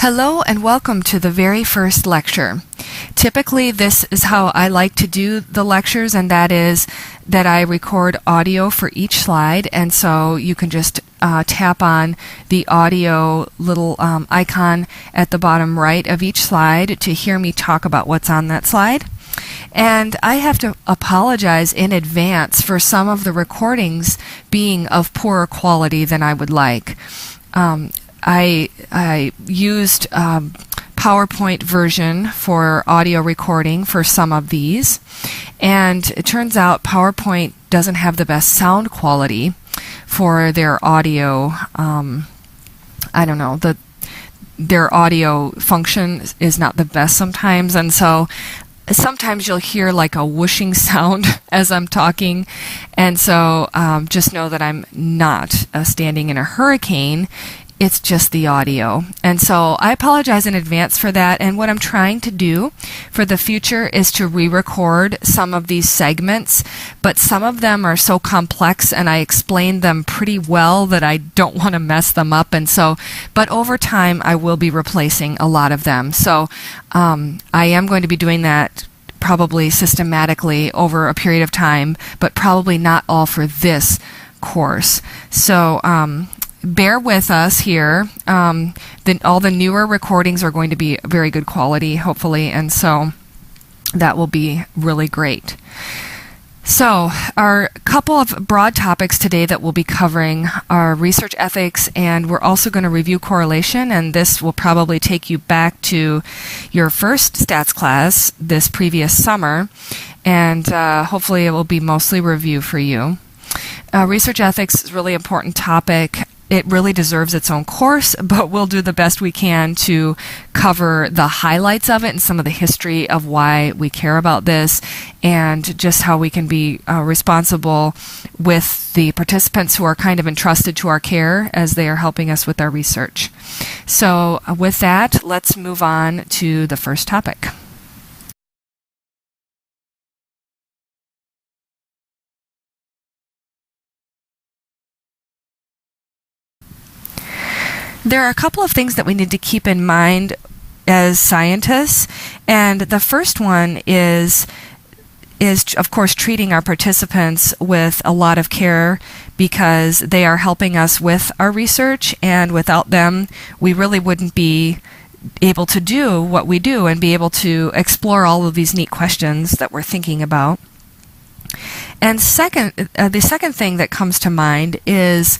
Hello and welcome to the very first lecture. Typically this is how I like to do the lectures, and that is that I record audio for each slide, and so you can just tap on the audio little icon at the bottom right of each slide to hear me talk about what's on that slide. And I have to apologize in advance for some of the recordings being of poorer quality than I would like. I used PowerPoint version for audio recording for some of these, and it turns out PowerPoint doesn't have the best sound quality for their audio. I don't know, their audio function is not the best sometimes, and so sometimes you'll hear like a whooshing sound as I'm talking, and so just know that I'm not standing in a hurricane. It's just the audio. And so I apologize in advance for that. And what I'm trying to do for the future is to re-record some of these segments, but some of them are so complex and I explained them pretty well that I don't want to mess them up. And so, but over time I will be replacing a lot of them. So I am going to be doing that probably systematically over a period of time, but probably not all for this course. So bear with us here. All the newer recordings are going to be very good quality, hopefully, and so that will be really great. So our couple of broad topics today that we'll be covering are research ethics, and we're also going to review correlation, and this will probably take you back to your first stats class this previous summer, and hopefully it will be mostly review for you. Research ethics is a really important topic. It really deserves its own course, but we'll do the best we can to cover the highlights of it and some of the history of why we care about this, and just how we can be responsible with the participants who are kind of entrusted to our care as they are helping us with our research. So with that, let's move on to the first topic. There are a couple of things that we need to keep in mind as scientists, and the first one is of course treating our participants with a lot of care, because they are helping us with our research, and without them we really wouldn't be able to do what we do and be able to explore all of these neat questions that we're thinking about. And the second thing that comes to mind is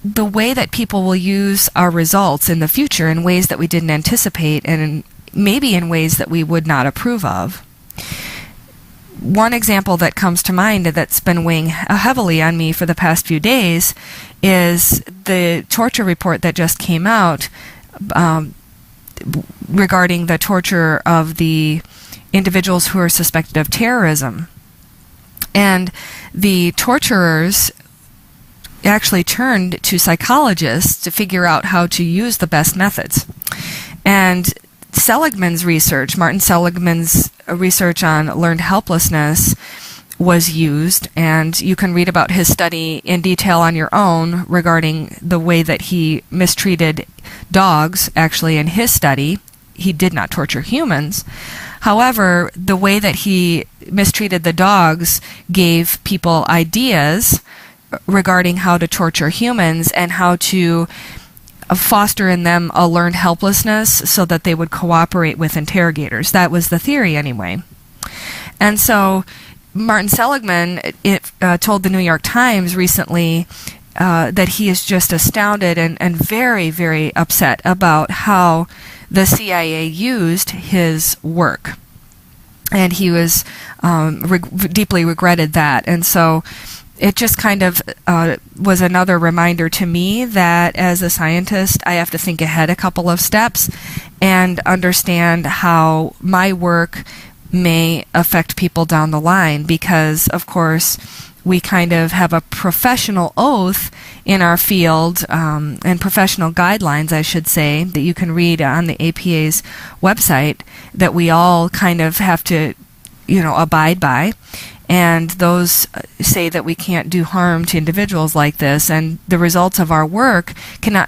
the way that people will use our results in the future in ways that we didn't anticipate, and maybe in ways that we would not approve of. One example that comes to mind that's been weighing heavily on me for the past few days is the torture report that just came out regarding the torture of the individuals who are suspected of terrorism. And the torturers actually turned to psychologists to figure out how to use the best methods. And Seligman's research, Martin Seligman's research on learned helplessness, was used, and you can read about his study in detail on your own regarding the way that he mistreated dogs. Actually, in his study, he did not torture humans. However, the way that he mistreated the dogs gave people ideas regarding how to torture humans and how to foster in them a learned helplessness so that they would cooperate with interrogators. That was the theory anyway. And so Martin Seligman told the New York Times recently that he is just astounded and very, very upset about how the CIA used his work. And he was deeply regretted that. And so it just kind of was another reminder to me that as a scientist, I have to think ahead a couple of steps and understand how my work may affect people down the line, because, of course, we kind of have a professional oath in our field, and professional guidelines, I should say, that you can read on the APA's website, that we all kind of have to, abide by. and those say that we can't do harm to individuals like this, and the results of our work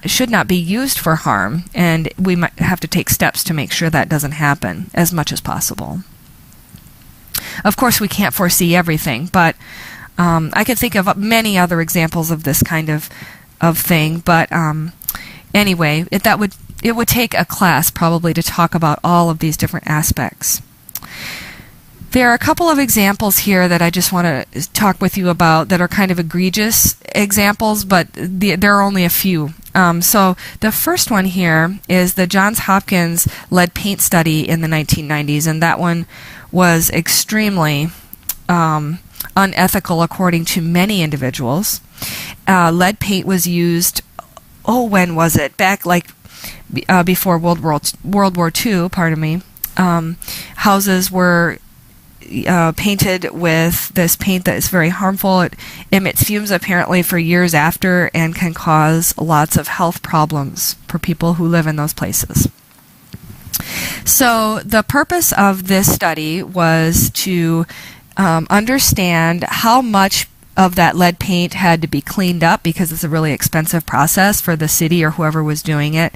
should not be used for harm, and we might have to take steps to make sure that doesn't happen as much as possible. Of course, we can't foresee everything, but I can think of many other examples of this kind of thing. But anyway, it would take a class probably to talk about all of these different aspects. There are a couple of examples here that I just want to talk with you about that are kind of egregious examples, but there are only a few. So the first one here is the Johns Hopkins lead paint study in the 1990s, and that one was extremely unethical according to many individuals. Lead paint was used, when was it? Back like before World War II, pardon me. Houses were painted with this paint that is very harmful. It emits fumes apparently for years after and can cause lots of health problems for people who live in those places. So the purpose of this study was to understand how much of that lead paint had to be cleaned up, because it's a really expensive process for the city or whoever was doing it,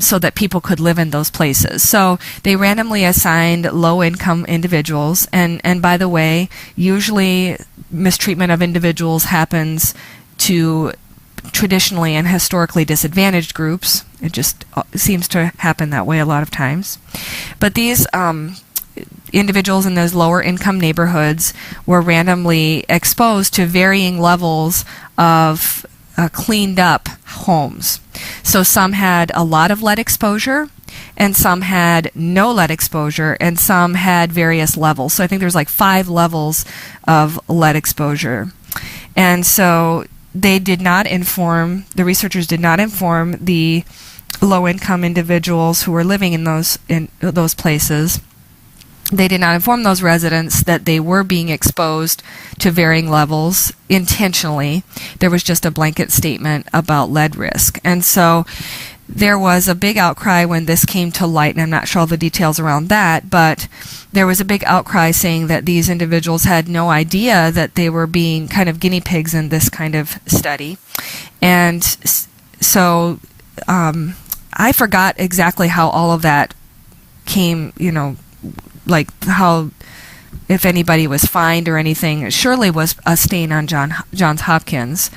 so that people could live in those places. So they randomly assigned low-income individuals, and by the way, usually mistreatment of individuals happens to traditionally and historically disadvantaged groups. It just seems to happen that way a lot of times. But these individuals in those lower income neighborhoods were randomly exposed to varying levels of cleaned up homes. So some had a lot of lead exposure, and some had no lead exposure, and some had various levels. So I think there's like 5 levels of lead exposure. And so the researchers did not inform the low-income individuals who were living in those places. They did not inform those residents that they were being exposed to varying levels intentionally. There was just a blanket statement about lead risk. And so there was a big outcry when this came to light, and I'm not sure all the details around that, but there was a big outcry saying that these individuals had no idea that they were being kind of guinea pigs in this kind of study. And so I forgot exactly how all of that came, like how, if anybody was fined or anything. It surely was a stain on Johns Hopkins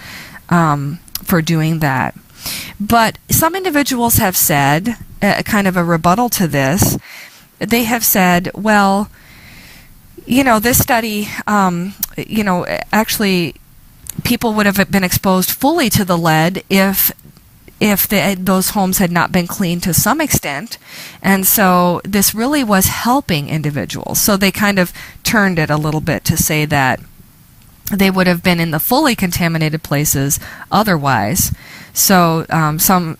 for doing that. But some individuals have said, kind of a rebuttal to this, they have said, well, this study, actually people would have been exposed fully to the lead if those homes had not been cleaned to some extent. And so this really was helping individuals. So they kind of turned it a little bit to say that they would have been in the fully contaminated places otherwise. So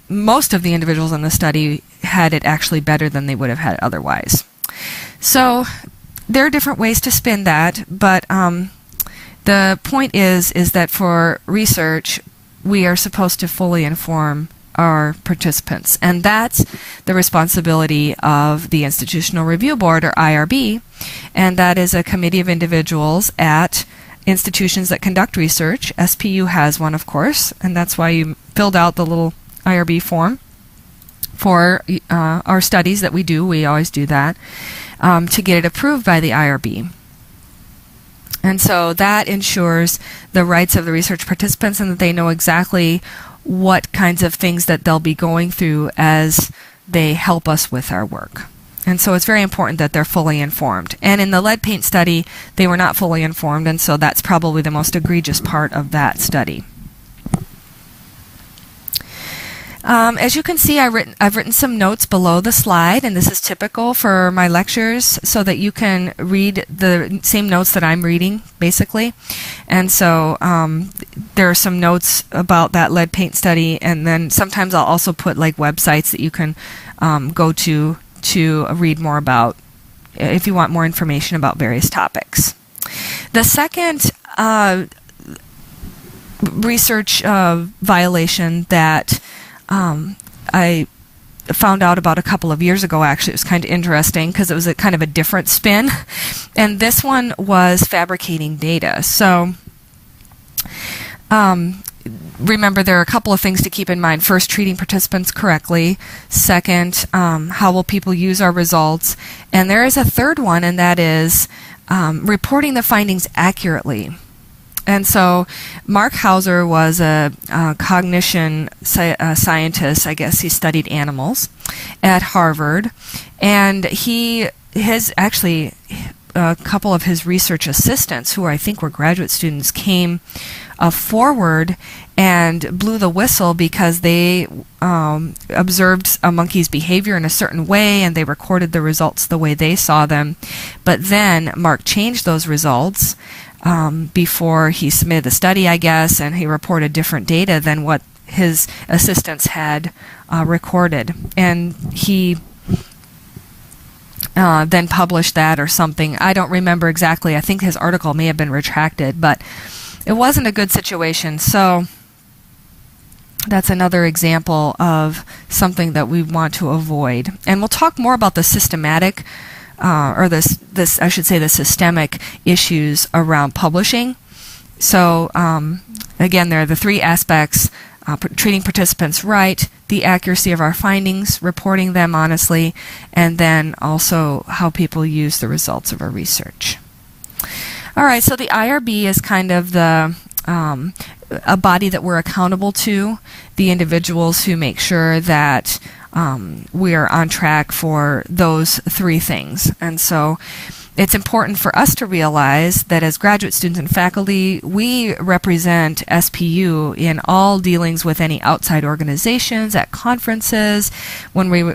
most of the individuals in the study had it actually better than they would have had otherwise. So there are different ways to spin that, but the point is that for research, we are supposed to fully inform our participants, and that's the responsibility of the Institutional Review Board, or IRB, and that is a committee of individuals at institutions that conduct research. SPU has one, of course, and that's why you filled out the little IRB form for our studies that we do. We always do that to get it approved by the IRB. And so that ensures the rights of the research participants, and that they know exactly what kinds of things that they'll be going through as they help us with our work. And so it's very important that they're fully informed. And in the lead paint study, they were not fully informed, and so that's probably the most egregious part of that study. As you can see, I've written some notes below the slide, and this is typical for my lectures, so that you can read the same notes that I'm reading, basically. And so there are some notes about that lead paint study, and then sometimes I'll also put like websites that you can go to read more about if you want more information about various topics. The second research violation that I found out about a couple of years ago, actually. It was kind of interesting because it was a kind of a different spin. And this one was fabricating data. So remember, there are a couple of things to keep in mind. First, treating participants correctly. Second, how will people use our results? And there is a third one, and that is reporting the findings accurately. And so Mark Hauser was a cognition scientist. I guess he studied animals at Harvard. And a couple of his research assistants, who I think were graduate students, came forward and blew the whistle because they observed a monkey's behavior in a certain way, and they recorded the results the way they saw them. But then Mark changed those results before he submitted the study, I guess, and he reported different data than what his assistants had recorded. And he then published that or something. I don't remember exactly. I think his article may have been retracted, but it wasn't a good situation. So that's another example of something that we want to avoid. And we'll talk more about the systematic, the systemic issues around publishing. So again, there are the three aspects: treating participants right, the accuracy of our findings, reporting them honestly, and then also how people use the results of our research. All right, so the IRB is kind of a body that we're accountable to, the individuals who make sure that we are on track for those three things. And so it's important for us to realize that as graduate students and faculty, we represent SPU in all dealings with any outside organizations, at conferences, when we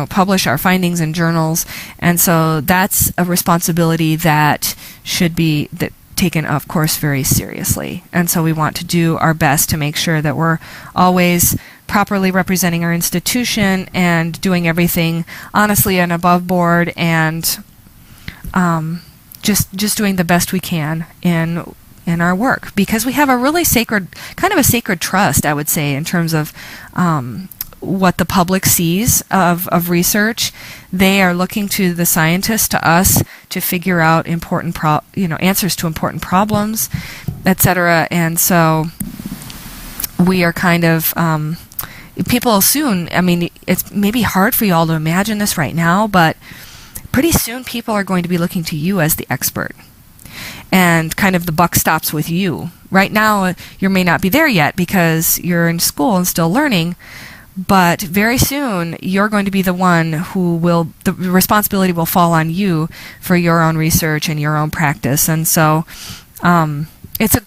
publish our findings in journals. And so that's a responsibility that should be taken, of course, very seriously. And so we want to do our best to make sure that we're always properly representing our institution and doing everything honestly and above board, and just doing the best we can in our work, because we have a really sacred trust, I would say, in terms of what the public sees of research. They are looking to the scientists, to us, to figure out important answers to important problems, etc. And so we are kind of people soon. I mean, it's maybe hard for you all to imagine this right now, but pretty soon people are going to be looking to you as the expert, and kind of the buck stops with you. Right now, you may not be there yet because you're in school and still learning, but very soon you're going to be the one the responsibility will fall on you for your own research and your own practice. And so it's a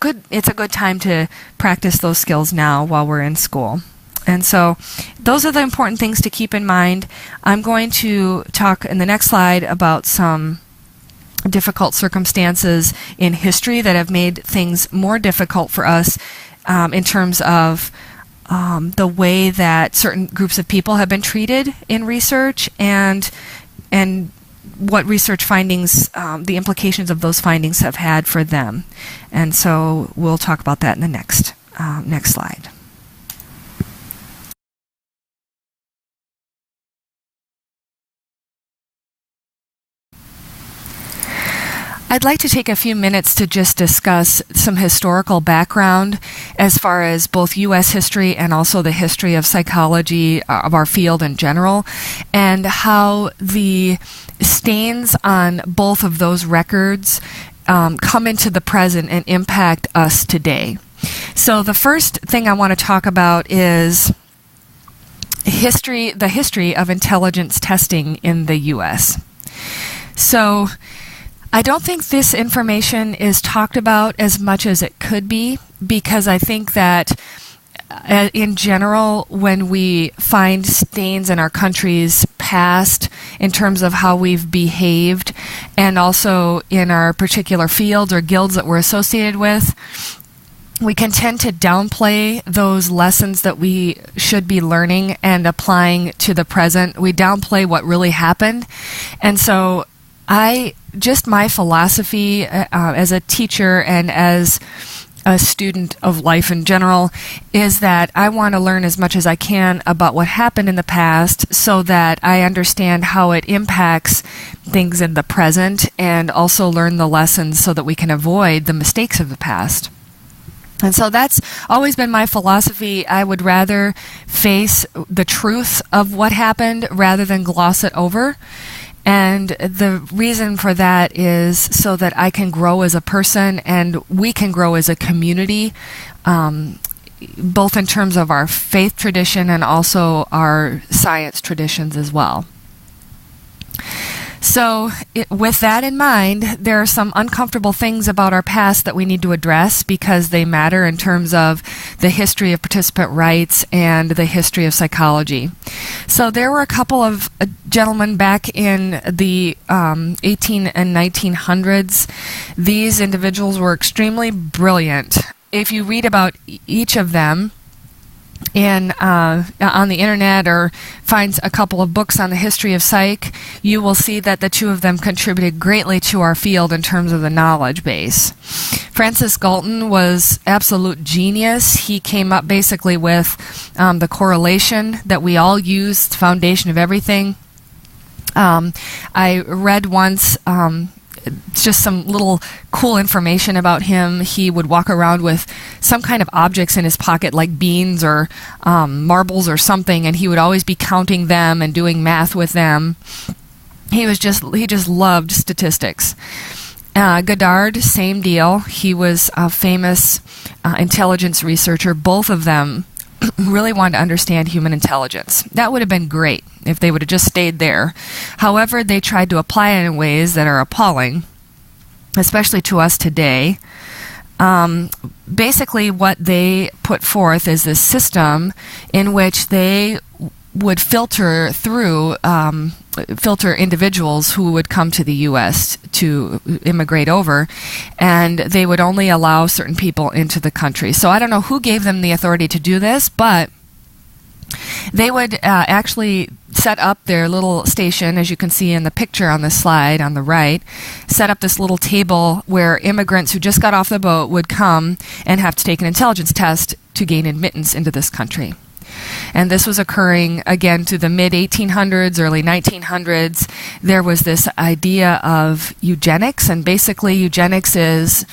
good time to practice those skills now while we're in school. And so those are the important things to keep in mind. I'm going to talk in the next slide about some difficult circumstances in history that have made things more difficult for us in terms of the way that certain groups of people have been treated in research, and what research findings, the implications of those findings have had for them. And so we'll talk about that in the next slide. I'd like to take a few minutes to just discuss some historical background as far as both U.S. history and also the history of psychology of our field in general, and how the stains on both of those records come into the present and impact us today. So the first thing I want to talk about is the history of intelligence testing in the U.S. So I don't think this information is talked about as much as it could be, because I think that in general, when we find stains in our country's past in terms of how we've behaved, and also in our particular fields or guilds that we're associated with, we can tend to downplay those lessons that we should be learning and applying to the present. We downplay what really happened. And so my philosophy as a teacher and as a student of life in general, is that I want to learn as much as I can about what happened in the past so that I understand how it impacts things in the present, and also learn the lessons so that we can avoid the mistakes of the past. And so that's always been my philosophy. I would rather face the truth of what happened rather than gloss it over. And the reason for that is so that I can grow as a person and we can grow as a community, both in terms of our faith tradition and also our science traditions as well. So with that in mind, there are some uncomfortable things about our past that we need to address because they matter in terms of the history of participant rights and the history of psychology. So there were a couple of gentlemen back in the 18 and 1900s. These individuals were extremely brilliant. If you read about each of them on the internet or finds a couple of books on the history of psych, you will see that the two of them contributed greatly to our field in terms of the knowledge base. Francis Galton was absolute genius. He came up basically with the correlation that we all use, the foundation of everything. I read once just some little cool information about him. He would walk around with some kind of objects in his pocket, like beans or marbles or something, and he would always be counting them and doing math with them. He just loved statistics. Goddard, same deal. He was a famous intelligence researcher. Both of them really wanted to understand human intelligence. That would have been great if they would have just stayed there. However, they tried to apply it in ways that are appalling, especially to us today. Basically, what they put forth is this system in which they would filter individuals who would come to the U.S. to immigrate over, and they would only allow certain people into the country. So I don't know who gave them the authority to do this, but they would actually set up their little station, as you can see in the picture on the slide on the right, set up this little table where immigrants who just got off the boat would come and have to take an intelligence test to gain admittance into this country. And this was occurring, again, through the mid-1800s, early 1900s. There was this idea of eugenics, and basically eugenics is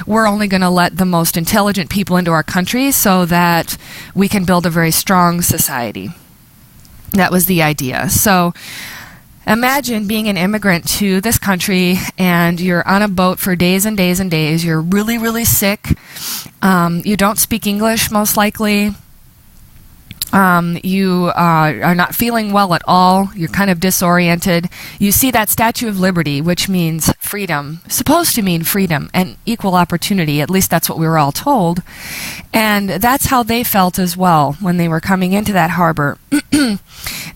we're only going to let the most intelligent people into our country so that we can build a very strong society. That was the idea. So imagine being an immigrant to this country, and you're on a boat for days and days and days. You're really, really sick. You don't speak English, most likely. You are not feeling well at all. You're kind of disoriented. You see that Statue of Liberty, which means freedom, supposed to mean freedom and equal opportunity. At least that's what we were all told. And that's how they felt as well when they were coming into that harbor.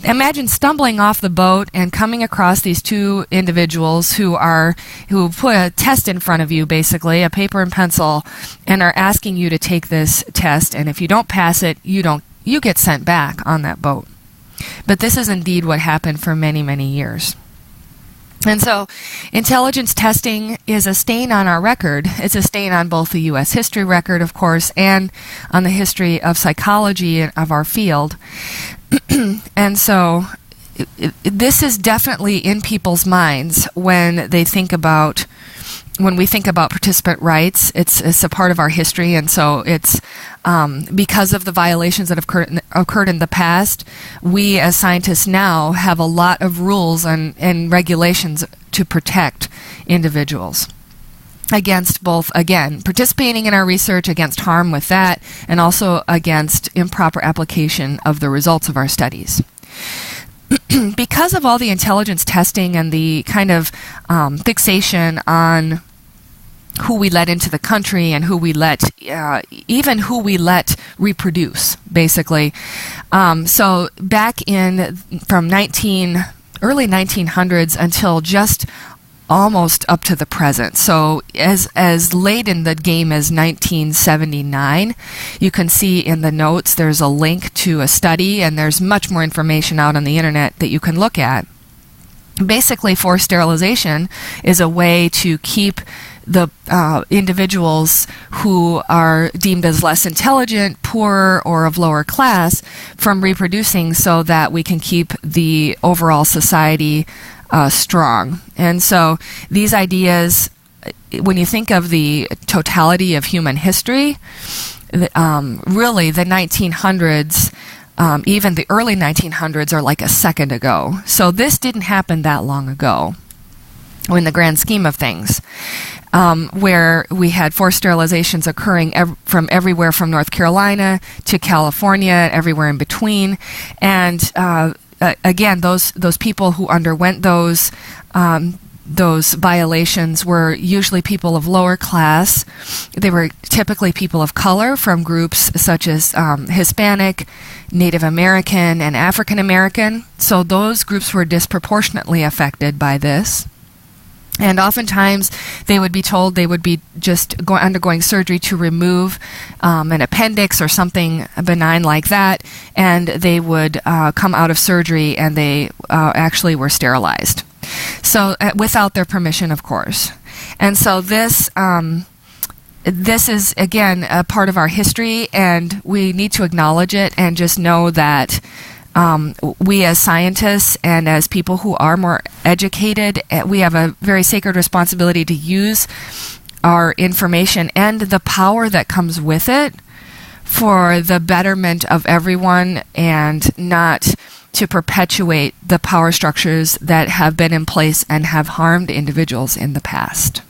Imagine stumbling off the boat and coming across these two individuals who put a test in front of you, basically, a paper and pencil, and are asking you to take this test. And if you don't pass it, you get sent back on that boat. But this is indeed what happened for many, many years. And so intelligence testing is a stain on our record. It's a stain on both the U.S. history record, of course, and on the history of psychology of our field. And so this is definitely in people's minds when we think about participant rights. It's a part of our history, and so it's because of the violations that have occurred in the past, we as scientists now have a lot of rules and regulations to protect individuals against both, again, participating in our research, against harm with that, and also against improper application of the results of our studies. Because of all the intelligence testing and the kind of fixation on who we let into the country and who we let reproduce, basically. So back from early 1900s until just almost up to the present. So as late in the game as 1979, you can see in the notes there's a link to a study, and there's much more information out on the internet that you can look at. Basically, forced sterilization is a way to keep individuals who are deemed as less intelligent, poorer, or of lower class from reproducing so that we can keep the overall society strong. And so these ideas, when you think of the totality of human history, really the 1900s, even the early 1900s are like a second ago. So this didn't happen that long ago in the grand scheme of things, where we had forced sterilizations occurring from everywhere from North Carolina to California, everywhere in between. And again, those people who underwent those violations were usually people of lower class. They were typically people of color from groups such as Hispanic, Native American, and African American. So those groups were disproportionately affected by this. And oftentimes they would be told they would be just undergoing surgery to remove an appendix or something benign like that, and they would come out of surgery and they actually were sterilized. So without their permission, of course. And so this is, again, a part of our history, and we need to acknowledge it and just know that we as scientists and as people who are more educated, we have a very sacred responsibility to use our information and the power that comes with it for the betterment of everyone, and not to perpetuate the power structures that have been in place and have harmed individuals in the past.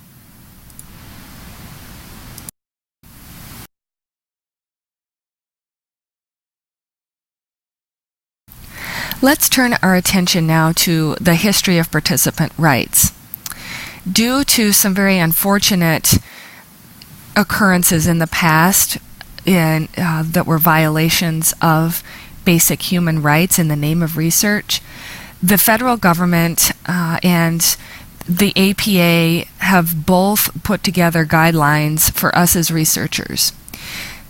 Let's turn our attention now to the history of participant rights. Due to some very unfortunate occurrences in the past that were violations of basic human rights in the name of research, the federal government and the APA have both put together guidelines for us as researchers.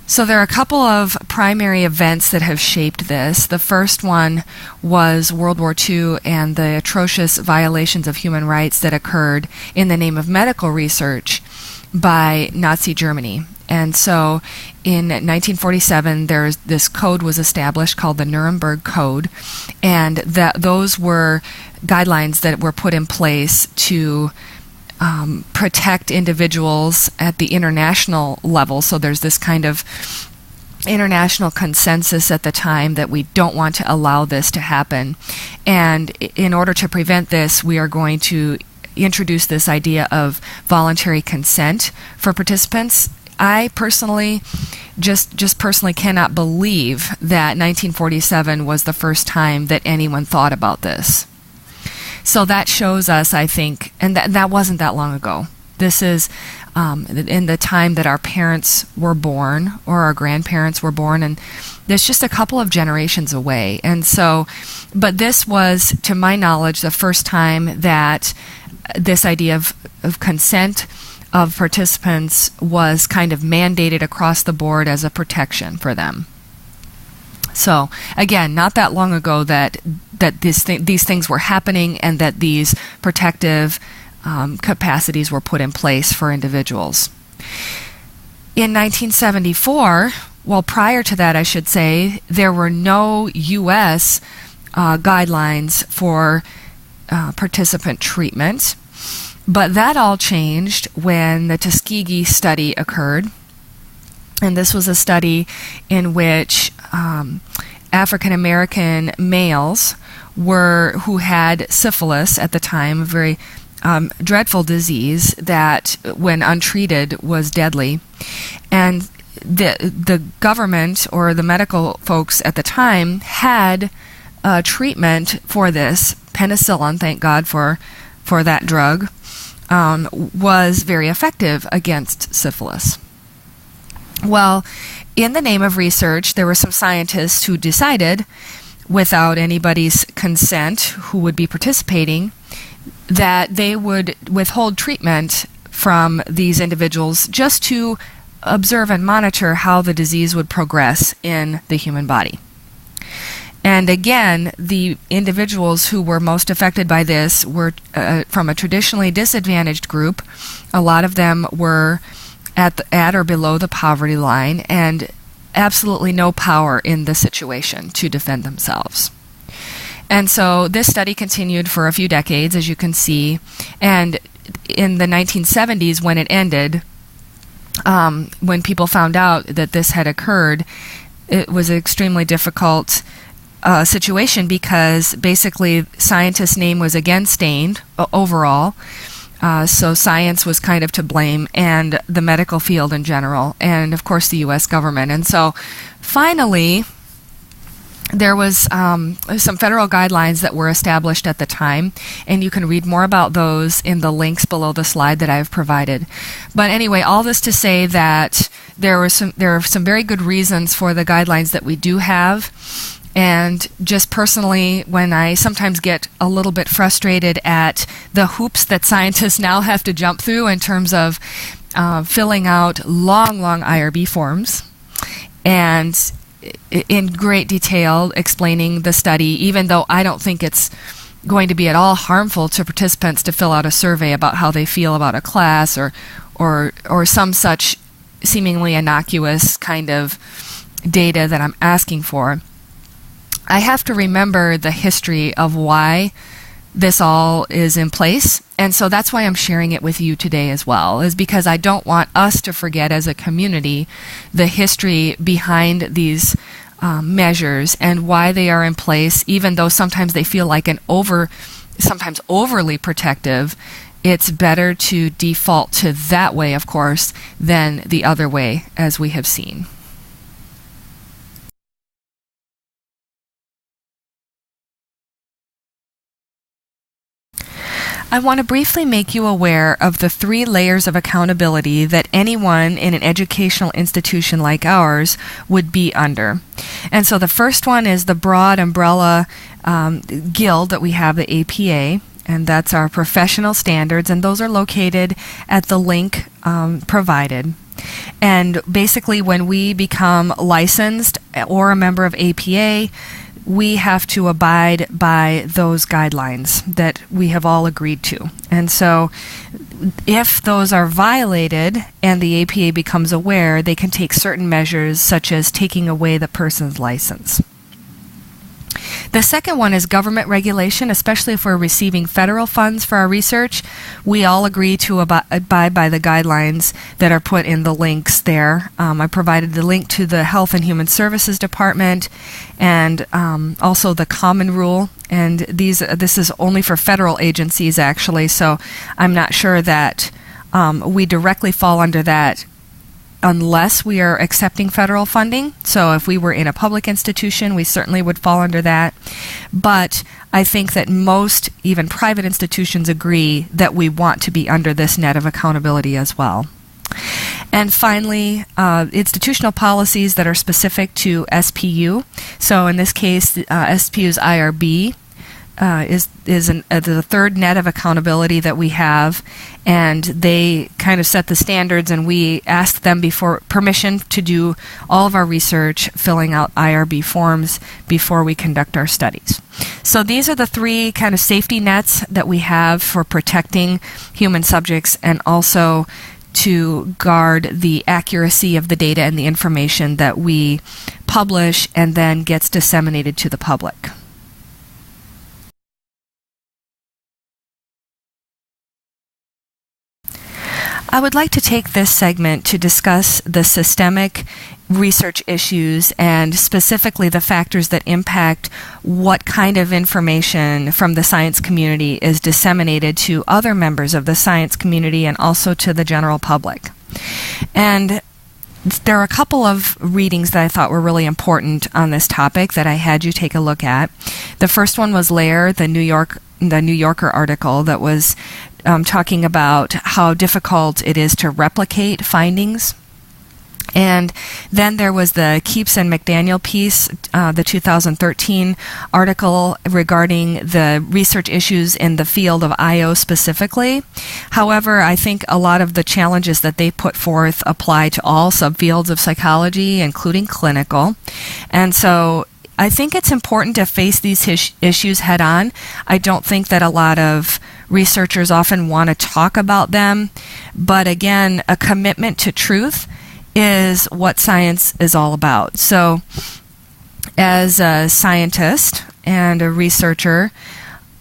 So there are a couple of primary events that have shaped this. The first one was World War II and the atrocious violations of human rights that occurred in the name of medical research by Nazi Germany. And so in 1947, this code was established called the Nuremberg Code, and those were guidelines that were put in place to protect individuals at the international level. So there's this kind of international consensus at the time that we don't want to allow this to happen. And in order to prevent this, we are going to introduce this idea of voluntary consent for participants. I personally, just personally cannot believe that 1947 was the first time that anyone thought about this. So that shows us, I think, and that wasn't that long ago. This is in the time that our parents were born or our grandparents were born, and there's just a couple of generations away. And so, but this was, to my knowledge, the first time that this idea of consent of participants was kind of mandated across the board as a protection for them. So again, not that long ago that these things were happening, and that these protective capacities were put in place for individuals. In 1974, well, prior to that, I should say, there were no U.S. Guidelines for participant treatment, but that all changed when the Tuskegee study occurred. And this was a study in which African American males who had syphilis at the time, a very dreadful disease that, when untreated, was deadly. And the government or the medical folks at the time had treatment for this. Penicillin, thank God for that drug, was very effective against syphilis. Well, in the name of research, there were some scientists who decided, without anybody's consent who would be participating, that they would withhold treatment from these individuals just to observe and monitor how the disease would progress in the human body. And again, the individuals who were most affected by this were from a traditionally disadvantaged group. A lot of them were at or below the poverty line, and absolutely no power in the situation to defend themselves. And so this study continued for a few decades, as you can see, and in the 1970s, when it ended, when people found out that this had occurred, it was an extremely difficult situation, because basically scientists' name was again stained overall. So science was kind of to blame, and the medical field in general, and of course the U.S. government. And so finally, there was some federal guidelines that were established at the time, and you can read more about those in the links below the slide that I've provided. But anyway, all this to say that there are some very good reasons for the guidelines that we do have. And just personally, when I sometimes get a little bit frustrated at the hoops that scientists now have to jump through in terms of filling out long IRB forms, and in great detail explaining the study, even though I don't think it's going to be at all harmful to participants to fill out a survey about how they feel about a class or some such seemingly innocuous kind of data that I'm asking for. I have to remember the history of why this all is in place, and so that's why I'm sharing it with you today as well, is because I don't want us to forget as a community the history behind these measures and why they are in place, even though sometimes they feel like sometimes overly protective. It's better to default to that way, of course, than the other way, as we have seen. I want to briefly make you aware of the 3 layers of accountability that anyone in an educational institution like ours would be under. And so the first one is the broad umbrella guild that we have, the APA, and that's our professional standards, and those are located at the link provided. And basically, when we become licensed or a member of APA, we have to abide by those guidelines that we have all agreed to. And so if those are violated and the APA becomes aware, they can take certain measures, such as taking away the person's license. The second one is government regulation, especially if we're receiving federal funds for our research. We all agree to abide by the guidelines that are put in the links there. I provided the link to the Health and Human Services Department and also the Common Rule. And this is only for federal agencies, actually, so I'm not sure that we directly fall under that unless we are accepting federal funding. So if we were in a public institution, we certainly would fall under that. But I think that most, even private institutions, agree that we want to be under this net of accountability as well. And finally, institutional policies that are specific to SPU. So in this case, SPU's IRB is the third net of accountability that we have, and they kind of set the standards, and we ask them before permission to do all of our research, filling out IRB forms before we conduct our studies. So these are the 3 kind of safety nets that we have for protecting human subjects, and also to guard the accuracy of the data and the information that we publish and then gets disseminated to the public. I would like to take this segment to discuss the systemic research issues and specifically the factors that impact what kind of information from the science community is disseminated to other members of the science community and also to the general public. And there are a couple of readings that I thought were really important on this topic that I had you take a look at. The first one was Lair, the New Yorker article that was talking about how difficult it is to replicate findings. And then there was the Keeps and McDaniel piece, the 2013 article regarding the research issues in the field of IO specifically. However, I think a lot of the challenges that they put forth apply to all subfields of psychology, including clinical. And so I think it's important to face these issues head on. I don't think that a lot of researchers often want to talk about them, but again, a commitment to truth is what science is all about. So, as a scientist and a researcher,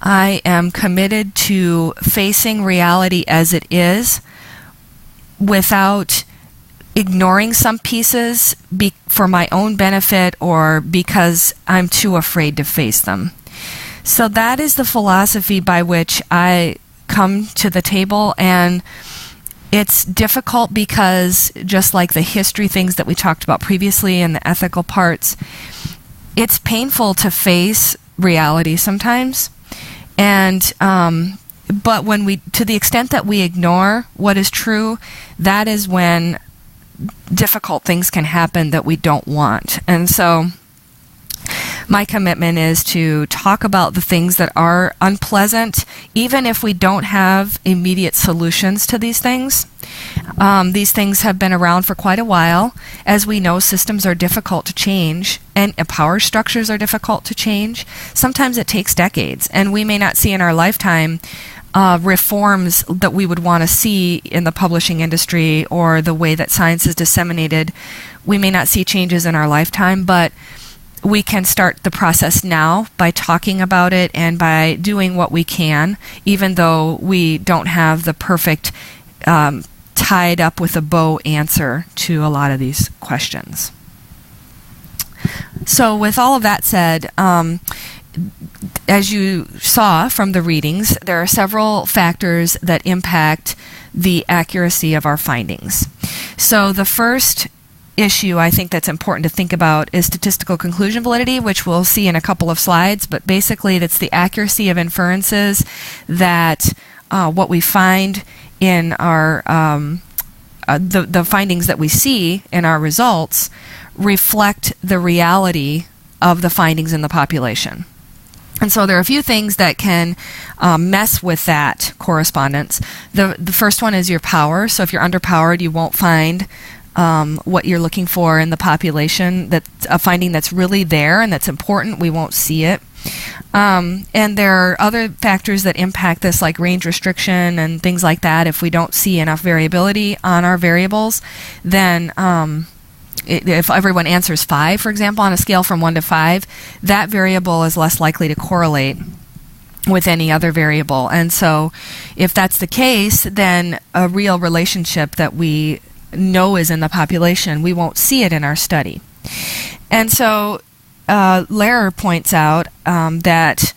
I am committed to facing reality as it is without ignoring some pieces for my own benefit or because I'm too afraid to face them. So that is the philosophy by which I come to the table, and it's difficult because just like the history things that we talked about previously and the ethical parts, it's painful to face reality sometimes. And but when to the extent that we ignore what is true, that is when difficult things can happen that we don't want. And so my commitment is to talk about the things that are unpleasant, even if we don't have immediate solutions to these things. These things have been around for quite a while. As we know, systems are difficult to change, and power structures are difficult to change. Sometimes it takes decades, and we may not see in our lifetime reforms that we would want to see in the publishing industry or the way that science is disseminated. We may not see changes in our lifetime, but we can start the process now by talking about it and by doing what we can, even though we don't have the perfect tied up with a bow answer to a lot of these questions. So with all of that said, as you saw from the readings, there are several factors that impact the accuracy of our findings. So the first issue I think that's important to think about is statistical conclusion validity, which we'll see in a couple of slides, but basically that's the accuracy of inferences that what we find in our the findings that we see in our results reflect the reality of the findings in the population. And so there are a few things that can mess with that correspondence. The first one is your power. So if you're underpowered, you won't find what you're looking for in the population. That's a finding that's really there and that's important. We won't see it. And there are other factors that impact this, like range restriction and things like that. If we don't see enough variability on our variables, then if everyone answers 5, for example, on a scale from 1 to 5, that variable is less likely to correlate with any other variable. And so if that's the case, then a real relationship that we know is in the population, we won't see it in our study. And so Lehrer points out that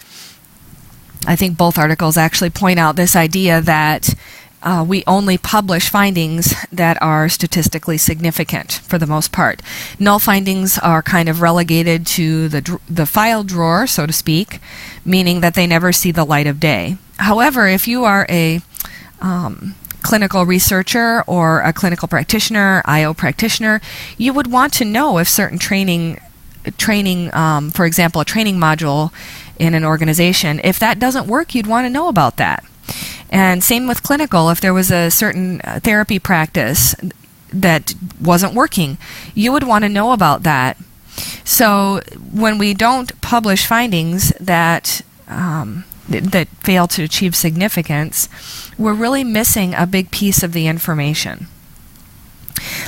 I think both articles actually point out this idea that we only publish findings that are statistically significant for the most part. Null findings are kind of relegated to the file drawer, so to speak, meaning that they never see the light of day. However, if you are a clinical researcher or a clinical practitioner, IO practitioner, you would want to know if certain training, for example, a training module in an organization, if that doesn't work, you'd want to know about that. And same with clinical. If there was a certain therapy practice that wasn't working, you would want to know about that. So when we don't publish findings that that fail to achieve significance, we're really missing a big piece of the information.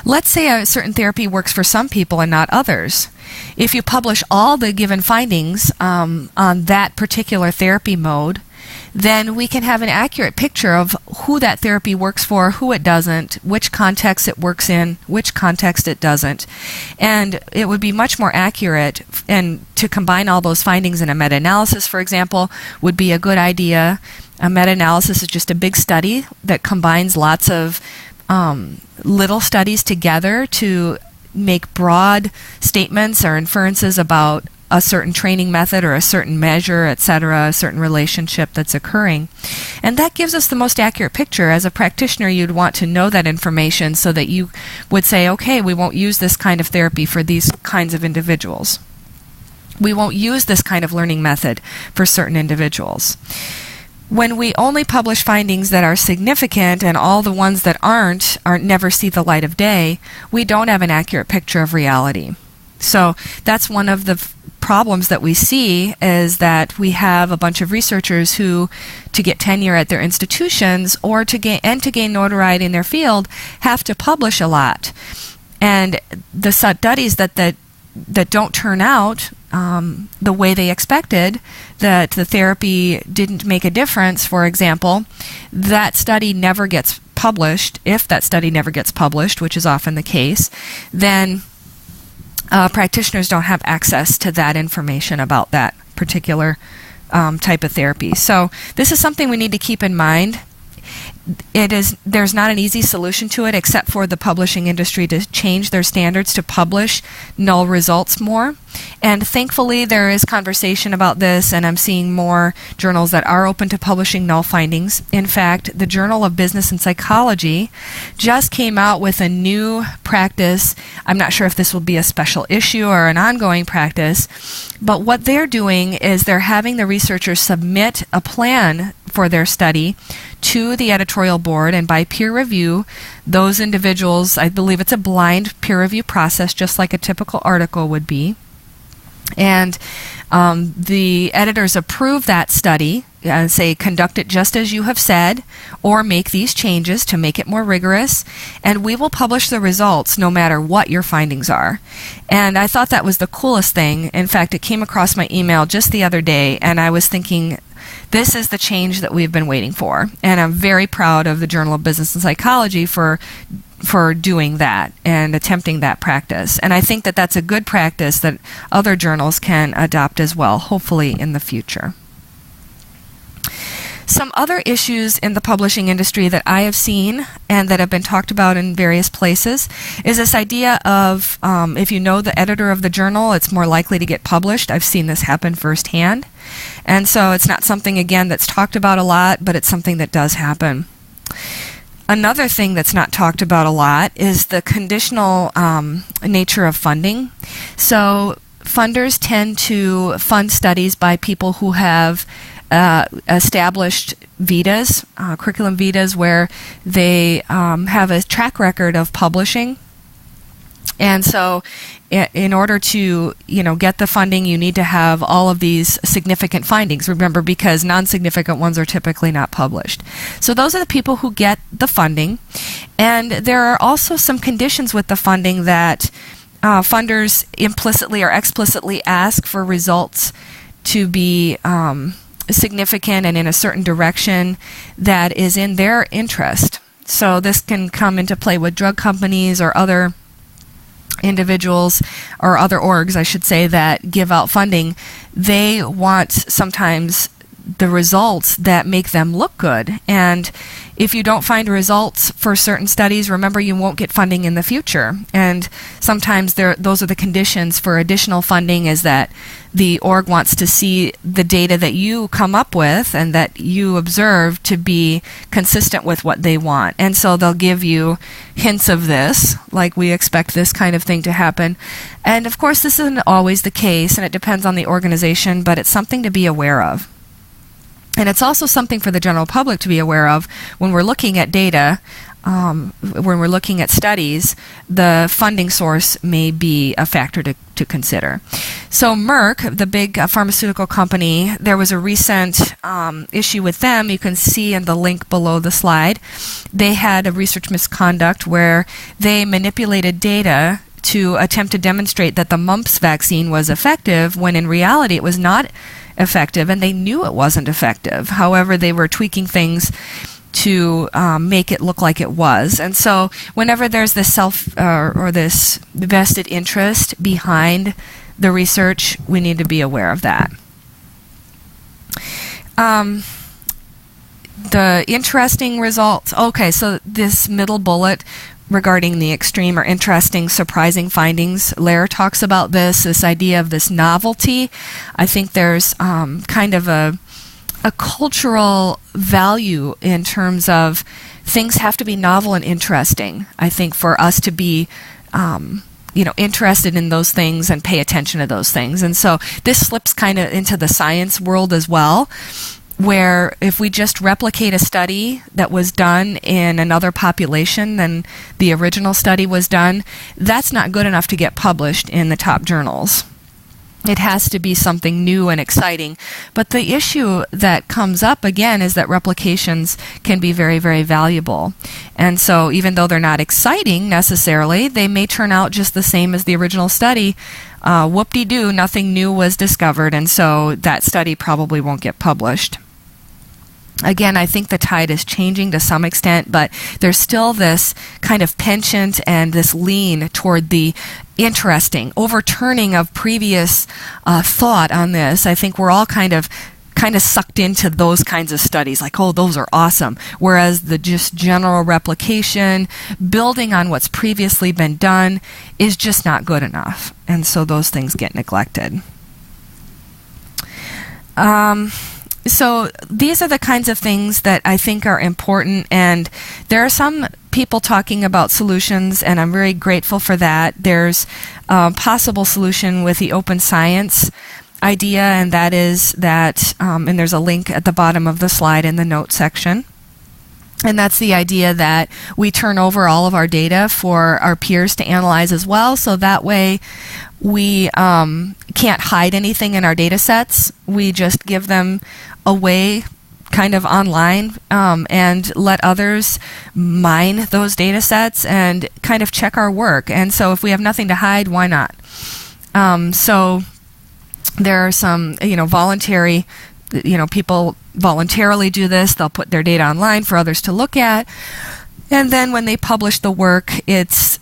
Let's say a certain therapy works for some people and not others. If you publish all the given findings on that particular therapy mode, then we can have an accurate picture of who that therapy works for, who it doesn't, which context it works in, which context it doesn't. And it would be much more accurate, and to combine all those findings in a meta-analysis, for example, would be a good idea. A meta-analysis is just a big study that combines lots of little studies together to make broad statements or inferences about a certain training method or a certain measure, etc., a certain relationship that's occurring. And that gives us the most accurate picture. As a practitioner, you'd want to know that information so that you would say, okay, we won't use this kind of therapy for these kinds of individuals. We won't use this kind of learning method for certain individuals. When we only publish findings that are significant and all the ones that aren't never see the light of day, we don't have an accurate picture of reality. So that's one of the problems that we see is that we have a bunch of researchers who, to get tenure at their institutions or to gain notoriety in their field, have to publish a lot. And the studies that don't turn out the way they expected, that the therapy didn't make a difference, for example, that study never gets published. If that study never gets published, which is often the case, then practitioners don't have access to that information about that particular type of therapy. So this is something we need to keep in mind. There's not an easy solution to it except for the publishing industry to change their standards to publish null results more. And thankfully there is conversation about this, and I'm seeing more journals that are open to publishing null findings. In fact, the Journal of Business and Psychology just came out with a new practice. I'm not sure if this will be a special issue or an ongoing practice, but what they're doing is they're having the researchers submit a plan for their study to the editorial board, and by peer review, those individuals, I believe it's a blind peer review process, just like a typical article would be, and the editors approve that study and say, conduct it just as you have said, or make these changes to make it more rigorous, and we will publish the results no matter what your findings are. And I thought that was the coolest thing. In fact, it came across my email just the other day, and I was thinking, this is the change that we've been waiting for. And I'm very proud of the Journal of Business and Psychology for doing that and attempting that practice. And I think that that's a good practice that other journals can adopt as well, hopefully in the future. Some other issues in the publishing industry that I have seen and that have been talked about in various places is this idea of if you know the editor of the journal, it's more likely to get published. I've seen this happen firsthand. And so it's not something, again, that's talked about a lot, but it's something that does happen. Another thing that's not talked about a lot is the conditional nature of funding. So funders tend to fund studies by people who have established vitas, curriculum vitas, where they have a track record of publishing. And so in order to get the funding, you need to have all of these significant findings, remember, because non-significant ones are typically not published. So those are the people who get the funding. And there are also some conditions with the funding that funders implicitly or explicitly ask for results to be significant and in a certain direction that is in their interest. So this can come into play with drug companies or other individuals or other orgs, I should say, that give out funding. They want sometimes the results that make them look good. And if you don't find results for certain studies, remember, you won't get funding in the future. And sometimes those are the conditions for additional funding, is that the org wants to see the data that you come up with and that you observe to be consistent with what they want. And so they'll give you hints of this, like we expect this kind of thing to happen. And of course, this isn't always the case, and it depends on the organization, but it's something to be aware of. And it's also something for the general public to be aware of when we're looking at data, when we're looking at studies. The funding source may be a factor to consider. So Merck, the big pharmaceutical company, there was a recent issue with them. You can see in the link below the slide. They had a research misconduct where they manipulated data to attempt to demonstrate that the mumps vaccine was effective, when in reality it was not effective, and they knew it wasn't effective. However, they were tweaking things to make it look like it was. And so whenever there's this or this vested interest behind the research, we need to be aware of that. The interesting results. Okay, so this middle bullet regarding the extreme or interesting, surprising findings, Lair talks about this idea of this novelty. I think there's kind of a cultural value in terms of things have to be novel and interesting, I think, for us to be interested in those things and pay attention to those things. And so this slips kind of into the science world as well, where if we just replicate a study that was done in another population than the original study was done, that's not good enough to get published in the top journals. It has to be something new and exciting. But the issue that comes up again is that replications can be very, very valuable. And so even though they're not exciting necessarily, they may turn out just the same as the original study. Whoop-de-doo, nothing new was discovered, and so that study probably won't get published. Again, I think the tide is changing to some extent, but there's still this kind of penchant and this lean toward the interesting, overturning of previous thought on this. I think we're all kind of sucked into those kinds of studies, like, oh, those are awesome. Whereas the just general replication, building on what's previously been done, is just not good enough. And so those things get neglected. So these are the kinds of things that I think are important, and there are some people talking about solutions, and I'm very grateful for that. There's a possible solution with the open science idea, and that is that, and there's a link at the bottom of the slide in the notes section. And that's the idea that we turn over all of our data for our peers to analyze as well, so that way we can't hide anything in our data sets. We just give them away kind of online and let others mine those data sets and kind of check our work. And so if we have nothing to hide, why not? So there are some, voluntary, people voluntarily do this. They'll put their data online for others to look at. And then when they publish the work, it's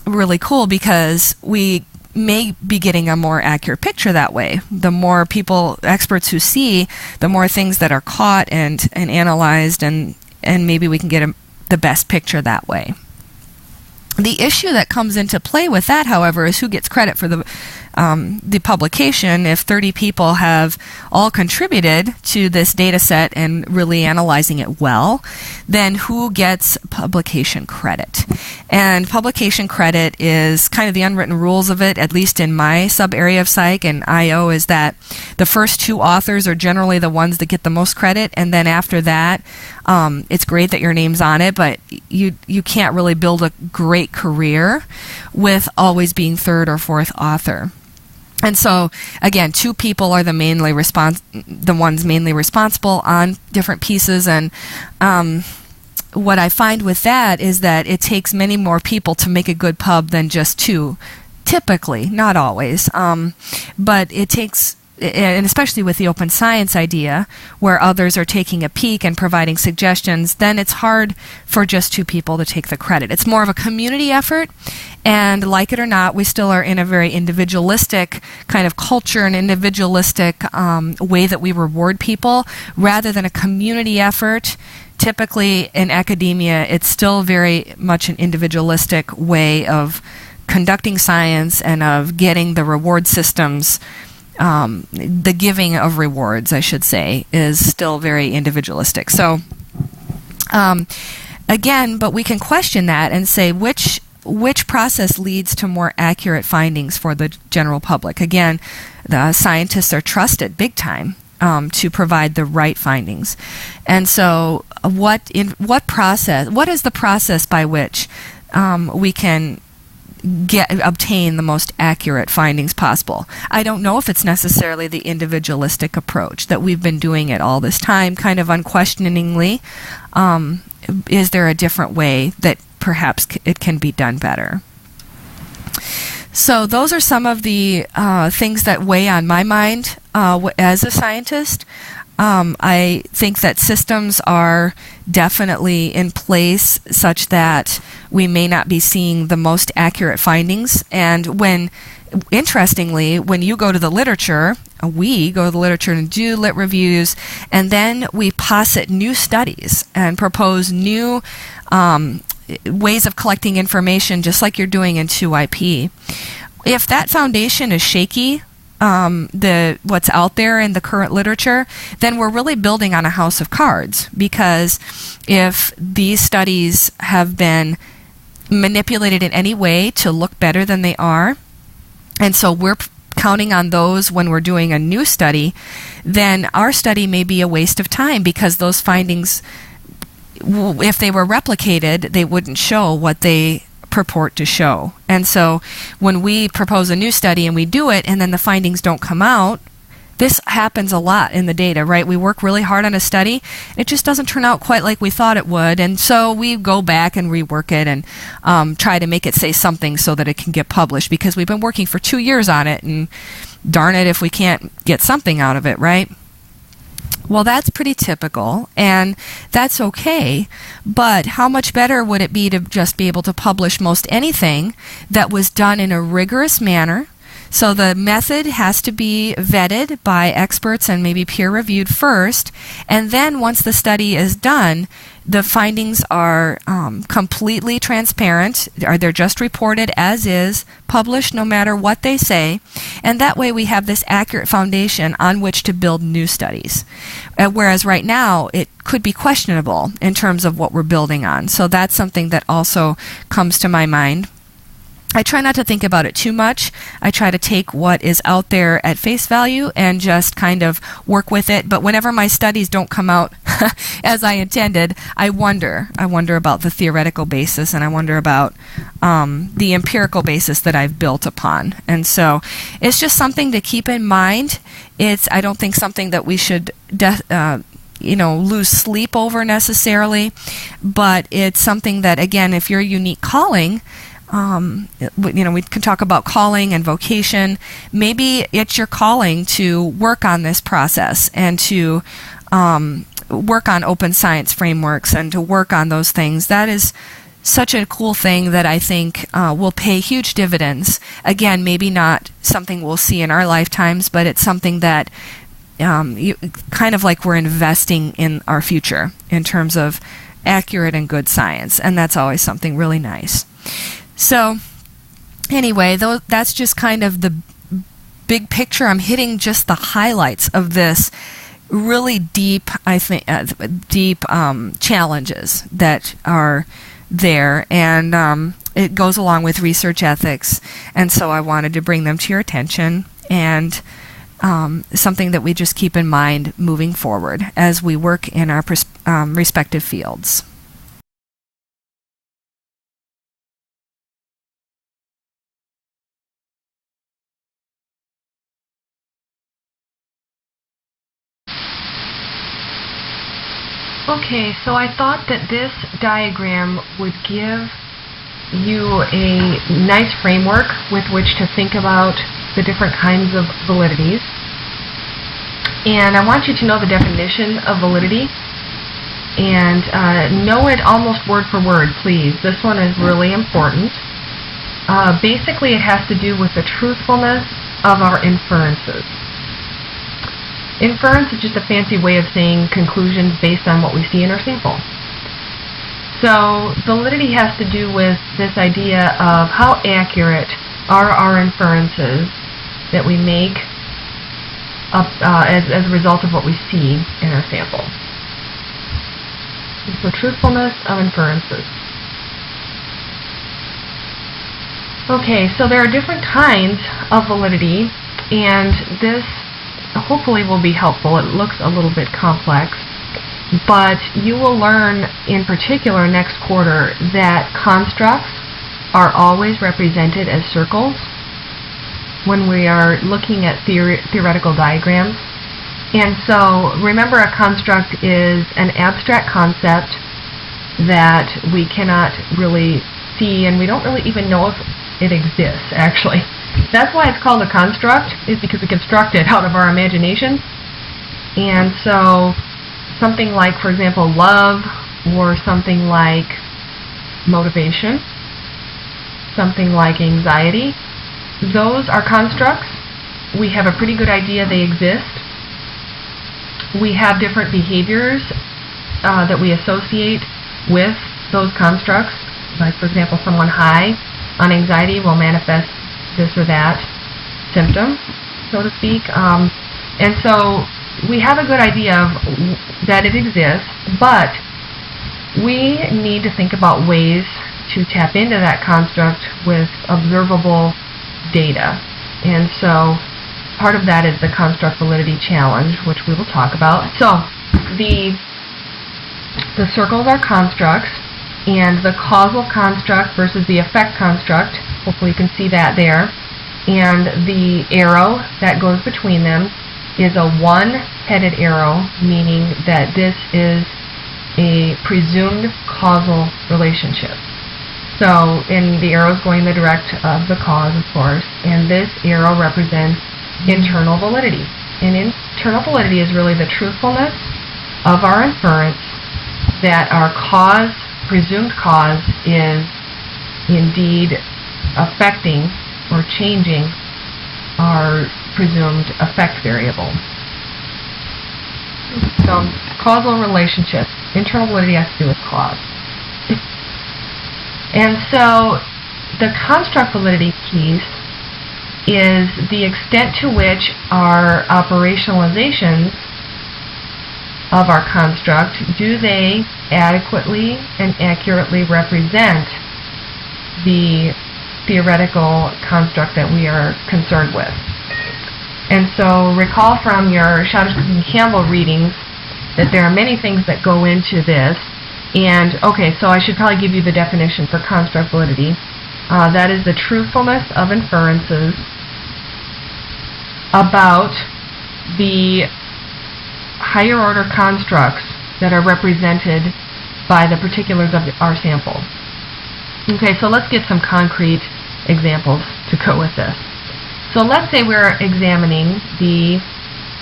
really cool because we may be getting a more accurate picture that way. The more experts who see, the more things that are caught and analyzed, and maybe we can get the best picture that way. The issue that comes into play with that, however, is who gets credit for the publication. If 30 people have all contributed to this data set and really analyzing it well, then who gets publication credit? And publication credit is kind of the unwritten rules of it, at least in my sub-area of psych and IO, is that the first 2 authors are generally the ones that get the most credit, and then after that, it's great that your name's on it, but you can't really build a great career with always being 3rd or 4th author. And so, again, 2 people are the ones mainly responsible on different pieces. And what I find with that is that it takes many more people to make a good pub than just 2. Typically, not always, but it takes. And especially with the open science idea, where others are taking a peek and providing suggestions, then it's hard for just 2 people to take the credit. It's more of a community effort, and like it or not, we still are in a very individualistic kind of culture, an individualistic way that we reward people, rather than a community effort. Typically in academia, it's still very much an individualistic way of conducting science and of getting the reward systems. The giving of rewards, I should say, is still very individualistic. So, again, but we can question that and say which process leads to more accurate findings for the general public. Again, the scientists are trusted big time to provide the right findings. And so, what is the process by which we can obtain the most accurate findings possible? I don't know if it's necessarily the individualistic approach that we've been doing it all this time, kind of unquestioningly. Is there a different way that perhaps it can be done better? So those are some of the things that weigh on my mind as a scientist. I think that systems are definitely in place such that we may not be seeing the most accurate findings. And interestingly, when you go to the literature, we go to the literature and do lit reviews, and then we posit new studies and propose new ways of collecting information, just like you're doing in 2IP. If that foundation is shaky, what's out there in the current literature, then we're really building on a house of cards, because if these studies have been manipulated in any way to look better than they are, and so we're counting on those when we're doing a new study, then our study may be a waste of time, because those findings, if they were replicated, they wouldn't show what they purport to show. And so when we propose a new study and we do it and then the findings don't come out, this happens a lot in the data, right? We work really hard on a study, it just doesn't turn out quite like we thought it would, and so we go back and rework it and try to make it say something so that it can get published, because we've been working for 2 years on it, and darn it if we can't get something out of it, right? Well, that's pretty typical, and that's okay, but how much better would it be to just be able to publish most anything that was done in a rigorous manner? So the method has to be vetted by experts and maybe peer-reviewed first, and then once the study is done, the findings are completely transparent. They're just reported as is, published no matter what they say, and that way we have this accurate foundation on which to build new studies. Whereas right now, it could be questionable in terms of what we're building on. So that's something that also comes to my mind. I try not to think about it too much. I try to take what is out there at face value and just kind of work with it. But whenever my studies don't come out as I intended, I wonder about the theoretical basis, and I wonder about the empirical basis that I've built upon. And so it's just something to keep in mind. I don't think something that we should lose sleep over necessarily, but it's something that, again, if you're a unique calling, we can talk about calling and vocation. Maybe it's your calling to work on this process and to work on open science frameworks and to work on those things. That is such a cool thing that I think will pay huge dividends. Again, maybe not something we'll see in our lifetimes, but it's something that kind of like we're investing in our future in terms of accurate and good science, and that's always something really nice. So anyway, that's just kind of the big picture. I'm hitting just the highlights of this really deep, challenges that are there, and it goes along with research ethics, and so I wanted to bring them to your attention, and something that we just keep in mind moving forward as we work in our respective fields. Okay, so I thought that this diagram would give you a nice framework with which to think about the different kinds of validities. And I want you to know the definition of validity and know it almost word for word, please. This one is really important. Basically, it has to do with the truthfulness of our inferences. Inference is just a fancy way of saying conclusions based on what we see in our sample. So validity has to do with this idea of how accurate are our inferences that we make as a result of what we see in our sample. So truthfulness of inferences. Okay, so there are different kinds of validity, and this hopefully will be helpful. It looks a little bit complex, but you will learn in particular next quarter that constructs are always represented as circles when we are looking at theoretical diagrams. And so remember, a construct is an abstract concept that we cannot really see, and we don't really even know if it exists, actually. That's why it's called a construct, is because we construct it out of our imagination. And so something like, for example, love, or something like motivation, something like anxiety, those are constructs. We have a pretty good idea they exist. We have different behaviors that we associate with those constructs. Like, for example, someone high on anxiety will manifest this or that symptom, so to speak. And so we have a good idea of that it exists, but we need to think about ways to tap into that construct with observable data. And so part of that is the construct validity challenge, which we will talk about. So the circles are constructs, and the causal construct versus the effect construct. Hopefully you can see that there. And the arrow that goes between them is a one-headed arrow, meaning that this is a presumed causal relationship. So, and the arrow is going the direct of the cause, of course, and this arrow represents internal validity. And internal validity is really the truthfulness of our inference that our cause, presumed cause, is indeed affecting or changing our presumed effect variable. So, causal relationship. Internal validity has to do with cause. And so, the construct validity piece is the extent to which our operationalizations of our construct, do they adequately and accurately represent the theoretical construct that we are concerned with. And so recall from your Shadowsmith and Campbell readings that there are many things that go into this. And okay, so I should probably give you the definition for construct validity. That is the truthfulness of inferences about the higher order constructs that are represented by the particulars of our sample. Okay, so let's get some concrete examples to go with this. So let's say we're examining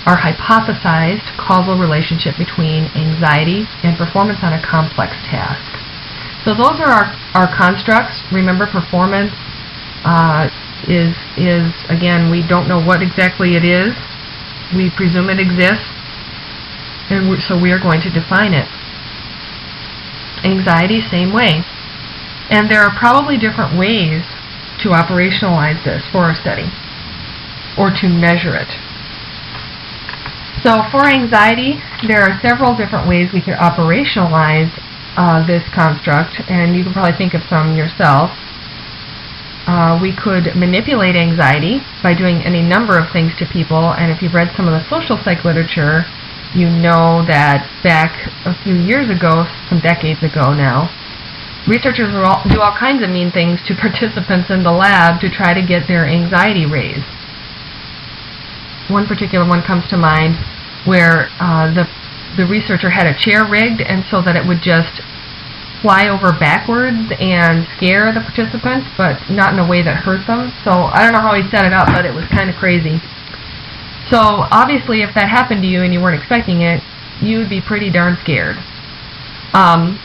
our hypothesized causal relationship between anxiety and performance on a complex task. So those are our constructs. Remember, performance is again, we don't know what exactly it is. We presume it exists, and so we are going to define it. Anxiety, same way. And there are probably different ways to operationalize this for our study, or to measure it. So for anxiety, there are several different ways we could operationalize this construct, and you can probably think of some yourself. We could manipulate anxiety by doing any number of things to people, and if you've read some of the social psych literature, you know that back a few years ago, some decades ago now, researchers do all kinds of mean things to participants in the lab to try to get their anxiety raised. One particular one comes to mind where the researcher had a chair rigged, and so that it would just fly over backwards and scare the participants, but not in a way that hurt them. So I don't know how he set it up, but it was kind of crazy. So obviously if that happened to you and you weren't expecting it, you would be pretty darn scared.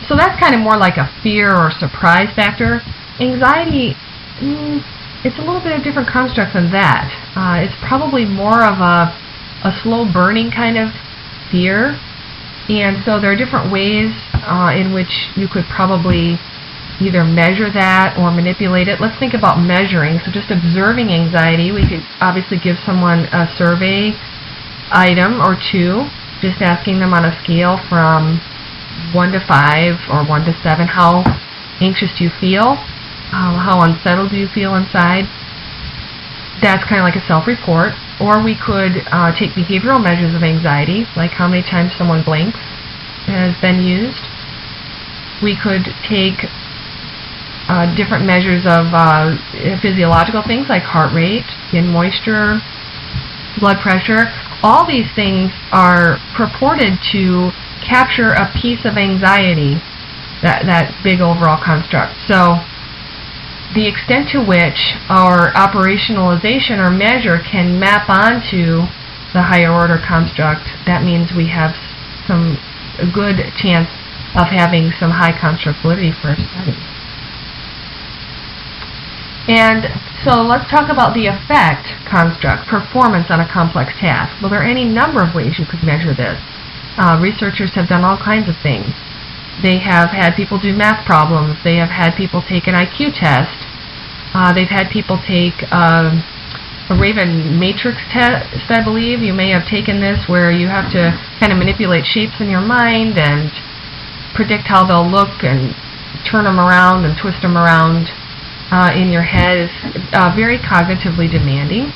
So that's kind of more like a fear or surprise factor. Anxiety, it's a little bit of different construct than that. It's probably more of a slow burning kind of fear. And so there are different ways in which you could probably either measure that or manipulate it. Let's think about measuring. So just observing anxiety, we could obviously give someone a survey item or two, just asking them on a scale from 1 to 5 or 1 to 7, how anxious do you feel? How unsettled do you feel inside? That's kind of like a self-report. Or we could take behavioral measures of anxiety, like how many times someone blinks has been used. We could take different measures of physiological things like heart rate, skin moisture, blood pressure. All these things are purported to capture a piece of anxiety, that big overall construct. So the extent to which our operationalization or measure can map onto the higher order construct, that means we have a good chance of having some high construct validity for our study. And so let's talk about the effect construct, performance on a complex task. Well, there are any number of ways you could measure this. Researchers have done all kinds of things. They have had people do math problems. They have had people take an IQ test. They've had people take a Raven matrix test, I believe. You may have taken this, where you have to kind of manipulate shapes in your mind and predict how they'll look and turn them around and twist them around in your head. It's very cognitively demanding.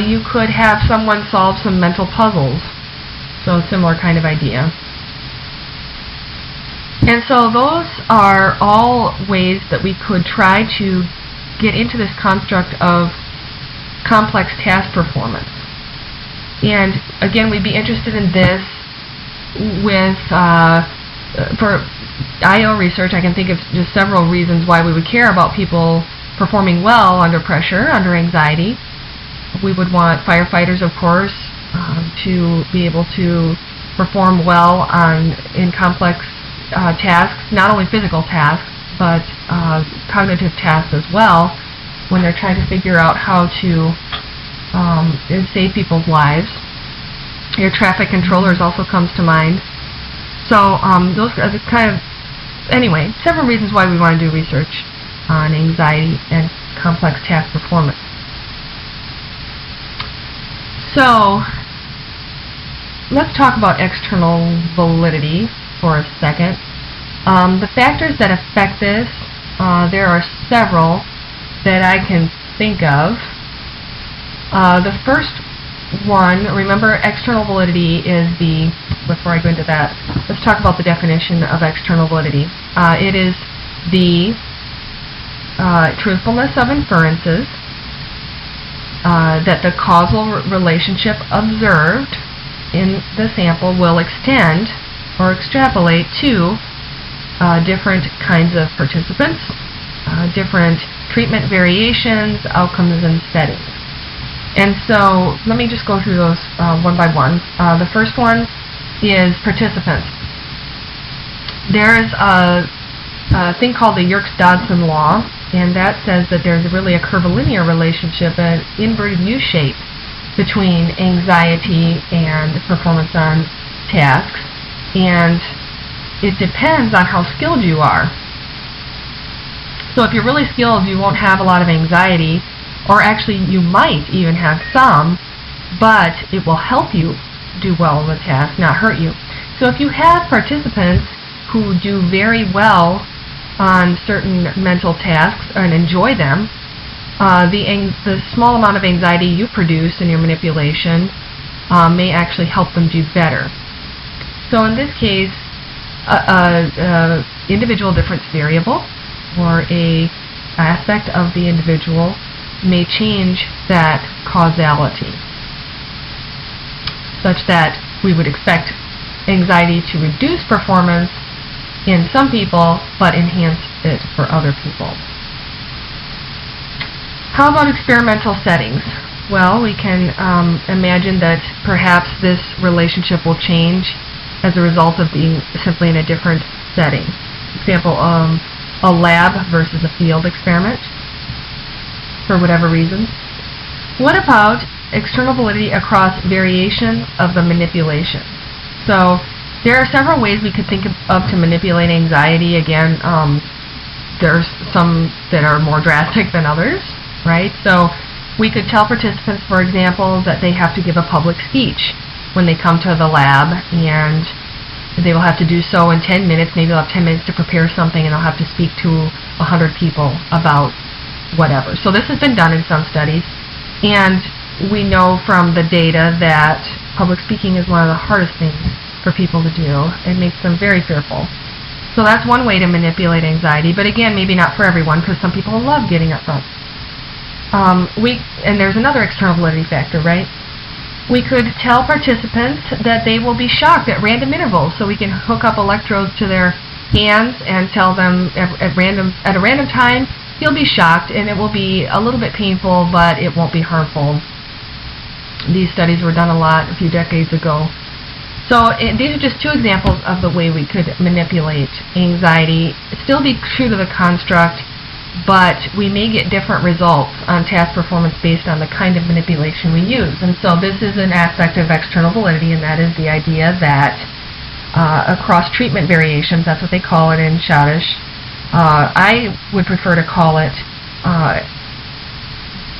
You could have someone solve some mental puzzles. So a similar kind of idea. And so those are all ways that we could try to get into this construct of complex task performance. And again, we'd be interested in this with, for I/O research. I can think of just several reasons why we would care about people performing well under pressure, under anxiety. We would want firefighters, of course, to be able to perform well in complex tasks, not only physical tasks, but cognitive tasks as well, when they're trying to figure out how to save people's lives. Air traffic controllers also comes to mind. So those are the kind of, anyway, several reasons why we want to do research on anxiety and complex task performance. So let's talk about external validity for a second. The factors that affect this, there are several that I can think of. The first one, remember, external validity is the, before I go into that, let's talk about the definition of external validity. It is the truthfulness of inferences, that the causal relationship observed in the sample will extend or extrapolate to different kinds of participants, different treatment variations, outcomes, and settings. And so let me just go through those one by one. The first one is participants. There is a thing called the Yerkes-Dodson law, and that says that there's really a curvilinear relationship, an inverted U shape, between anxiety and performance on tasks, and it depends on how skilled you are. So if you're really skilled, you won't have a lot of anxiety, or actually you might even have some, but it will help you do well in the task, not hurt you. So if you have participants who do very well on certain mental tasks and enjoy them, the small amount of anxiety you produce in your manipulation may actually help them do better. So in this case, individual difference variable, or a aspect of the individual, may change that causality, such that we would expect anxiety to reduce performance in some people, but enhance it for other people. How about experimental settings? Well, we can imagine that perhaps this relationship will change as a result of being simply in a different setting. For example, a lab versus a field experiment, for whatever reason. What about external validity across variation of the manipulation? So there are several ways we could think of to manipulate anxiety. Again, there's some that are more drastic than others, right? So we could tell participants, for example, that they have to give a public speech when they come to the lab, and they will have to do so in 10 minutes. Maybe they'll have 10 minutes to prepare something, and they'll have to speak to 100 people about whatever. So this has been done in some studies, and we know from the data that public speaking is one of the hardest things for people to do. It makes them very fearful. So that's one way to manipulate anxiety, but again, maybe not for everyone, because some people love getting up front. And there's another external validity factor, right? We could tell participants that they will be shocked at random intervals, so we can hook up electrodes to their hands and tell them at a random time, you'll be shocked, and it will be a little bit painful, but it won't be harmful. These studies were done a lot a few decades ago. So these are just two examples of the way we could manipulate anxiety. Still be true to the construct, but we may get different results on task performance based on the kind of manipulation we use. And so this is an aspect of external validity, and that is the idea that across treatment variations, that's what they call it in Scottish, I would prefer to call it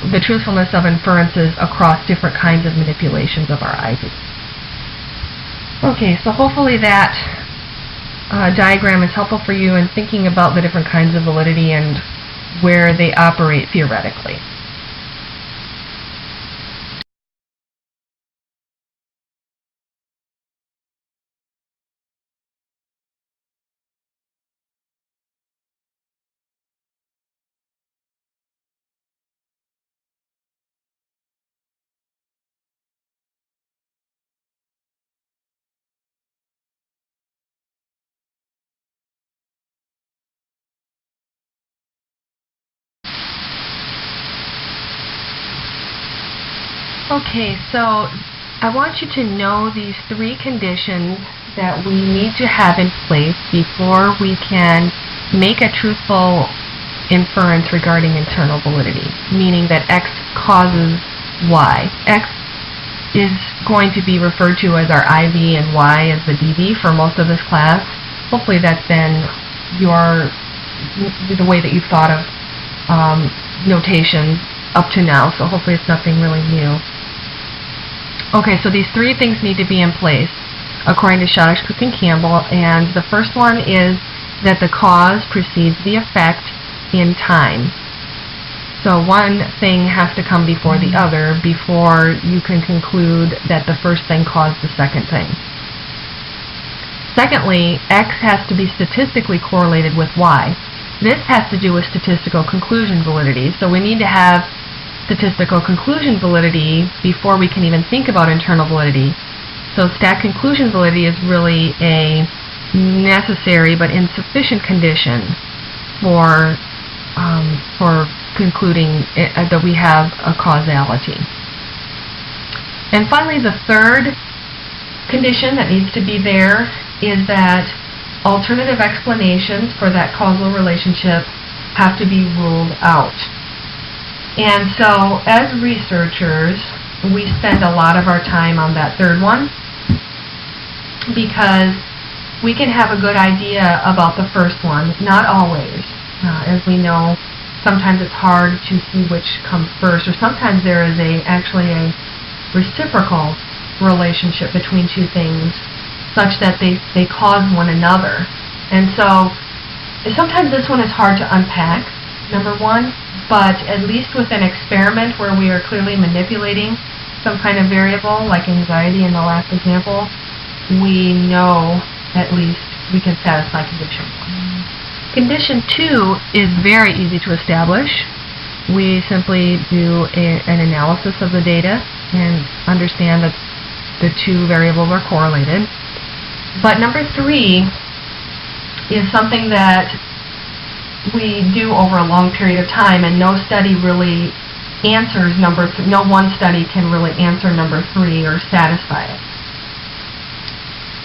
the truthfulness of inferences across different kinds of manipulations of our IV. Okay, so hopefully that diagram is helpful for you in thinking about the different kinds of validity and where they operate theoretically. Okay, so I want you to know these 3 conditions that we need to have in place before we can make a truthful inference regarding internal validity, meaning that X causes Y. X is going to be referred to as our IV and Y as the DV for most of this class. Hopefully that's been the way that you've thought of notation up to now, so hopefully it's nothing really new. Okay, so these 3 things need to be in place according to Shadish, Cook, and Campbell, and the first one is that the cause precedes the effect in time. So one thing has to come before the other before you can conclude that the first thing caused the second thing. Secondly, X has to be statistically correlated with Y. This has to do with statistical conclusion validity, so we need to have statistical conclusion validity before we can even think about internal validity. So stat conclusion validity is really a necessary but insufficient condition for concluding that we have a causality. And finally, the third condition that needs to be there is that alternative explanations for that causal relationship have to be ruled out. And so, as researchers, we spend a lot of our time on that third one because we can have a good idea about the first one, not always. As we know, sometimes it's hard to see which comes first, or sometimes there is actually a reciprocal relationship between 2 things such that they cause one another. And so sometimes this one is hard to unpack, number one, but at least with an experiment where we are clearly manipulating some kind of variable, like anxiety in the last example, we know at least we can satisfy condition 1. Condition 2 is very easy to establish. We simply do an analysis of the data and understand that the 2 variables are correlated. But number 3 is something that we do over a long period of time, and no study really answers no one study can really answer number 3 or satisfy it.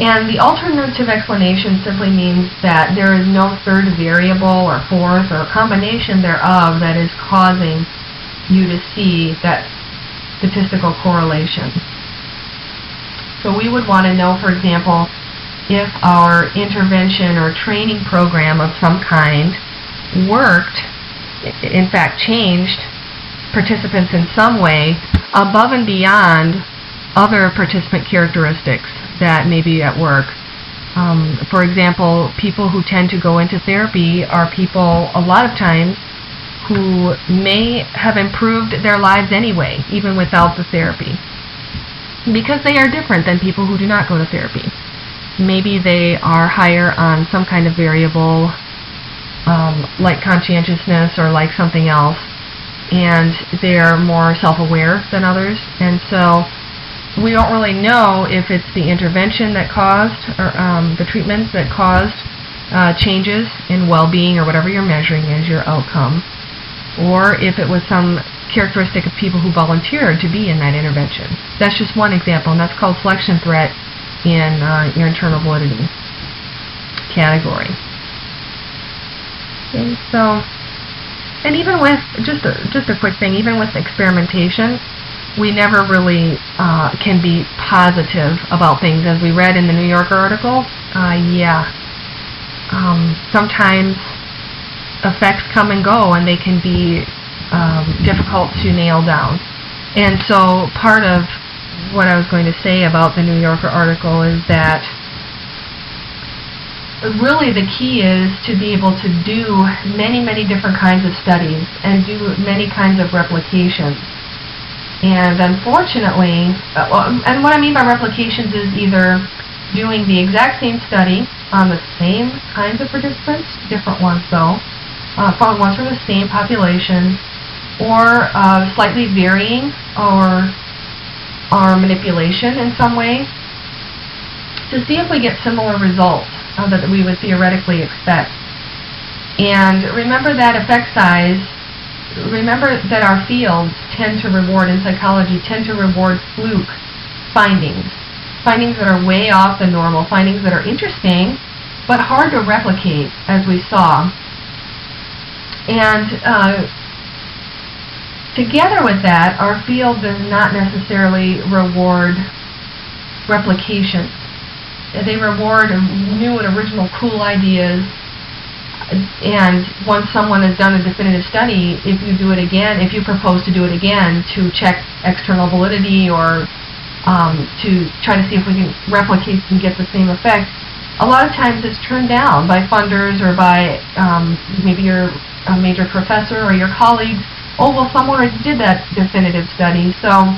And the alternative explanation simply means that there is no third variable or fourth or combination thereof that is causing you to see that statistical correlation. So we would want to know, for example, if our intervention or training program of some kind worked, in fact changed participants in some way above and beyond other participant characteristics that may be at work. For example, people who tend to go into therapy are people a lot of times who may have improved their lives anyway, even without the therapy, because they are different than people who do not go to therapy. Maybe they are higher on some kind of variable, like conscientiousness or like something else, and they're more self-aware than others, and so we don't really know if it's the intervention that caused, or the treatment that caused changes in well-being or whatever you're measuring as your outcome, or if it was some characteristic of people who volunteered to be in that intervention. That's just one example, and that's called selection threat in your internal validity category. Okay, so, and even with, just a quick thing, even with experimentation, we never really can be positive about things. As we read in the New Yorker article, sometimes effects come and go, and they can be difficult to nail down. And so part of what I was going to say about the New Yorker article is that really the key is to be able to do many, many different kinds of studies and do many kinds of replications. And unfortunately, and what I mean by replications is either doing the exact same study on the same kinds of participants, different ones though, ones from the same population, or slightly varying our manipulation in some way to see if we get similar results that we would theoretically expect. And remember that effect size, remember that our fields tend to reward, in psychology, tend to reward fluke findings. Findings that are way off the normal, findings that are interesting, but hard to replicate, as we saw. And together with that, our field does not necessarily reward replication. They reward new and original cool ideas, and once someone has done a definitive study, if you do it again, if you propose to do it again to check external validity or to try to see if we can replicate and get the same effect, a lot of times it's turned down by funders or by maybe your major professor or your colleagues. Oh, well, someone already did that definitive study, so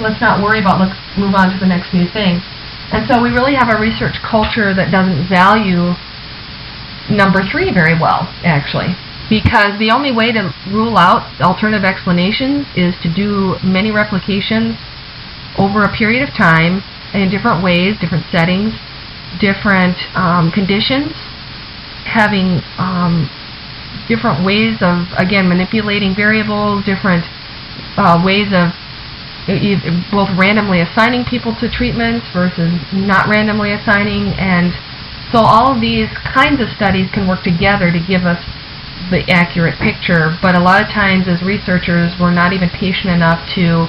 let's not worry about, let's move on to the next new thing. And so we really have a research culture that doesn't value number 3 very well, actually, because the only way to rule out alternative explanations is to do many replications over a period of time in different ways, different settings, different conditions, having different ways of, again, manipulating variables, different ways of both randomly assigning people to treatments versus not randomly assigning. And so all of these kinds of studies can work together to give us the accurate picture, but a lot of times as researchers we're not even patient enough to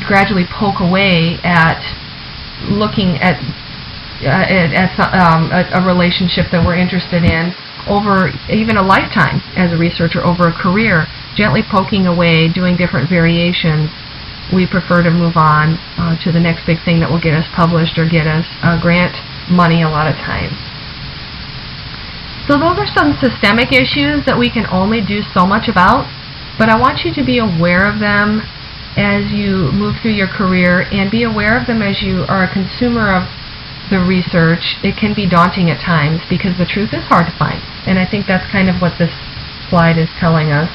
gradually poke away at looking at a relationship that we're interested in over even a lifetime as a researcher, over a career, gently poking away, doing different variations. We prefer to move on to the next big thing that will get us published or get us grant money a lot of times. So those are some systemic issues that we can only do so much about, but I want you to be aware of them as you move through your career, and be aware of them as you are a consumer of the research. It can be daunting at times because the truth is hard to find, and I think that's kind of what this slide is telling us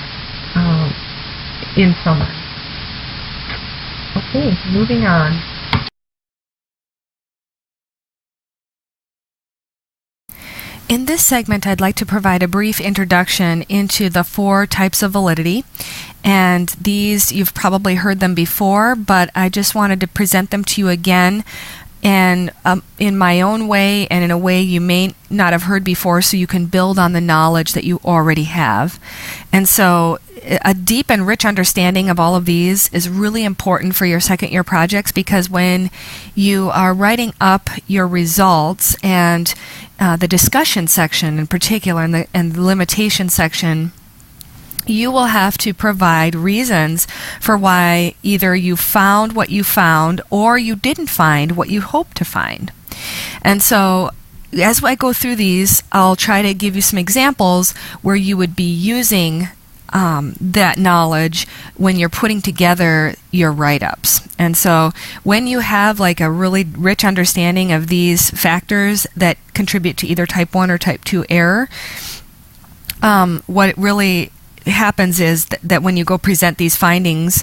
in summary. Okay, moving on. In this segment, I'd like to provide a brief introduction into the 4 types of validity. And these, you've probably heard them before, but I just wanted to present them to you again, and in my own way and in a way you may not have heard before, so you can build on the knowledge that you already have. And so a deep and rich understanding of all of these is really important for your second year projects, because when you are writing up your results and the discussion section in particular and the limitation section, you will have to provide reasons for why either you found what you found or you didn't find what you hoped to find. And so as I go through these, I'll try to give you some examples where you would be using that knowledge when you're putting together your write-ups. And so when you have like a really rich understanding of these factors that contribute to either type 1 or type 2 error, what really happens is that when you go present these findings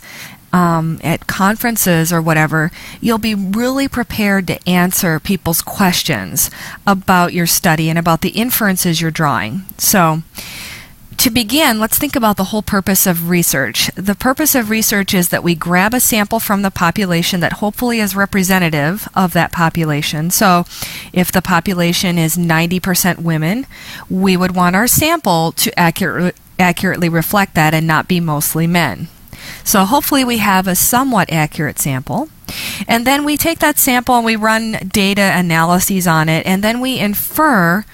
at conferences or whatever, you'll be really prepared to answer people's questions about your study and about the inferences you're drawing. So to begin, let's think about the whole purpose of research. The purpose of research is that we grab a sample from the population that hopefully is representative of that population. So if the population is 90% women, we would want our sample to accurately reflect that and not be mostly men. So hopefully we have a somewhat accurate sample. And then we take that sample and we run data analyses on it, and then we infer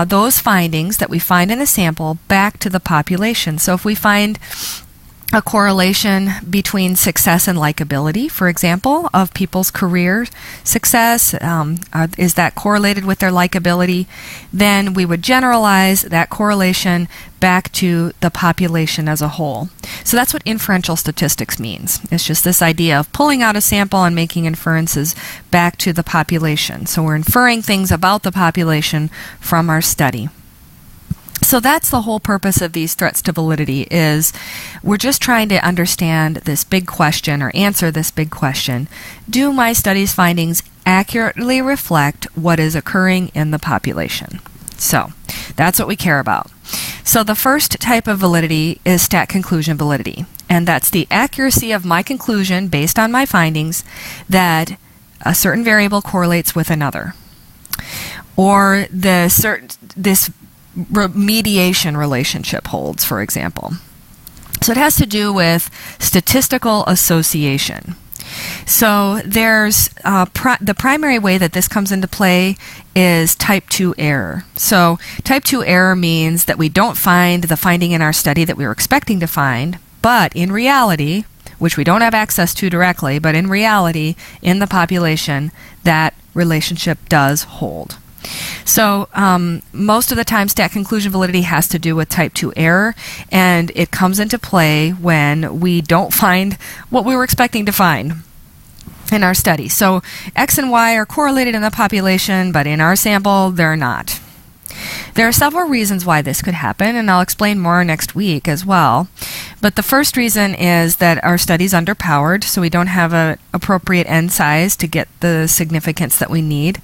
those findings that we find in the sample back to the population. So if we find a correlation between success and likability, for example, of people's career success, is that correlated with their likability, then we would generalize that correlation back to the population as a whole. So that's what inferential statistics means. It's just this idea of pulling out a sample and making inferences back to the population. So we're inferring things about the population from our study. So that's the whole purpose of these threats to validity, is we're just trying to understand this big question, or answer this big question. Do my study's findings accurately reflect what is occurring in the population? So that's what we care about. So the first type of validity is stat conclusion validity, and that's the accuracy of my conclusion based on my findings that a certain variable correlates with another, or this mediation relationship holds, for example. So it has to do with statistical association. So there's the primary way that this comes into play is type 2 error. So type 2 error means that we don't find the finding in our study that we were expecting to find, but in reality, which we don't have access to directly, but in reality, in the population, that relationship does hold. So most of the time, stat conclusion validity has to do with type 2 error, and it comes into play when we don't find what we were expecting to find in our study. So X and Y are correlated in the population, but in our sample, they're not. There are several reasons why this could happen, and I'll explain more next week as well. But the first reason is that our study's underpowered, so we don't have an appropriate n size to get the significance that we need.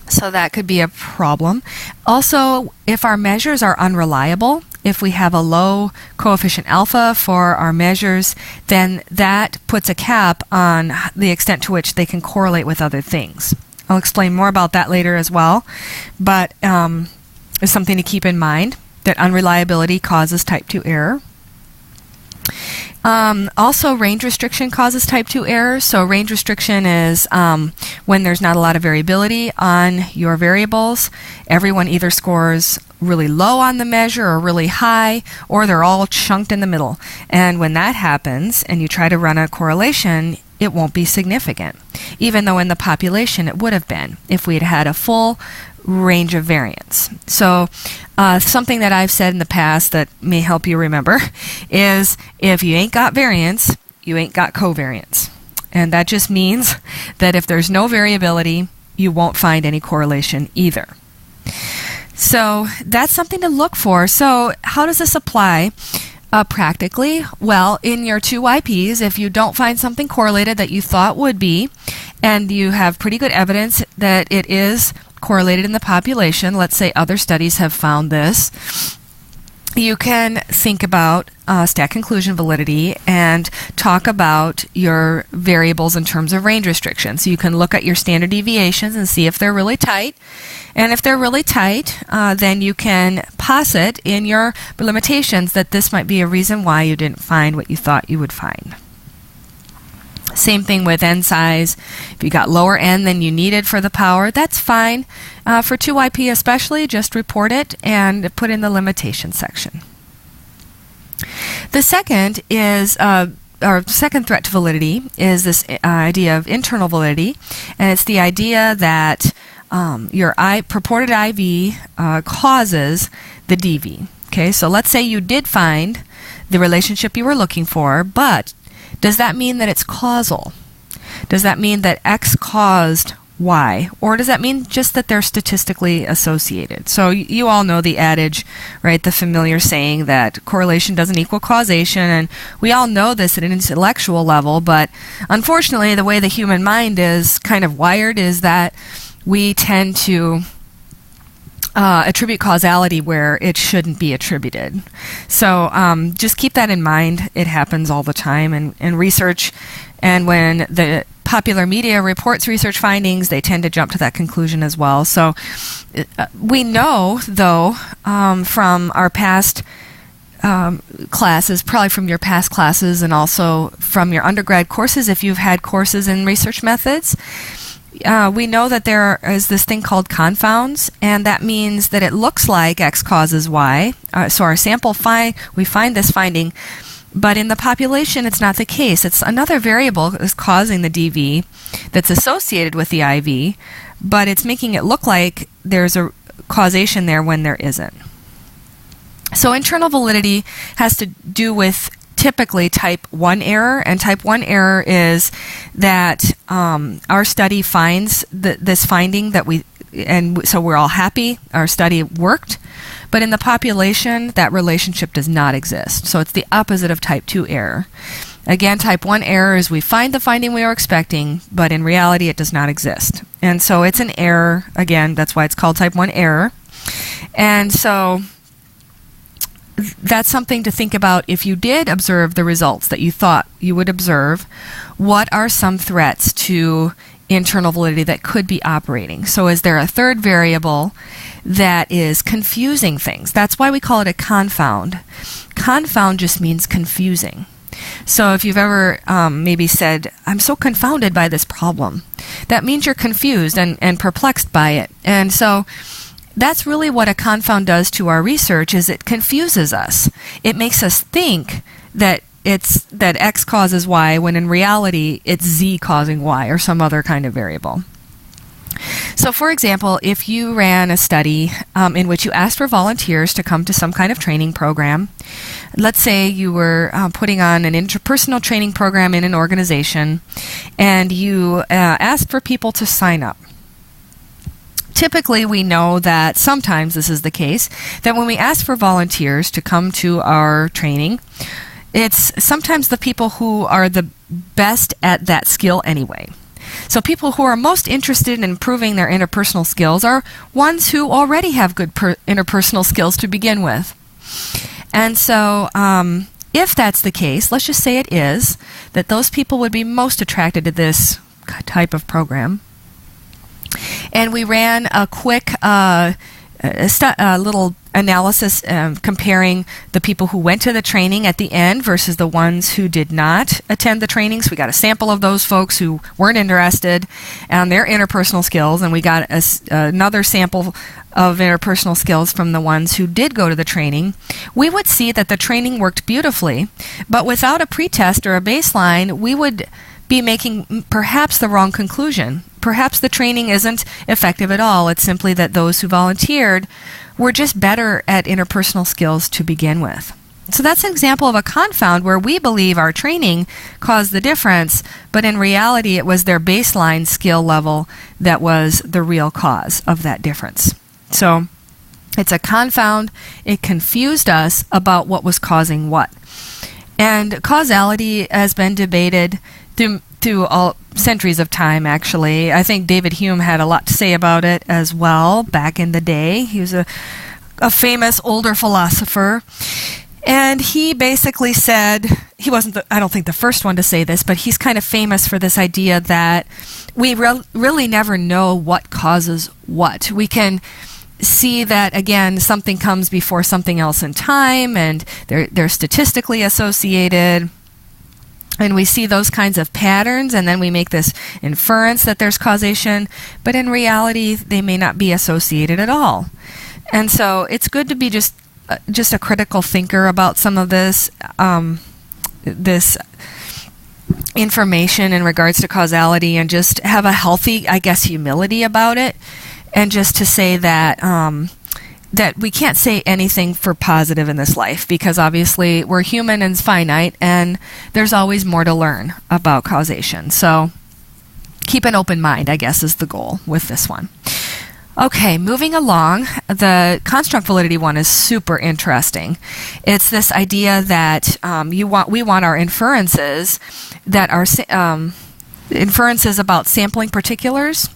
So that could be a problem. Also, if our measures are unreliable, if we have a low coefficient alpha for our measures, then that puts a cap on the extent to which they can correlate with other things. I'll explain more about that later as well, but it's something to keep in mind, that unreliability causes type 2 error. Also, range restriction causes type 2 error. So range restriction is when there's not a lot of variability on your variables. Everyone either scores really low on the measure or really high, or they're all chunked in the middle. And when that happens and you try to run a correlation, it won't be significant, even though in the population it would have been if we had had a full range of variance. So something that I've said in the past that may help you remember is if you ain't got variance, you ain't got covariance. And that just means that if there's no variability, you won't find any correlation either. So that's something to look for. So how does this apply practically? Well, in your 2 YPs, if you don't find something correlated that you thought would be, and you have pretty good evidence that it is correlated in the population, let's say other studies have found this, you can think about stat conclusion validity and talk about your variables in terms of range restrictions. So you can look at your standard deviations and see if they're really tight. And if they're really tight, then you can posit in your limitations that this might be a reason why you didn't find what you thought you would find. Same thing with n size. If you got lower n than you needed for the power, that's fine. For 2YP especially, just report it and put in the limitation section. The second is, our second threat to validity is this idea of internal validity, and it's the idea that your purported IV causes the DV. Okay, so let's say you did find the relationship you were looking for, but does that mean that it's causal? Does that mean that X caused Y? Or does that mean just that they're statistically associated? So you all know the adage, right? The familiar saying that correlation doesn't equal causation, and we all know this at an intellectual level, but unfortunately the way the human mind is kind of wired is that we tend to attribute causality where it shouldn't be attributed. So just keep that in mind. It happens all the time in research, and when the popular media reports research findings, they tend to jump to that conclusion as well. So we know, though, from our past classes, probably from your past classes and also from your undergrad courses, if you've had courses in research methods, we know that there is this thing called confounds, and that means that it looks like X causes Y. So our sample we find this finding, but in the population it's not the case. It's another variable is causing the DV that's associated with the IV, but it's making it look like there's a causation there when there isn't. So internal validity has to do with typically type 1 error, and type 1 error is that our study finds this finding and so we're all happy, our study worked, but in the population that relationship does not exist. So it's the opposite of type 2 error. Again, type 1 error is we find the finding we were expecting, but in reality it does not exist. And so it's an error. Again, that's why it's called type 1 error. And so that's something to think about if you did observe the results that you thought you would observe. What are some threats to internal validity that could be operating? So is there a third variable that is confusing things? That's why we call it a confound. Confound just means confusing. So if you've ever maybe said, I'm so confounded by this problem, that means you're confused and perplexed by it. And so that's really what a confound does to our research, is it confuses us. It makes us think that X causes Y, when in reality it's Z causing Y or some other kind of variable. So for example, if you ran a study in which you asked for volunteers to come to some kind of training program, let's say you were putting on an interpersonal training program in an organization, and you asked for people to sign up. Typically, we know that sometimes this is the case, that when we ask for volunteers to come to our training, it's sometimes the people who are the best at that skill anyway. So people who are most interested in improving their interpersonal skills are ones who already have good interpersonal skills to begin with. And so if that's the case, let's just say it is, that those people would be most attracted to this type of program. And we ran a quick little analysis comparing the people who went to the training at the end versus the ones who did not attend the training. So we got a sample of those folks who weren't interested and their interpersonal skills, and we got another sample of interpersonal skills from the ones who did go to the training. We would see that the training worked beautifully, but without a pretest or a baseline, we would be making perhaps the wrong conclusion. Perhaps the training isn't effective at all. It's simply that those who volunteered were just better at interpersonal skills to begin with. So that's an example of a confound where we believe our training caused the difference, but in reality it was their baseline skill level that was the real cause of that difference. So it's a confound. It confused us about what was causing what. And causality has been debated through all centuries of time, actually. I think David Hume had a lot to say about it as well back in the day. He was a famous older philosopher. And he basically said, he wasn't, I don't think, the first one to say this, but he's kind of famous for this idea that we really never know what causes what. We can see that, again, something comes before something else in time, and they're statistically associated. And we see those kinds of patterns, and then we make this inference that there's causation, but in reality, they may not be associated at all. And so it's good to be just a critical thinker about some of this information in regards to causality, and just have a healthy, I guess, humility about it, and just to say that that we can't say anything for positive in this life, because obviously we're human and finite, and there's always more to learn about causation. So keep an open mind, I guess, is the goal with this one. Okay, moving along, the construct validity one is super interesting. It's this idea that we want our inferences that are inferences about sampling particulars,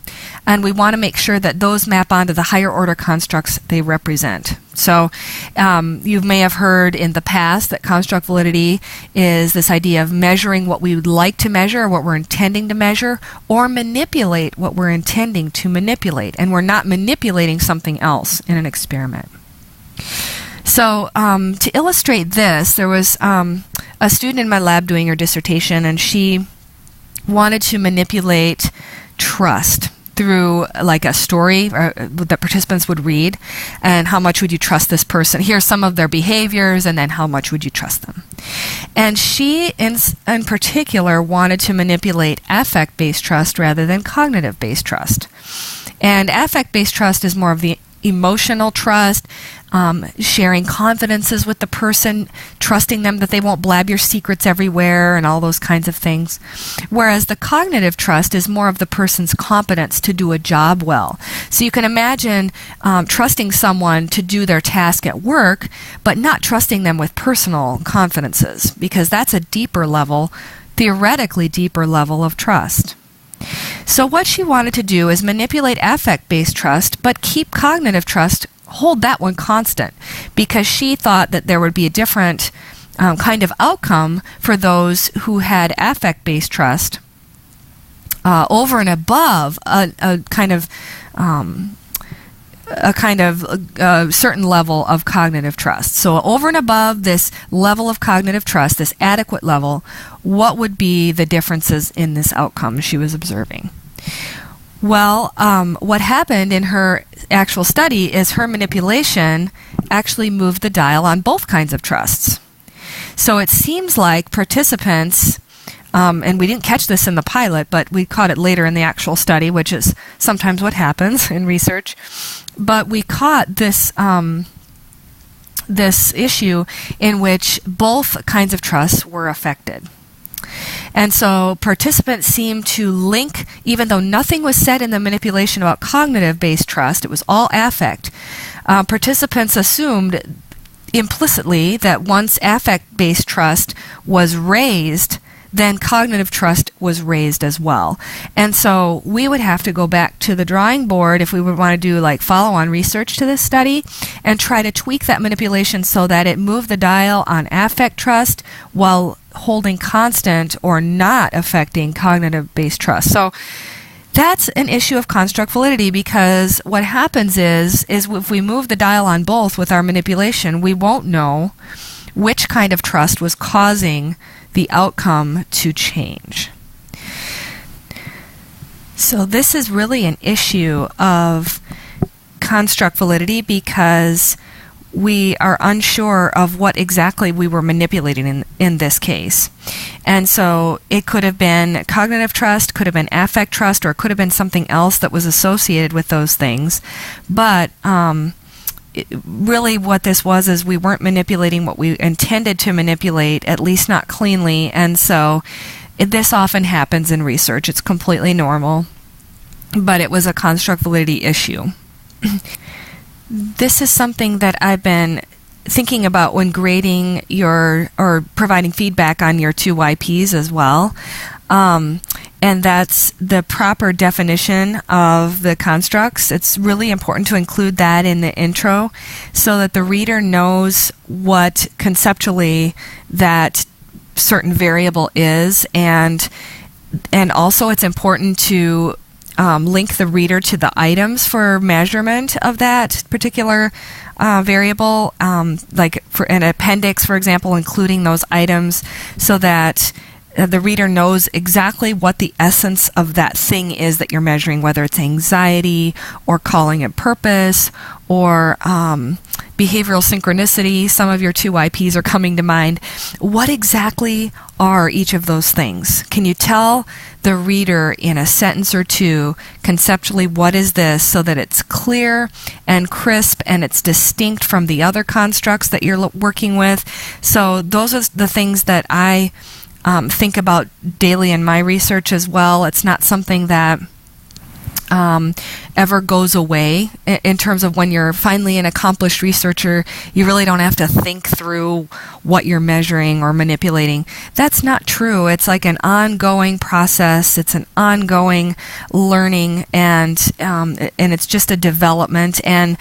and we want to make sure that those map onto the higher order constructs they represent. So you may have heard in the past that construct validity is this idea of measuring what we would like to measure, what we're intending to measure, or manipulate what we're intending to manipulate, and we're not manipulating something else in an experiment. So to illustrate this, there was a student in my lab doing her dissertation, and she wanted to manipulate trust through like a story that participants would read, and how much would you trust this person? Here's some of their behaviors, and then how much would you trust them? And she, in particular, wanted to manipulate affect-based trust rather than cognitive-based trust. And affect-based trust is more of the emotional trust, sharing confidences with the person, trusting them that they won't blab your secrets everywhere, and all those kinds of things. Whereas the cognitive trust is more of the person's competence to do a job well. So you can imagine trusting someone to do their task at work, but not trusting them with personal confidences, because that's a deeper level, theoretically deeper level of trust. So what she wanted to do is manipulate affect-based trust, but keep cognitive trust hold that one constant, because she thought that there would be a different kind of outcome for those who had affect-based trust over and above a certain level of cognitive trust. So over and above this level of cognitive trust, this adequate level, what would be the differences in this outcome she was observing? Well, what happened in her actual study is her manipulation actually moved the dial on both kinds of trusts. So it seems like participants, and we didn't catch this in the pilot, but we caught it later in the actual study, which is sometimes what happens in research. But we caught this this issue in which both kinds of trusts were affected. And so participants seemed to link, even though nothing was said in the manipulation about cognitive-based trust, it was all affect. Participants assumed implicitly that once affect-based trust was raised, then cognitive trust was raised as well. And so we would have to go back to the drawing board if we would want to do like follow-on research to this study and try to tweak that manipulation so that it moved the dial on affect trust while holding constant or not affecting cognitive-based trust. So that's an issue of construct validity, because what happens is if we move the dial on both with our manipulation, we won't know which kind of trust was causing the outcome to change. So this is really an issue of construct validity because we are unsure of what exactly we were manipulating in this case. And so it could have been cognitive trust, could have been affect trust, or it could have been something else that was associated with those things. But really what this was is we weren't manipulating what we intended to manipulate, at least not cleanly, and so this often happens in research. It's completely normal, but it was a construct validity issue. This is something that I've been thinking about when grading or providing feedback on your 2 YPs as well. And that's the proper definition of the constructs. It's really important to include that in the intro so that the reader knows what conceptually that certain variable is, and also it's important to link the reader to the items for measurement of that particular variable, like for an appendix, for example, including those items so that the reader knows exactly what the essence of that thing is that you're measuring, whether it's anxiety or calling it purpose or behavioral synchronicity. Some of your 2 YPs are coming to mind. What exactly are each of those things? Can you tell the reader in a sentence or two conceptually what is this so that it's clear and crisp and it's distinct from the other constructs that you're working with? So those are the things that I think about daily in my research as well. It's not something that ever goes away in terms of when you're finally an accomplished researcher. You really don't have to think through what you're measuring or manipulating. That's not true. It's like an ongoing process. It's an ongoing learning, and it's just a development. And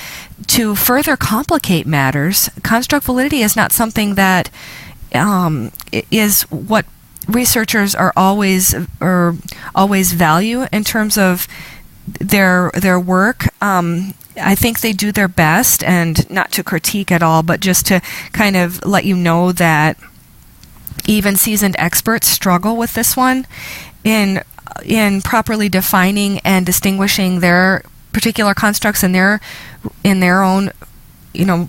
to further complicate matters, construct validity is not something that is what researchers are always value in terms of their work. I think they do their best, and not to critique at all, but just to kind of let you know that even seasoned experts struggle with this one in properly defining and distinguishing their particular constructs in their own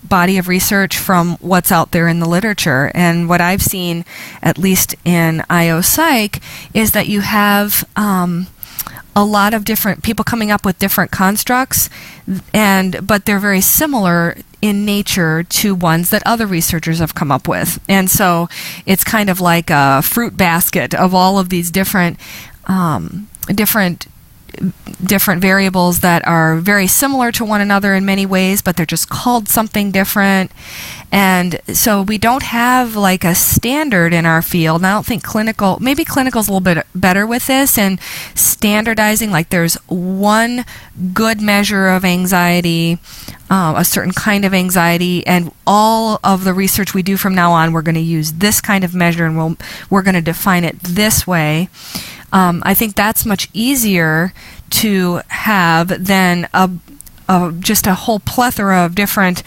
body of research from what's out there in the literature. And what I've seen, at least in IO Psych, is that you have a lot of different people coming up with different constructs, but they're very similar in nature to ones that other researchers have come up with. And so it's kind of like a fruit basket of all of these different different variables that are very similar to one another in many ways, but they're just called something different. And so we don't have like a standard in our field. And I don't think maybe clinical's a little bit better with this and standardizing, like there's one good measure of anxiety, a certain kind of anxiety, and all of the research we do from now on, we're going to use this kind of measure and we're going to define it this way. I think that's much easier to have than just a whole plethora of different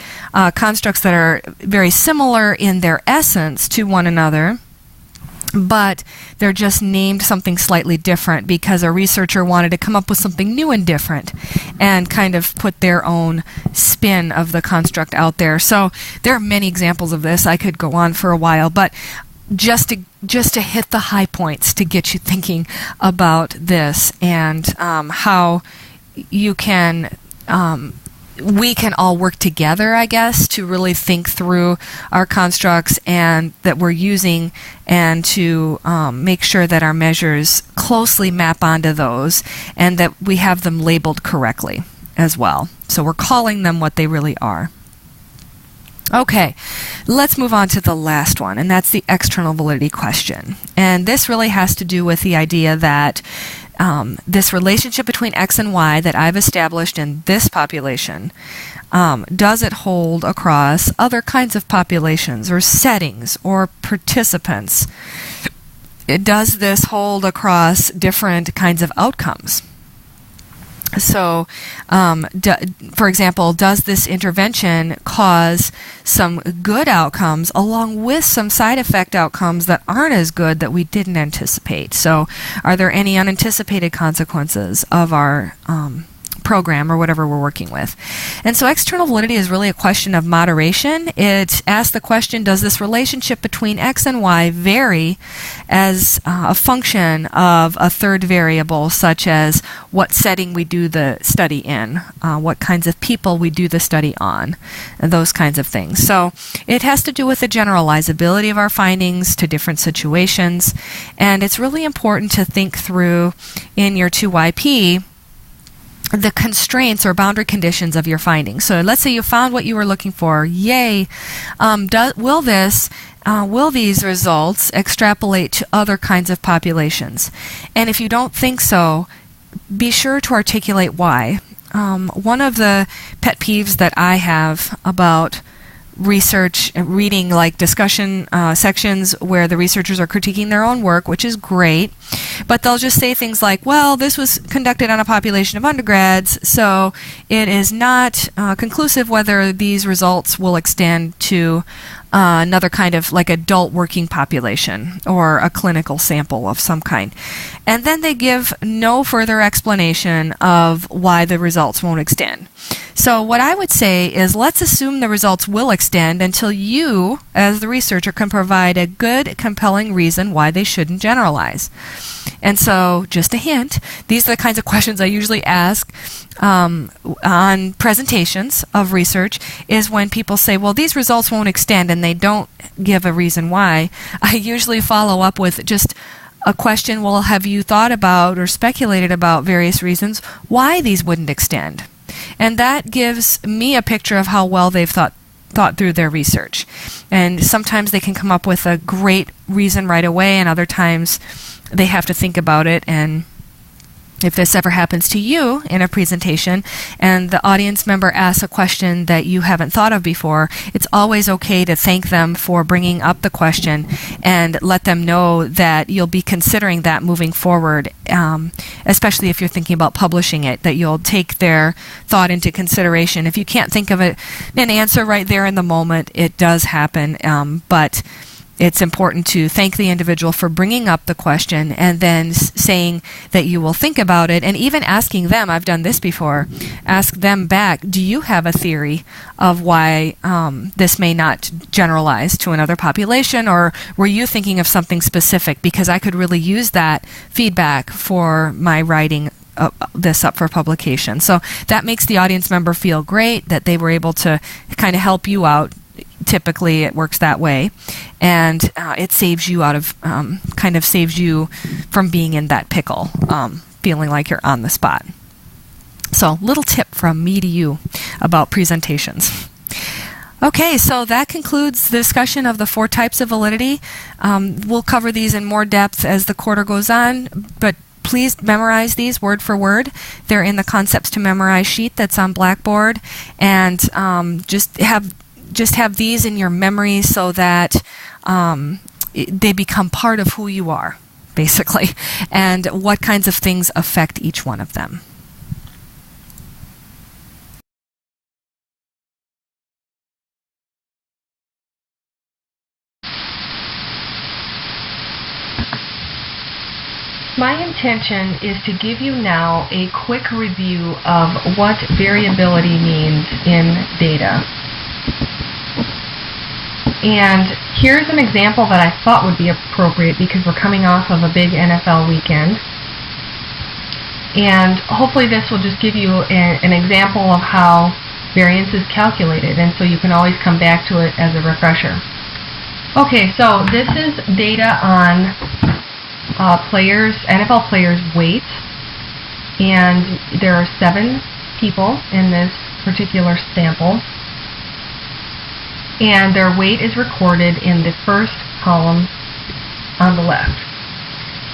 constructs that are very similar in their essence to one another, but they're just named something slightly different because a researcher wanted to come up with something new and different and kind of put their own spin of the construct out there. So there are many examples of this. I could go on for a while, but just to hit the high points to get you thinking about this and how you can we can all work together, I guess, to really think through our constructs and that we're using and to make sure that our measures closely map onto those and that we have them labeled correctly as well. So we're calling them what they really are. Okay, let's move on to the last one, and that's the external validity question. And this really has to do with the idea that this relationship between X and Y that I've established in this population, does it hold across other kinds of populations or settings or participants? Does this hold across different kinds of outcomes? So, for example, does this intervention cause some good outcomes along with some side effect outcomes that aren't as good that we didn't anticipate? So, are there any unanticipated consequences of our program or whatever we're working with? And so external validity is really a question of moderation. It asks the question, does this relationship between X and Y vary as a function of a third variable, such as what setting we do the study in, what kinds of people we do the study on, and those kinds of things. So it has to do with the generalizability of our findings to different situations, and it's really important to think through in your 2YP the constraints or boundary conditions of your findings. So let's say you found what you were looking for. Yay! Will these results extrapolate to other kinds of populations? And if you don't think so, be sure to articulate why. One of the pet peeves that I have about research, reading like discussion sections where the researchers are critiquing their own work, which is great, but they'll just say things like, well, this was conducted on a population of undergrads, so it is not conclusive whether these results will extend to another kind of like adult working population or a clinical sample of some kind. And then they give no further explanation of why the results won't extend. So what I would say is let's assume the results will extend until you, as the researcher, can provide a good, compelling reason why they shouldn't generalize. And so, just a hint, these are the kinds of questions I usually ask on presentations of research, is when people say, well, these results won't extend, and they don't give a reason why. I usually follow up with just a question, well, have you thought about or speculated about various reasons why these wouldn't extend? And that gives me a picture of how well they've thought through their research. And sometimes they can come up with a great reason right away, and other times they have to think about it. And if this ever happens to you in a presentation and the audience member asks a question that you haven't thought of before, it's always okay to thank them for bringing up the question and let them know that you'll be considering that moving forward, especially if you're thinking about publishing it, that you'll take their thought into consideration. If you can't think of an answer right there in the moment, it does happen, but it's important to thank the individual for bringing up the question and then saying that you will think about it, and even asking them, I've done this before, ask them back, do you have a theory of why this may not generalize to another population, or were you thinking of something specific? Because I could really use that feedback for my writing this up for publication. So that makes the audience member feel great that they were able to kind of help you out. Typically it works that way, and it saves you out of kind of saves you from being in that pickle, feeling like you're on the spot. So, little tip from me to you about presentations. Okay, so that concludes the discussion of the 4 types of validity. We'll cover these in more depth as the quarter goes on, but please memorize these word for word. They're in the Concepts to Memorize sheet that's on Blackboard, and just have these in your memory so that they become part of who you are, basically, and what kinds of things affect each one of them. My intention is to give you now a quick review of what variability means in data. And here's an example that I thought would be appropriate because we're coming off of a big NFL weekend. And hopefully this will just give you an example of how variance is calculated, and so you can always come back to it as a refresher. Okay, so this is data on NFL players' weights, and there are 7 people in this particular sample, and their weight is recorded in the first column on the left.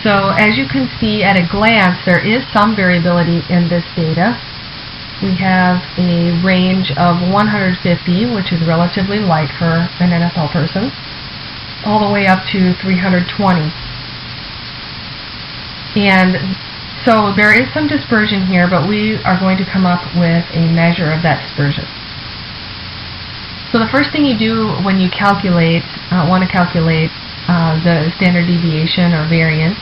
So as you can see at a glance, there is some variability in this data. We have a range of 150, which is relatively light for an NFL person, all the way up to 320. And so there is some dispersion here, but we are going to come up with a measure of that dispersion. So the first thing you do when you want to calculate the standard deviation or variance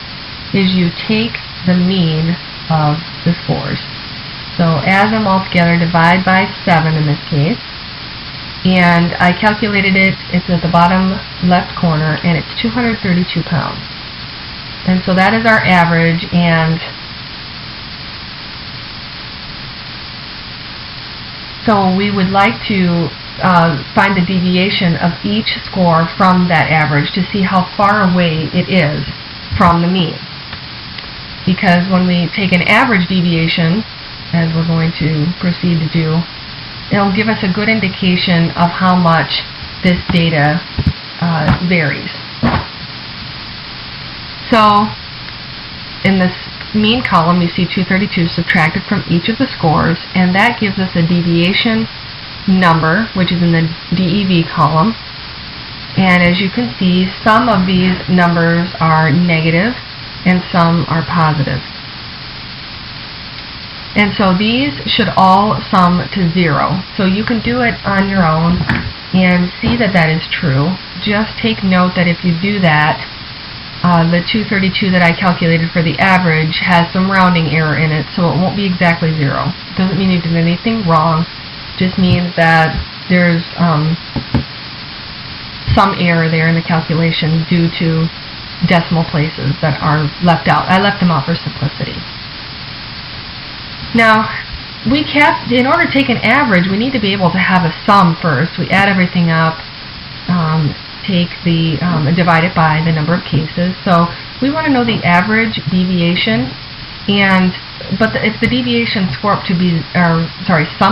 is you take the mean of the scores. So add them all together, divide by 7 in this case, and I calculated it. It's at the bottom left corner, and it's 232 pounds. And so that is our average, and so we would like to find the deviation of each score from that average to see how far away it is from the mean. Because when we take an average deviation, as we're going to proceed to do, it'll give us a good indication of how much this data varies. So in this mean column, you see 232 subtracted from each of the scores, and that gives us a deviation number, which is in the DEV column. And as you can see, some of these numbers are negative and some are positive. And so these should all sum to 0. So you can do it on your own and see that that is true. Just take note that if you do that, the 232 that I calculated for the average has some rounding error in it, so it won't be exactly 0. It doesn't mean you did anything wrong. It just means that there's some error there in the calculation due to decimal places that are left out. I left them out for simplicity. Now, in order to take an average, we need to be able to have a sum first. We add everything up, divide it by the number of cases. So we want to know the average deviation, but if the deviations sum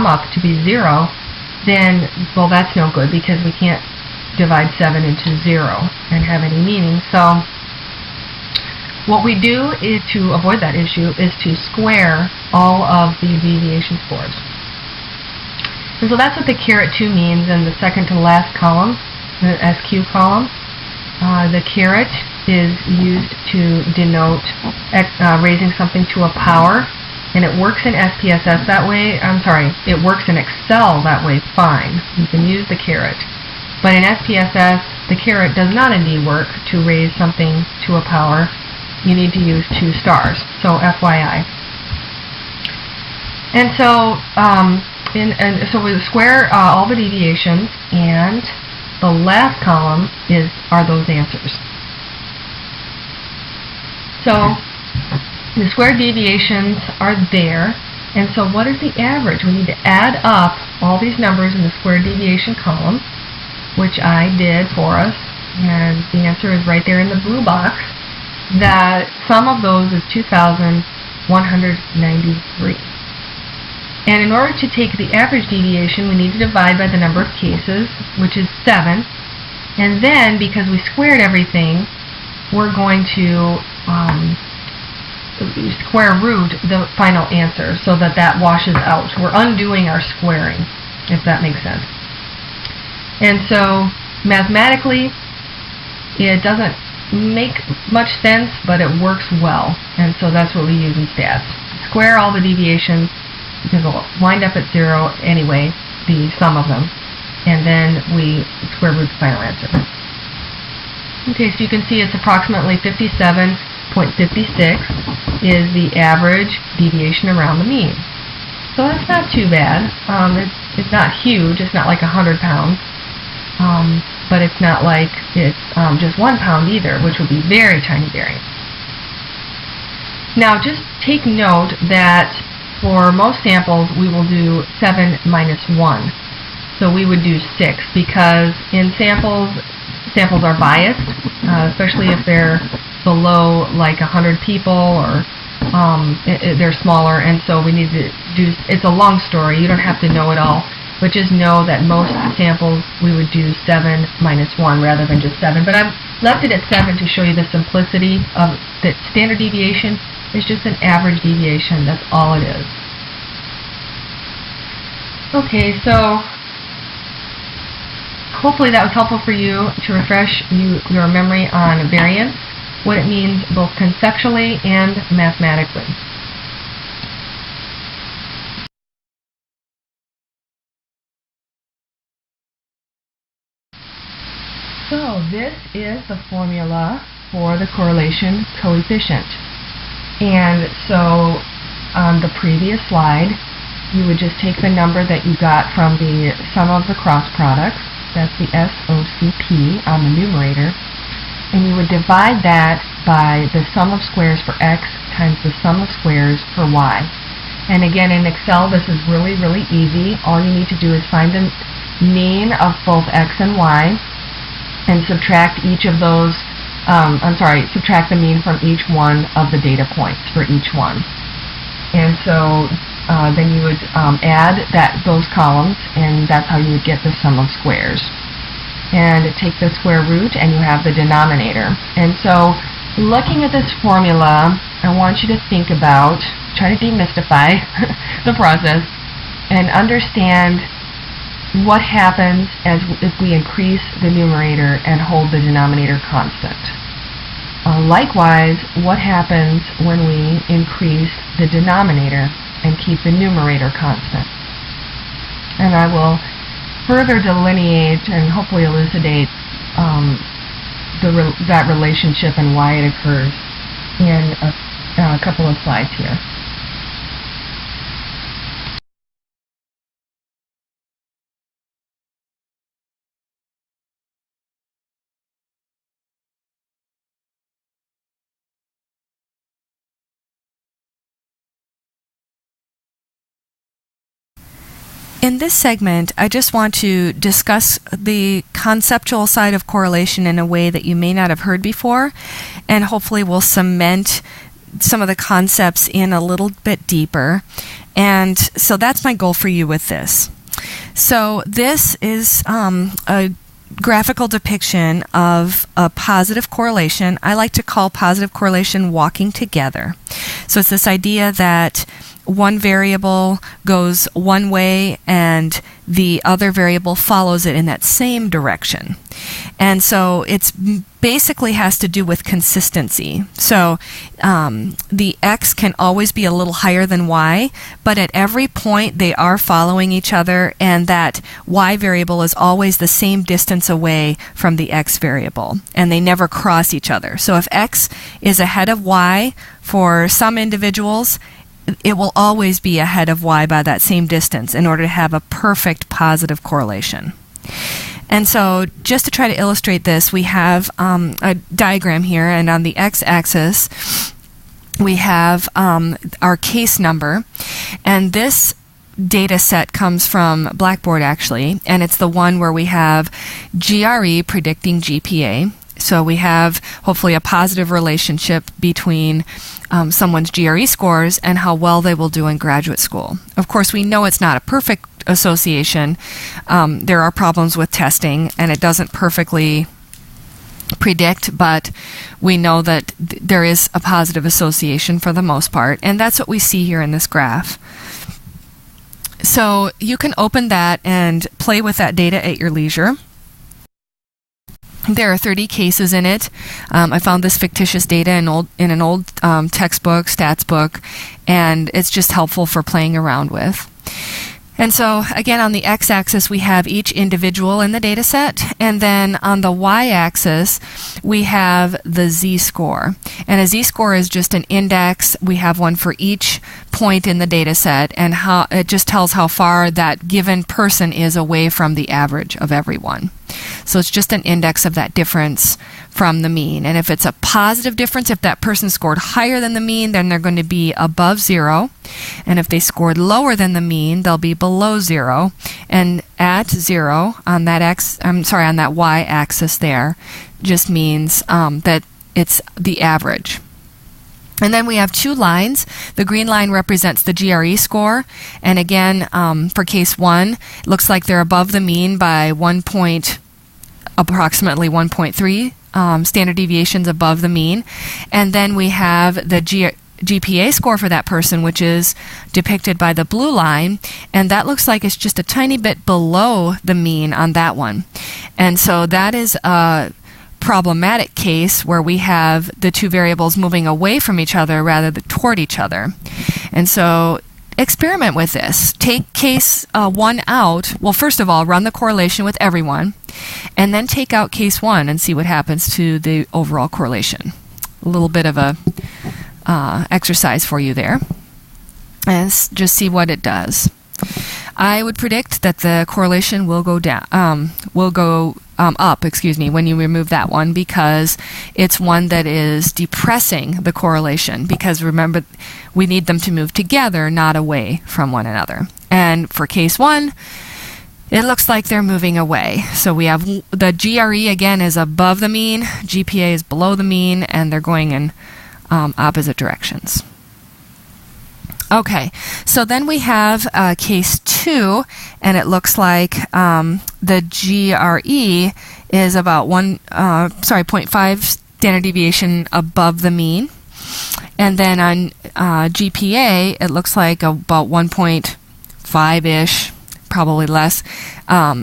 up to be 0, then, well, that's no good because we can't divide 7 into 0 and have any meaning. So what we do is, to avoid that issue, is to square all of the deviation scores. And so that's what the caret 2 means in the second to last column, the SQ column. The caret is used to denote raising something to a power, and it works in SPSS that way. It works in Excel that way fine. You can use the caret. But in SPSS, the caret does not indeed work to raise something to a power. You need to use 2 stars, so FYI. And so, so we square all the deviations, and the last column are those answers. So the squared deviations are there, and so what is the average? We need to add up all these numbers in the squared deviation column, which I did for us, and the answer is right there in the blue box. The sum of those is 2,192. 193. And in order to take the average deviation, we need to divide by the number of cases, which is 7. And then, because we squared everything, we're going to square root the final answer so that that washes out. We're undoing our squaring, if that makes sense. And so, mathematically, it doesn't make much sense, but it works well. And so that's what we use in stats. Square all the deviations, because we'll wind up at 0 anyway, the sum of them. And then we square root the final answer. Okay, so you can see it's approximately 57.56 is the average deviation around the mean. So that's not too bad. It's not huge. It's not like 100 pounds. But it's not like it's just 1 pound either, which would be very tiny variance. Now, just take note that for most samples, we will do 7 minus 1. So we would do 6, because in samples are biased, especially if they're below like 100 people, or they're smaller, and so we need to do, it's a long story, you don't have to know it all, but just know that most samples we would do 7 minus 1 rather than just 7. But I've left it at 7 to show you the simplicity of that standard deviation is just an average deviation, that's all it is. Okay, so hopefully that was helpful for you to refresh your memory on variance, what it means both conceptually and mathematically. So this is the formula for the correlation coefficient. And so on the previous slide, you would just take the number that you got from the sum of the cross products, that's the SOCP on the numerator, and you would divide that by the sum of squares for x times the sum of squares for y. And again, in Excel, this is really, really easy. All you need to do is find the mean of both x and y and subtract each of those, subtract the mean from each one of the data points for each one. And so then you would add those columns, and that's how you would get the sum of squares. And take the square root, and you have the denominator. And so, looking at this formula, I want you to think about, try to demystify the process, and understand what happens if we increase the numerator and hold the denominator constant. Likewise, what happens when we increase the denominator and keep the numerator constant. And I will further delineate and hopefully elucidate that relationship and why it occurs in a couple of slides here. In this segment, I just want to discuss the conceptual side of correlation in a way that you may not have heard before, and hopefully will cement some of the concepts in a little bit deeper. And so that's my goal for you with this. So this is a graphical depiction of a positive correlation. I like to call positive correlation walking together. So it's this idea that one variable goes one way and the other variable follows it in that same direction. And so it's basically has to do with consistency. So the x can always be a little higher than y, but at every point they are following each other, and that y variable is always the same distance away from the x variable, and they never cross each other. So if x is ahead of y for some individuals, it will always be ahead of y by that same distance in order to have a perfect positive correlation. And so just to try to illustrate this, we have a diagram here, and on the x-axis we have our case number, and this data set comes from Blackboard actually, and it's the one where we have GRE predicting GPA, So we have hopefully a positive relationship between someone's GRE scores and how well they will do in graduate school. Of course, we know it's not a perfect association. There are problems with testing, and it doesn't perfectly predict, but we know that there is a positive association for the most part, and that's what we see here in this graph. So you can open that and play with that data at your leisure. There are 30 cases in it. I found this fictitious data in an old textbook, stats book, and it's just helpful for playing around with. And so, again, on the x-axis, we have each individual in the data set, and then on the y-axis, we have the z-score. And a z-score is just an index. We have one for each point in the data set, and how it just tells how far that given person is away from the average of everyone. So it's just an index of that difference from the mean. And if it's a positive difference, if that person scored higher than the mean, then they're going to be above 0. And if they scored lower than the mean, they'll be below 0. And at 0 on that on that y-axis there just means that it's the average. And then we have two lines. The green line represents the GRE score. And again, for case 1, it looks like they're above the mean by approximately 1.3 standard deviations above the mean. And then we have the GPA score for that person, which is depicted by the blue line. And that looks like it's just a tiny bit below the mean on that one. And so that is a problematic case where we have the two variables moving away from each other rather than toward each other. And so experiment with this. Take case 1 out. Well, first of all, run the correlation with everyone, and then take out case 1 and see what happens to the overall correlation. A little bit of a exercise for you there, and just see what it does. I would predict that the correlation will go down, up, when you remove that one, because it's one that is depressing the correlation, because remember, we need them to move together, not away from one another. And for case 1, it looks like they're moving away. So we have the GRE again is above the mean, GPA is below the mean, and they're going in opposite directions. Okay, so then we have case 2, and it looks like the GRE is about 0.5 standard deviation above the mean. And then on GPA, it looks like about 1.5-ish, probably less,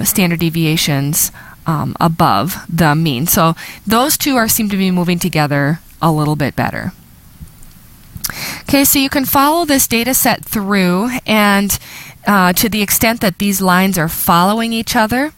standard deviations above the mean. So those two seem to be moving together a little bit better. Okay, so you can follow this data set through, and to the extent that these lines are following each other,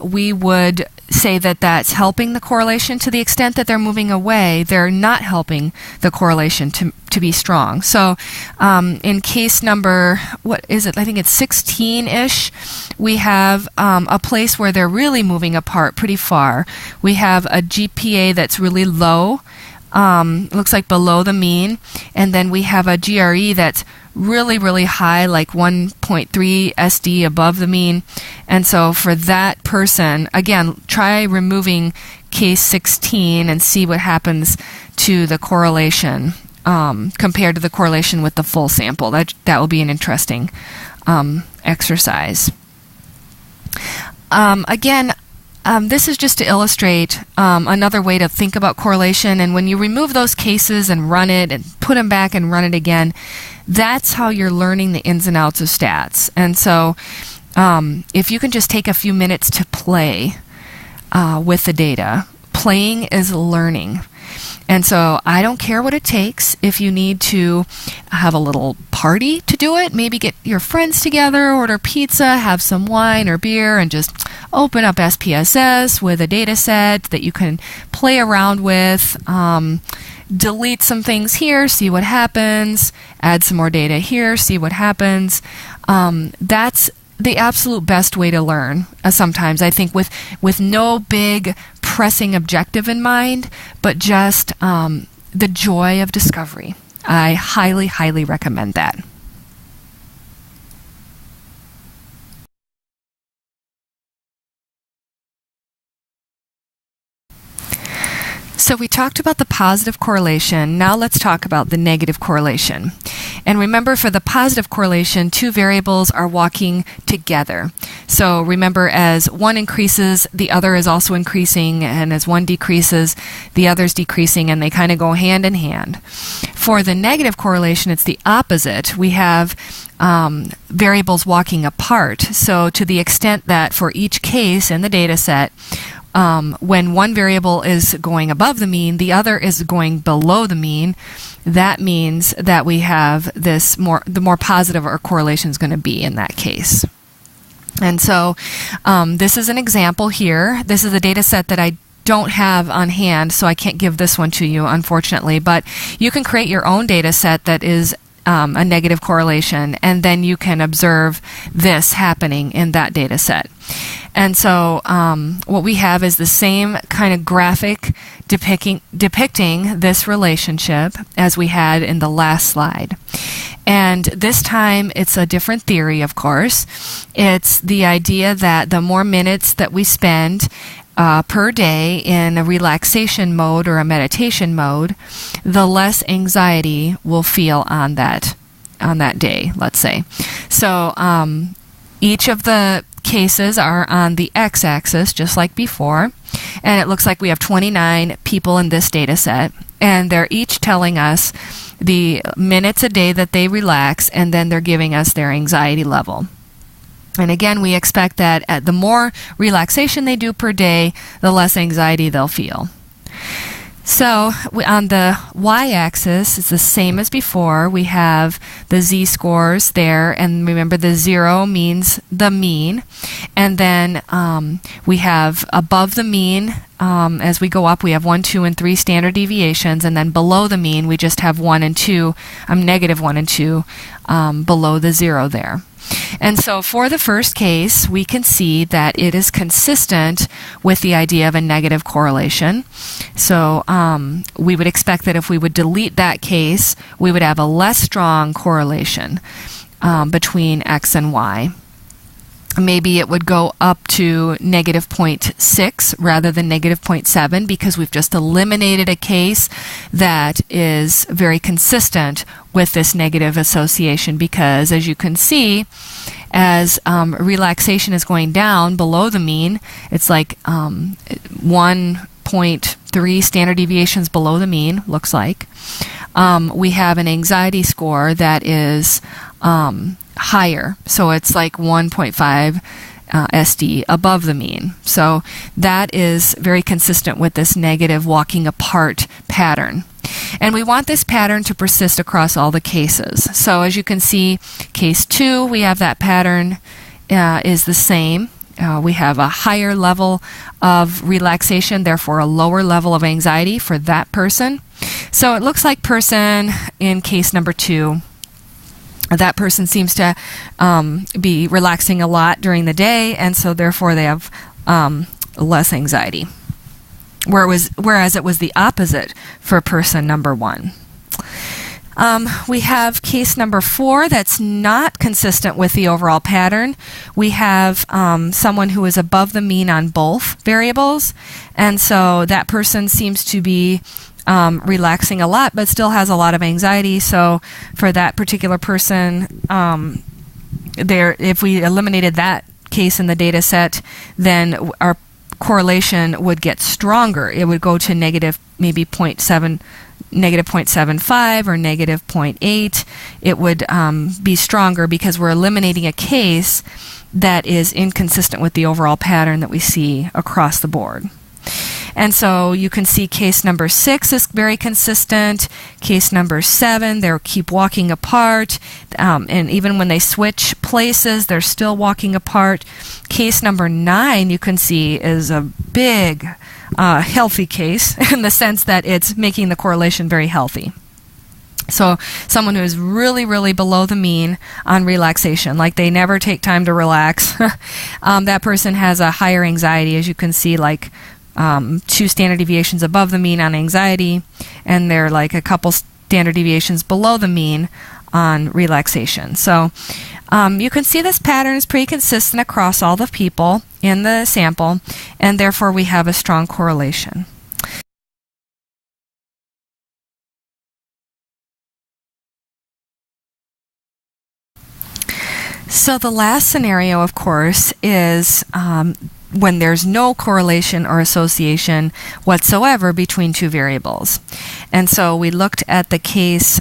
we would say that that's helping the correlation. To the extent that they're moving away, they're not helping the correlation to be strong. So in case number, what is it? I think it's 16-ish. We have a place where they're really moving apart pretty far. We have a GPA that's really low. Looks like below the mean, and then we have a GRE that's really, really high, like 1.3 SD above the mean. And so for that person, again, try removing case 16 and see what happens to the correlation compared to the correlation with the full sample. That will be an interesting exercise. Again, this is just to illustrate another way to think about correlation. And when you remove those cases and run it and put them back and run it again, that's how you're learning the ins and outs of stats. And so if you can just take a few minutes to play with the data, playing is learning. And so I don't care what it takes. If you need to have a little party to do it, maybe get your friends together, order pizza, have some wine or beer, and just open up SPSS with a data set that you can play around with, delete some things here, see what happens, add some more data here, see what happens. That's the absolute best way to learn, sometimes, I think, with no big pressing objective in mind, but just the joy of discovery. I highly, highly recommend that. So we talked about the positive correlation. Now let's talk about the negative correlation. And remember, for the positive correlation, two variables are walking together. So remember, as one increases, the other is also increasing, and as one decreases, the other is decreasing, and they kind of go hand in hand. For the negative correlation, it's the opposite. We have variables walking apart. So to the extent that for each case in the data set, when one variable is going above the mean, the other is going below the mean, that means that we have this the more positive our correlation is going to be in that case. And so this is an example here. This is a data set that I don't have on hand, so I can't give this one to you, unfortunately, but you can create your own data set that is a negative correlation, and then you can observe this happening in that data set. And so what we have is the same kind of graphic depicting this relationship as we had in the last slide. And this time it's a different theory, of course. It's the idea that the more minutes that we spend per day in a relaxation mode or a meditation mode, the less anxiety we'll feel on that day, let's say. So each of the cases are on the x-axis, just like before, and it looks like we have 29 people in this data set, and they're each telling us the minutes a day that they relax, and then they're giving us their anxiety level. And again, we expect that the more relaxation they do per day, the less anxiety they'll feel. So on the y-axis, it's the same as before. We have the z-scores there, and remember the 0 means the mean. And then we have above the mean, as we go up, we have 1, 2, and 3 standard deviations, and then below the mean, we just have 1 and 2, negative 1 and 2 below the 0 there. And so for the first case, we can see that it is consistent with the idea of a negative correlation. So we would expect that if we would delete that case, we would have a less strong correlation between x and y. Maybe it would go up to negative 0.6 rather than negative 0.7 because we've just eliminated a case that is very consistent with this negative association, because as you can see, as relaxation is going down below the mean, it's like 1.3 standard deviations below the mean, looks like. We have an anxiety score that is higher, so it's like 1.5 SD above the mean. So that is very consistent with this negative walking apart pattern. And we want this pattern to persist across all the cases. So as you can see, case 2, we have that pattern is the same. We have a higher level of relaxation, therefore a lower level of anxiety for that person. So it looks like person in case number 2, that person seems to be relaxing a lot during the day, and so therefore they have less anxiety. Whereas it was the opposite for person number 1. We have case number 4 that's not consistent with the overall pattern. We have someone who is above the mean on both variables, and so that person seems to be relaxing a lot but still has a lot of anxiety. So for that particular person, if we eliminated that case in the data set, then our correlation would get stronger. It would go to negative maybe 0.7, negative 0.75 or negative 0.8. It would be stronger because we're eliminating a case that is inconsistent with the overall pattern that we see across the board. And so you can see case number 6 is very consistent. Case number 7, they keep walking apart. And even when they switch places, they're still walking apart. Case number 9, you can see, is a big, healthy case in the sense that it's making the correlation very healthy. So someone who is really, really below the mean on relaxation, like they never take time to relax, that person has a higher anxiety, as you can see, like 2 standard deviations above the mean on anxiety, and they're like a couple standard deviations below the mean on relaxation. So you can see this pattern is pretty consistent across all the people in the sample, and therefore we have a strong correlation. So the last scenario, of course, is when there's no correlation or association whatsoever between two variables. And so we looked at the case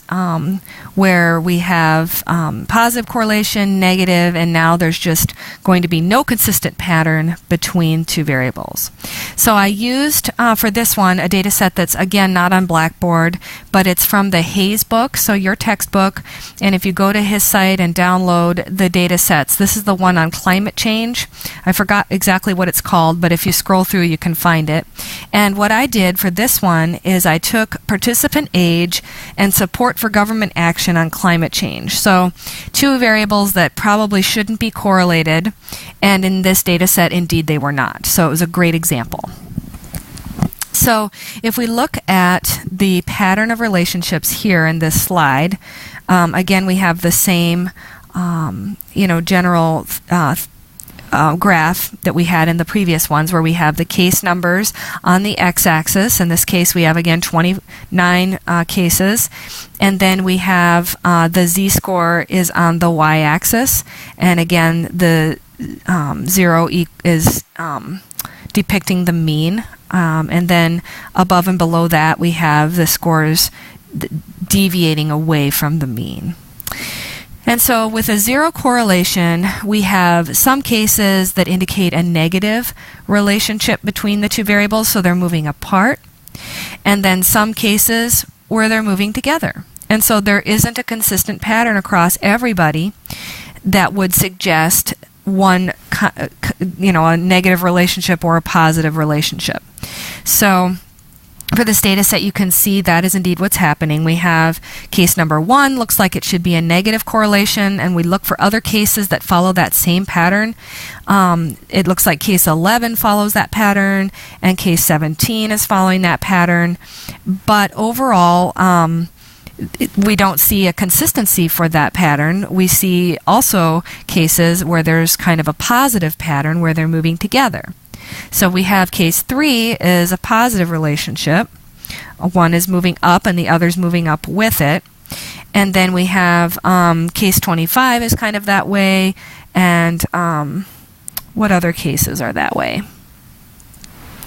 where we have positive correlation, negative, and now there's just going to be no consistent pattern between two variables. So I used, for this one, a data set that's, again, not on Blackboard, but it's from the Hayes book, so your textbook. And if you go to his site and download the data sets, this is the one on climate change. I forgot exactly what it's called, but if you scroll through, you can find it. And what I did for this one is I took participant age and support for government action on climate change. So two variables that probably shouldn't be correlated, and in this data set, indeed, they were not. So it was a great example. So if we look at the pattern of relationships here in this slide, again, we have the same general graph that we had in the previous ones, where we have the case numbers on the x-axis. In this case, we have, again, 29 cases. And then we have the z-score is on the y-axis. And again, the 0 is depicting the mean. And then above and below that, we have the scores deviating away from the mean. And so with a zero correlation, we have some cases that indicate a negative relationship between the two variables, so they're moving apart, and then some cases where they're moving together. And so there isn't a consistent pattern across everybody that would suggest one, a negative relationship or a positive relationship. So for this data set, you can see that is indeed what's happening. We have case number 1, looks like it should be a negative correlation, and we look for other cases that follow that same pattern. It looks like case 11 follows that pattern, and case 17 is following that pattern. But overall, we don't see a consistency for that pattern. We see also cases where there's kind of a positive pattern where they're moving together. So we have case 3 is a positive relationship. One is moving up and the other's moving up with it. And then we have case 25 is kind of that way. And what other cases are that way?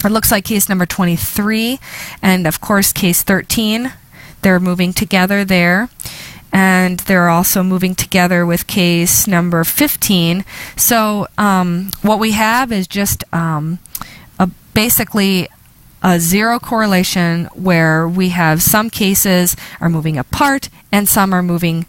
It looks like case number 23 and, of course, case 13. They're moving together there. And they're also moving together with case number 15. So what we have is just basically a zero correlation where we have some cases are moving apart and some are moving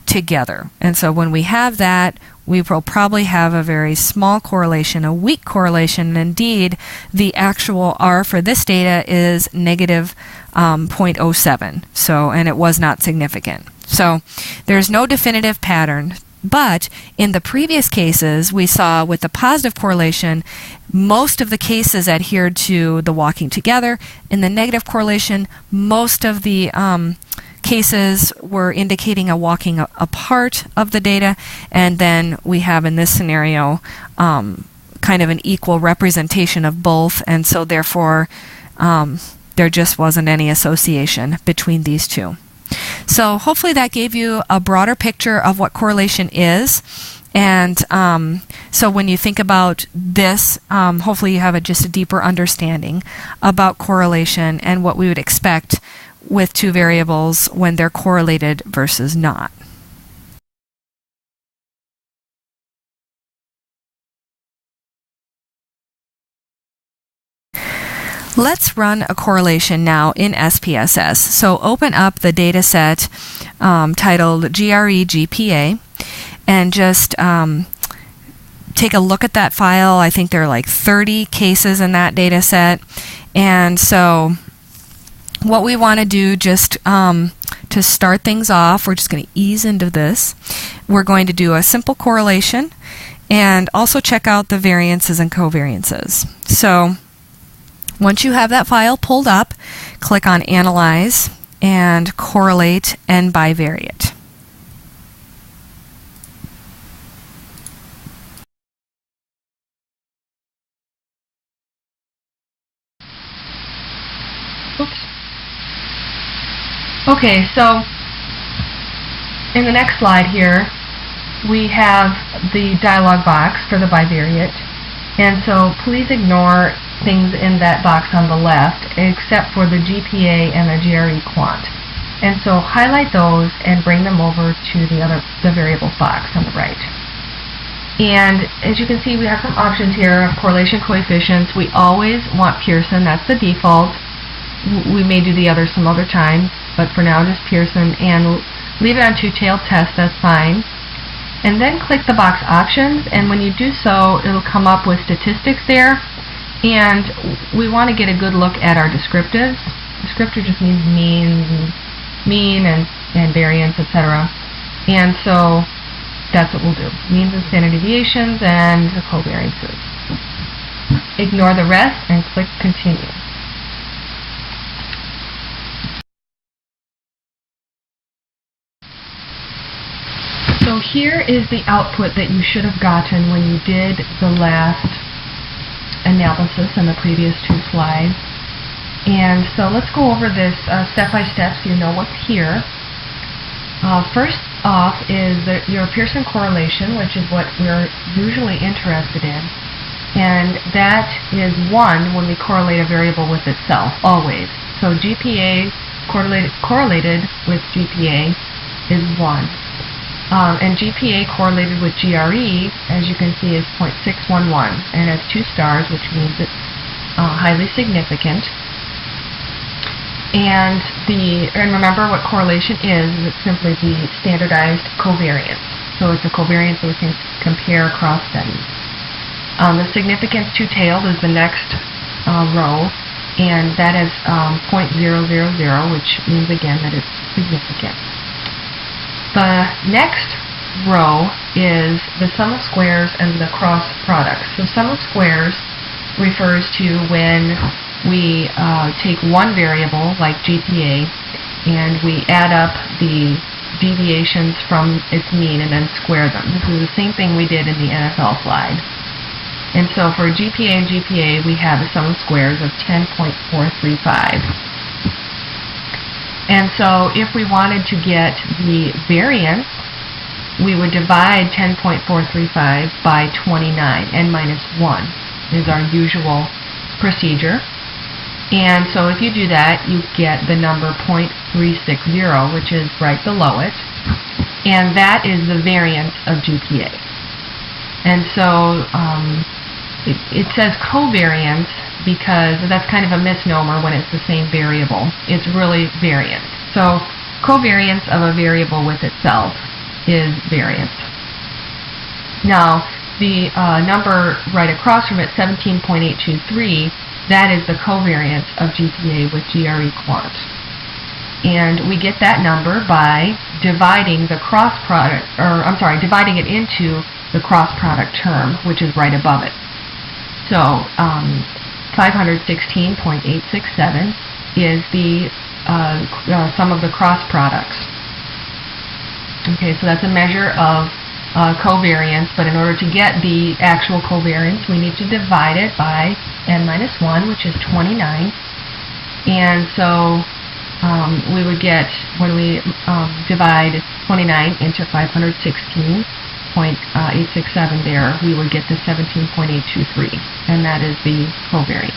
together. And so when we have that, we will probably have a very small correlation, a weak correlation. And indeed, the actual R for this data is negative 0.07. So, and it was not significant. So there's no definitive pattern. But in the previous cases, we saw with the positive correlation, most of the cases adhered to the walking together. In the negative correlation, most of the cases were indicating a walking apart of the data. And then we have in this scenario kind of an equal representation of both. And so therefore, there just wasn't any association between these two. So hopefully that gave you a broader picture of what correlation is. And so when you think about this, hopefully you have just a deeper understanding about correlation and what we would expect with two variables when they're correlated versus not. Let's run a correlation now in SPSS. So open up the data set titled GRE-GPA and just take a look at that file. I think there are like 30 cases in that data set. And so what we want to do just to start things off, we're just going to ease into this. We're going to do a simple correlation and also check out the variances and covariances. So once you have that file pulled up, click on Analyze and Correlate and Bivariate. Oops. Okay, so in the next slide here, we have the dialog box for the bivariate, and so please ignore things in that box on the left except for the GPA and the GRE quant. And so highlight those and bring them over to the variables box on the right. And as you can see, we have some options here of correlation coefficients. We always want Pearson, that's the default. We may do the other some other time, but for now just Pearson, and leave it on two-tailed test, that's fine. And then click the box options, and when you do so, it'll come up with statistics there, and we want to get a good look at our descriptives. Descriptor just means mean and variance, etc. And so that's what we'll do. Means and standard deviations and the covariances. Ignore the rest and click continue. So here is the output that you should have gotten when you did the last analysis in the previous two slides. And so let's go over this step by step so you know what's here. First off is your Pearson correlation, which is what we're usually interested in. And that is 1 when we correlate a variable with itself, always. So GPA correlated with GPA is 1. And GPA correlated with GRE, as you can see, is 0.611, and has 2 stars, which means it's highly significant. And remember what correlation is it's simply the standardized covariance. So it's a covariance that we can compare across studies. The significance two-tailed is the next row, and that is 0.000, which means again that it's significant. The next row is the sum of squares and the cross products. So sum of squares refers to when we take one variable, like GPA, and we add up the deviations from its mean and then square them. This is the same thing we did in the NFL slide. And so for GPA and GPA, we have a sum of squares of 10.435. And so if we wanted to get the variance, we would divide 10.435 by 29, n minus 1 is our usual procedure. And so if you do that, you get the number 0.360, which is right below it. And that is the variance of GPA. And so it says covariance because that's kind of a misnomer when it's the same variable. It's really variance. So covariance of a variable with itself is variance. Now, the number right across from it, 17.823, that is the covariance of GPA with GRE quant. And we get that number by dividing the cross product, dividing it into the cross product term, which is right above it. So 516.867 is the sum of the cross products. Okay, so that's a measure of covariance, but in order to get the actual covariance, we need to divide it by n minus 1, which is 29. And so we would get, when we divide 29 into 516.867 there, we would get the 17.823, and that is the covariance.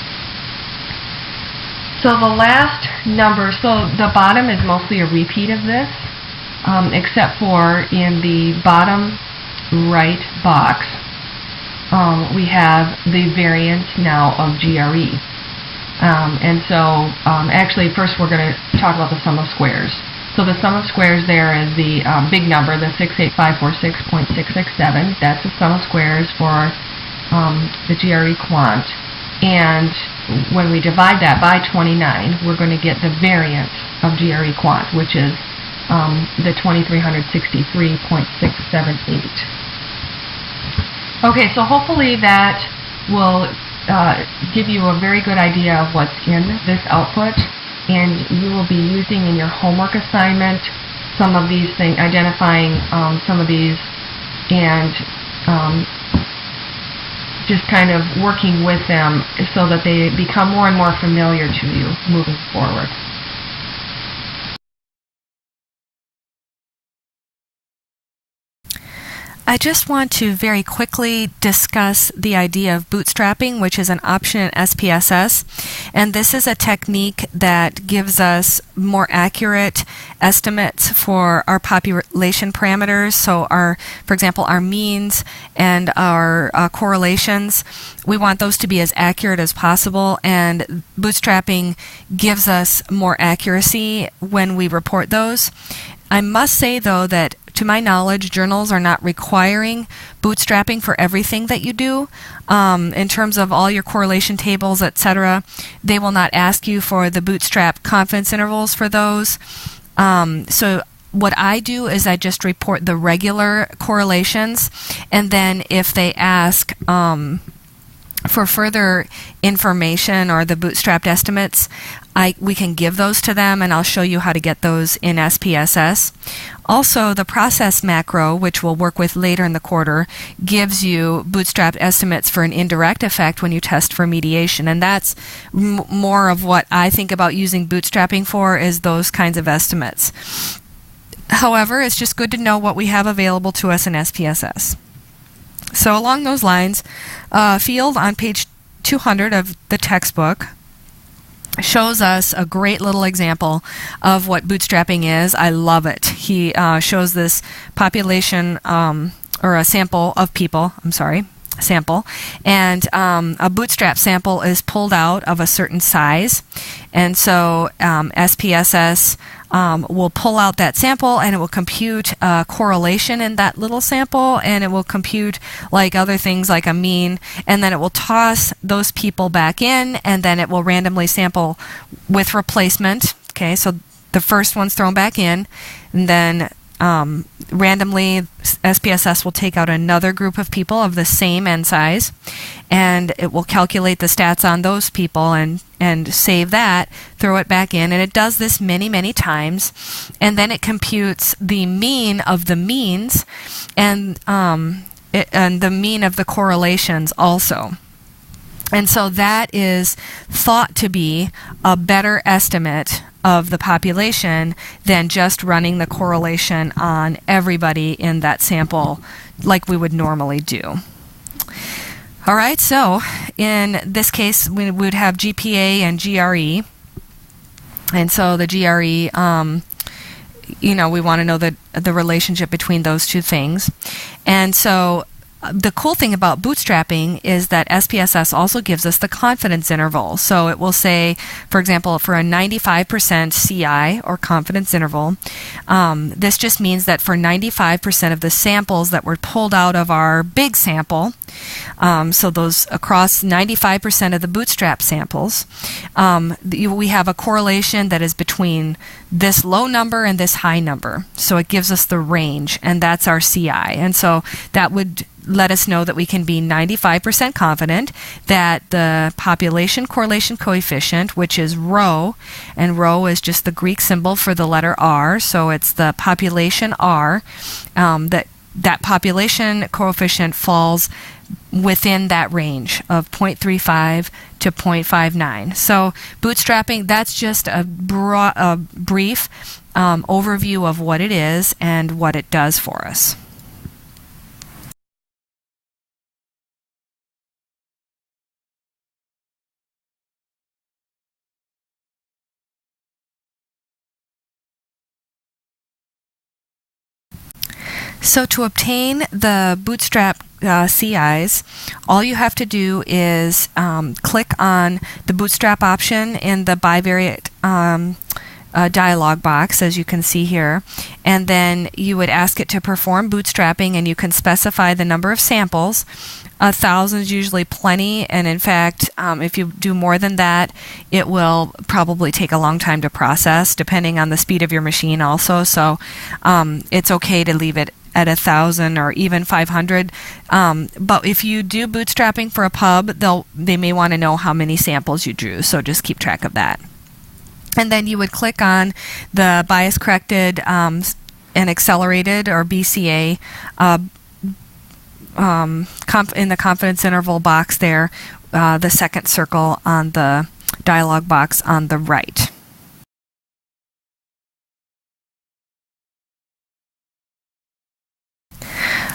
So the last number, so the bottom is mostly a repeat of this, except for in the bottom right box, we have the variance now of GRE. And so actually first we're going to talk about the sum of squares. So the sum of squares there is the big number, the 68546.667. That's the sum of squares for the GRE quant. And when we divide that by 29, we're going to get the variance of GRE quant, which is the 2363.678. Okay, so hopefully that will give you a very good idea of what's in this output, and you will be using in your homework assignment some of these things, identifying some of these, and just kind of working with them so that they become more and more familiar to you moving forward. I just want to very quickly discuss the idea of bootstrapping, which is an option in SPSS. And this is a technique that gives us more accurate estimates for our population parameters. So for example, our means and our correlations, we want those to be as accurate as possible. And bootstrapping gives us more accuracy when we report those. I must say, though, that to my knowledge, journals are not requiring bootstrapping for everything that you do. In terms of all your correlation tables, etc., they will not ask you for the bootstrap confidence intervals for those. So what I do is I just report the regular correlations, and then if they ask for further information or the bootstrapped estimates, we can give those to them, and I'll show you how to get those in SPSS. Also, the process macro, which we'll work with later in the quarter, gives you bootstrapped estimates for an indirect effect when you test for mediation, and that's more of what I think about using bootstrapping for, is those kinds of estimates. However, it's just good to know what we have available to us in SPSS. So along those lines, field on page 200 of the textbook shows us a great little example of what bootstrapping is. I love it. He shows this population or a sample of people, sample, and a bootstrap sample is pulled out of a certain size, and so SPSS will pull out that sample, and it will compute a correlation in that little sample, and it will compute like other things like a mean, and then it will toss those people back in, and then it will randomly sample with replacement. Okay, so the first one's thrown back in, and then randomly SPSS will take out another group of people of the same n size, and it will calculate the stats on those people and save that, throw it back in, and it does this many times, and then it computes the mean of the means and the mean of the correlations also. And so that is thought to be a better estimate of the population than just running the correlation on everybody in that sample like we would normally do. All right, so in this case, we would have GPA and GRE. And so the GRE, we want to know the relationship between those two things. And so the cool thing about bootstrapping is that SPSS also gives us the confidence interval. So it will say, for example, for a 95% CI or confidence interval, this just means that for 95% of the samples that were pulled out of our big sample, so those across 95% of the bootstrap samples, we have a correlation that is between this low number and this high number. So it gives us the range, and that's our CI. And so that would let us know that we can be 95% confident that the population correlation coefficient, which is rho, and rho is just the Greek symbol for the letter R, so it's the population R, that population coefficient falls within that range of 0.35 to 0.59. So bootstrapping, that's just a brief overview of what it is and what it does for us. So to obtain the bootstrap CIs, all you have to do is click on the bootstrap option in the bivariate dialog box, as you can see here, and then you would ask it to perform bootstrapping, and you can specify the number of samples. 1,000 is usually plenty, and in fact, if you do more than that, it will probably take a long time to process, depending on the speed of your machine also. So it's okay to leave it at 1,000 or even 500. But if you do bootstrapping for a pub, they may want to know how many samples you drew, so just keep track of that. And then you would click on the bias corrected and accelerated, or BCA, in the confidence interval box there, the second circle on the dialog box on the right.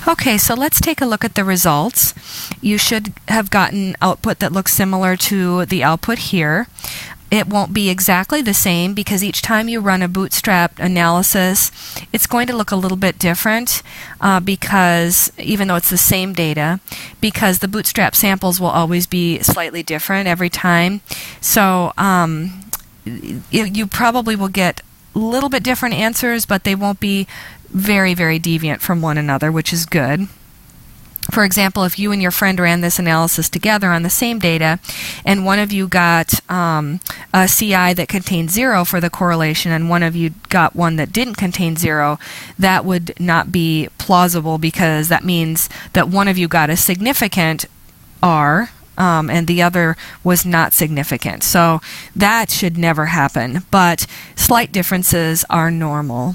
Okay, so let's take a look at the results. You should have gotten output that looks similar to the output here. It won't be exactly the same because each time you run a bootstrap analysis, it's going to look a little bit different because, even though it's the same data, because the bootstrap samples will always be slightly different every time. So you probably will get a little bit different answers, but they won't be very, very deviant from one another, which is good. For example, if you and your friend ran this analysis together on the same data, and one of you got a CI that contained 0 for the correlation, and one of you got one that didn't contain 0, that would not be plausible because that means that one of you got a significant R, and the other was not significant. So that should never happen, but slight differences are normal.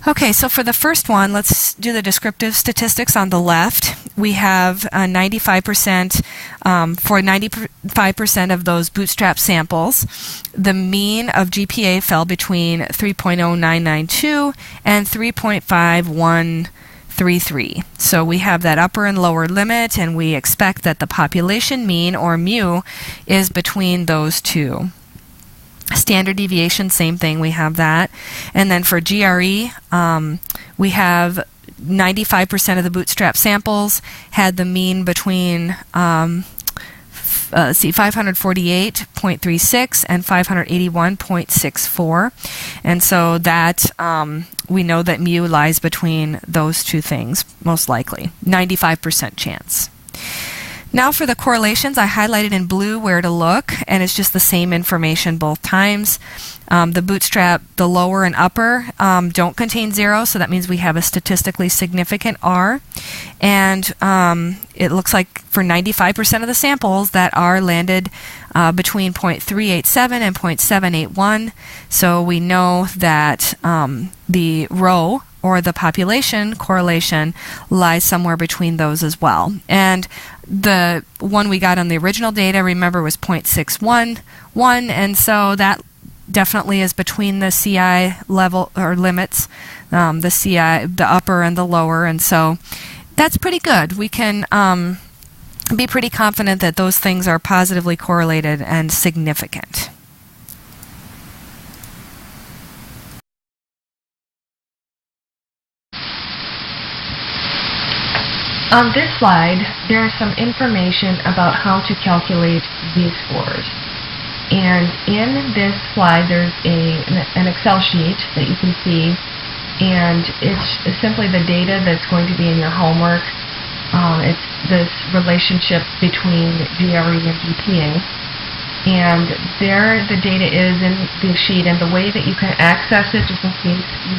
Okay, so for the first one, let's do the descriptive statistics on the left. We have 95% for 95% of those bootstrap samples. The mean of GPA fell between 3.0992 and 3.5133. So we have that upper and lower limit, and we expect that the population mean, or mu, is between those two. Standard deviation, same thing, we have that. And then for GRE, we have 95% of the bootstrap samples had the mean between 548.36 and 581.64. And so that we know that mu lies between those two things, most likely. 95% chance. Now for the correlations, I highlighted in blue where to look, and it's just the same information both times. The bootstrap, the lower and upper, don't contain 0, so that means we have a statistically significant R. And it looks like for 95% of the samples, that R landed between 0.387 and 0.781. So we know that the row, or the population correlation, lies somewhere between those as well. And the one we got on the original data, remember, was 0.611, and so that definitely is between the CI level or limits, the CI, the upper and the lower, and so that's pretty good. We can be pretty confident that those things are positively correlated and significant. On this slide, there is some information about how to calculate z-scores. And in this slide, there's an Excel sheet that you can see, and it's simply the data that's going to be in your homework. It's this relationship between GRE and GPA. And there the data is in the sheet, and the way that you can access it, just in case you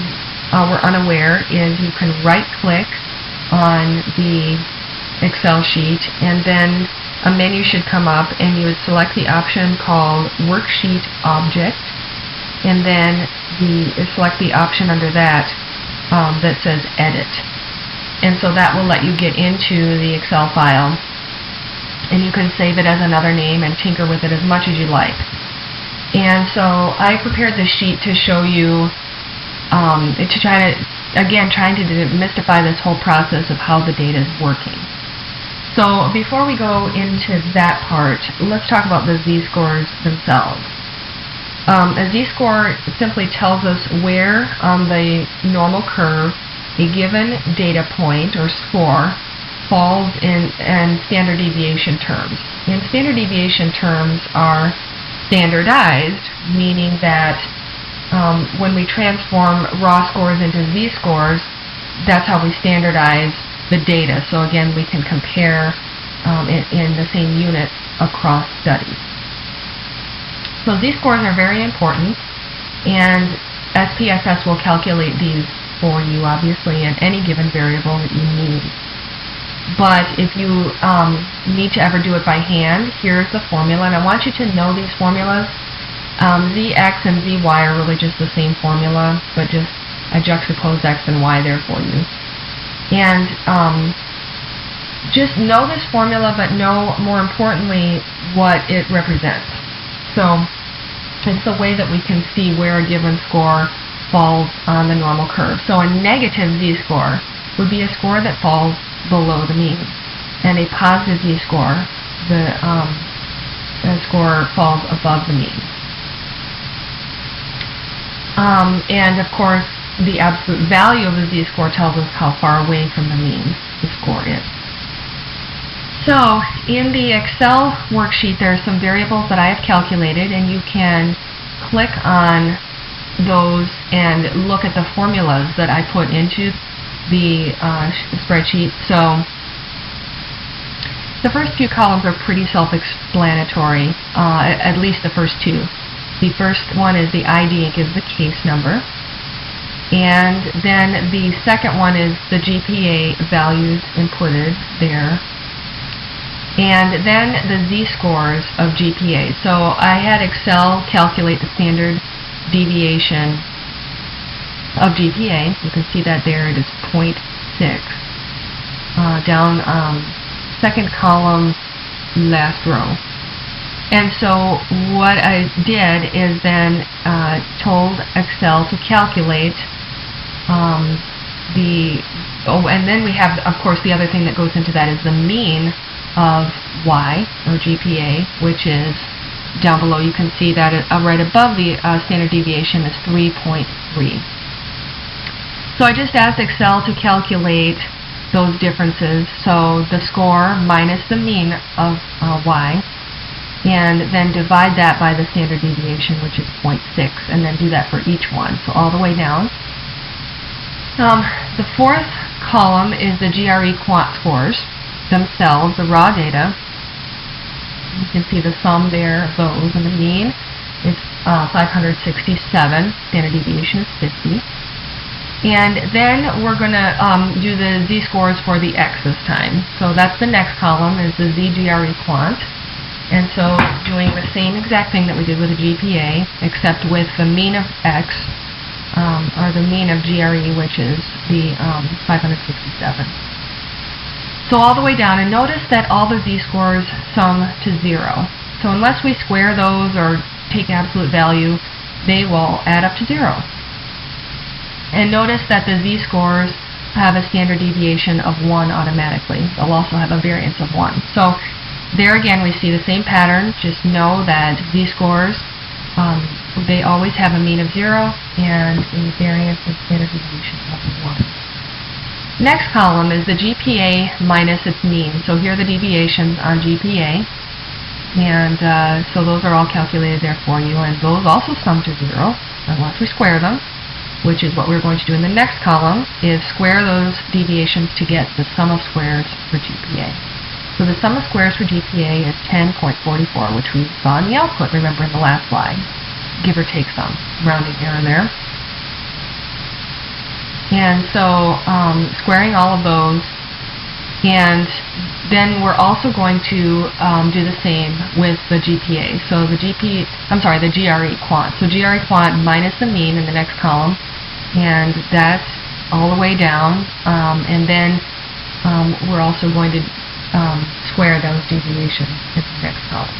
were unaware, is you can right-click on the Excel sheet, and then a menu should come up, and you would select the option called Worksheet Object, and then select the option under that that says Edit. And so that will let you get into the Excel file, and you can save it as another name and tinker with it as much as you like. And so I prepared this sheet to show you, trying to demystify this whole process of how the data is working. So before we go into that part, let's talk about the z-scores themselves. A z-score simply tells us where on the normal curve a given data point or score falls in standard deviation terms. And standard deviation terms are standardized, meaning that when we transform raw scores into z-scores, that's how we standardize the data. So again, we can compare in the same unit across studies. So z-scores are very important, and SPSS will calculate these for you, obviously, in any given variable that you need. But if you need to ever do it by hand, here's the formula, and I want you to know these formulas. Zx and Zy are really just the same formula, but just I juxtaposed X and Y there for you. And just know this formula, but know, more importantly, what it represents. So it's the way that we can see where a given score falls on the normal curve. So a negative z-score would be a score that falls below the mean. And a positive z-score, the score falls above the mean. And of course, the absolute value of the z-score tells us how far away from the mean the score is. So in the Excel worksheet, there are some variables that I have calculated, and you can click on those and look at the formulas that I put into the spreadsheet. So the first few columns are pretty self-explanatory, at least the first two. The first one is the ID, it gives the case number. And then the second one is the GPA values inputted there. And then the z-scores of GPA. So I had Excel calculate the standard deviation of GPA. You can see that there it is 0.6. Down second column, last row. And so what I did is then told Excel to calculate and then we have, of course, the other thing that goes into that is the mean of Y, or GPA, which is down below. You can see that right above the standard deviation is 3.3. So I just asked Excel to calculate those differences. So the score minus the mean of Y, and then divide that by the standard deviation, which is 0.6, and then do that for each one. So all the way down. The fourth column is the GRE quant scores themselves, the raw data. You can see the sum there of those, and the mean is 567, standard deviation is 50. And then we're going to do the z-scores for the x this time. So that's the next column, is the z-GRE quant. And so doing the same exact thing that we did with the GPA, except with the mean of x, or the mean of GRE, which is the 567. So all the way down, and notice that all the z-scores sum to 0. So unless we square those or take absolute value, they will add up to 0. And notice that the z-scores have a standard deviation of 1 automatically. They'll also have a variance of 1. So there again we see the same pattern. Just know that z-scores, they always have a mean of 0 and a variance and standard deviation of 1. Next column is the GPA minus its mean. So here are the deviations on GPA, and so those are all calculated there for you, and those also sum to 0 unless we square them, which is what we're going to do in the next column, is square those deviations to get the sum of squares for GPA. So the sum of squares for GPA is 10.44, which we saw in the output, remember, in the last slide. Give or take some rounding error there. And so squaring all of those, and then we're also going to do the same with the GPA. So the GRE quant. So GRE quant minus the mean in the next column, and that's all the way down. And then we're also going to square those deviations in the next column.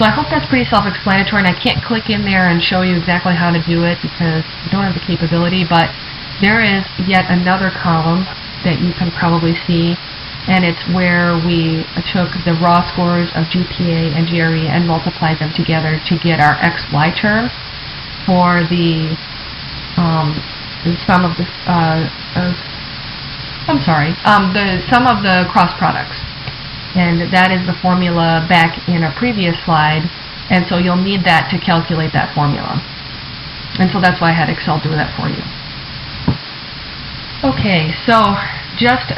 So I hope that's pretty self-explanatory, and I can't click in there and show you exactly how to do it because I don't have the capability, but there is yet another column that you can probably see, and it's where we took the raw scores of GPA and GRE and multiplied them together to get our XY term for the sum of the the sum of the cross products. And that is the formula back in a previous slide, and so you'll need that to calculate that formula. And so that's why I had Excel do that for you. Okay, so just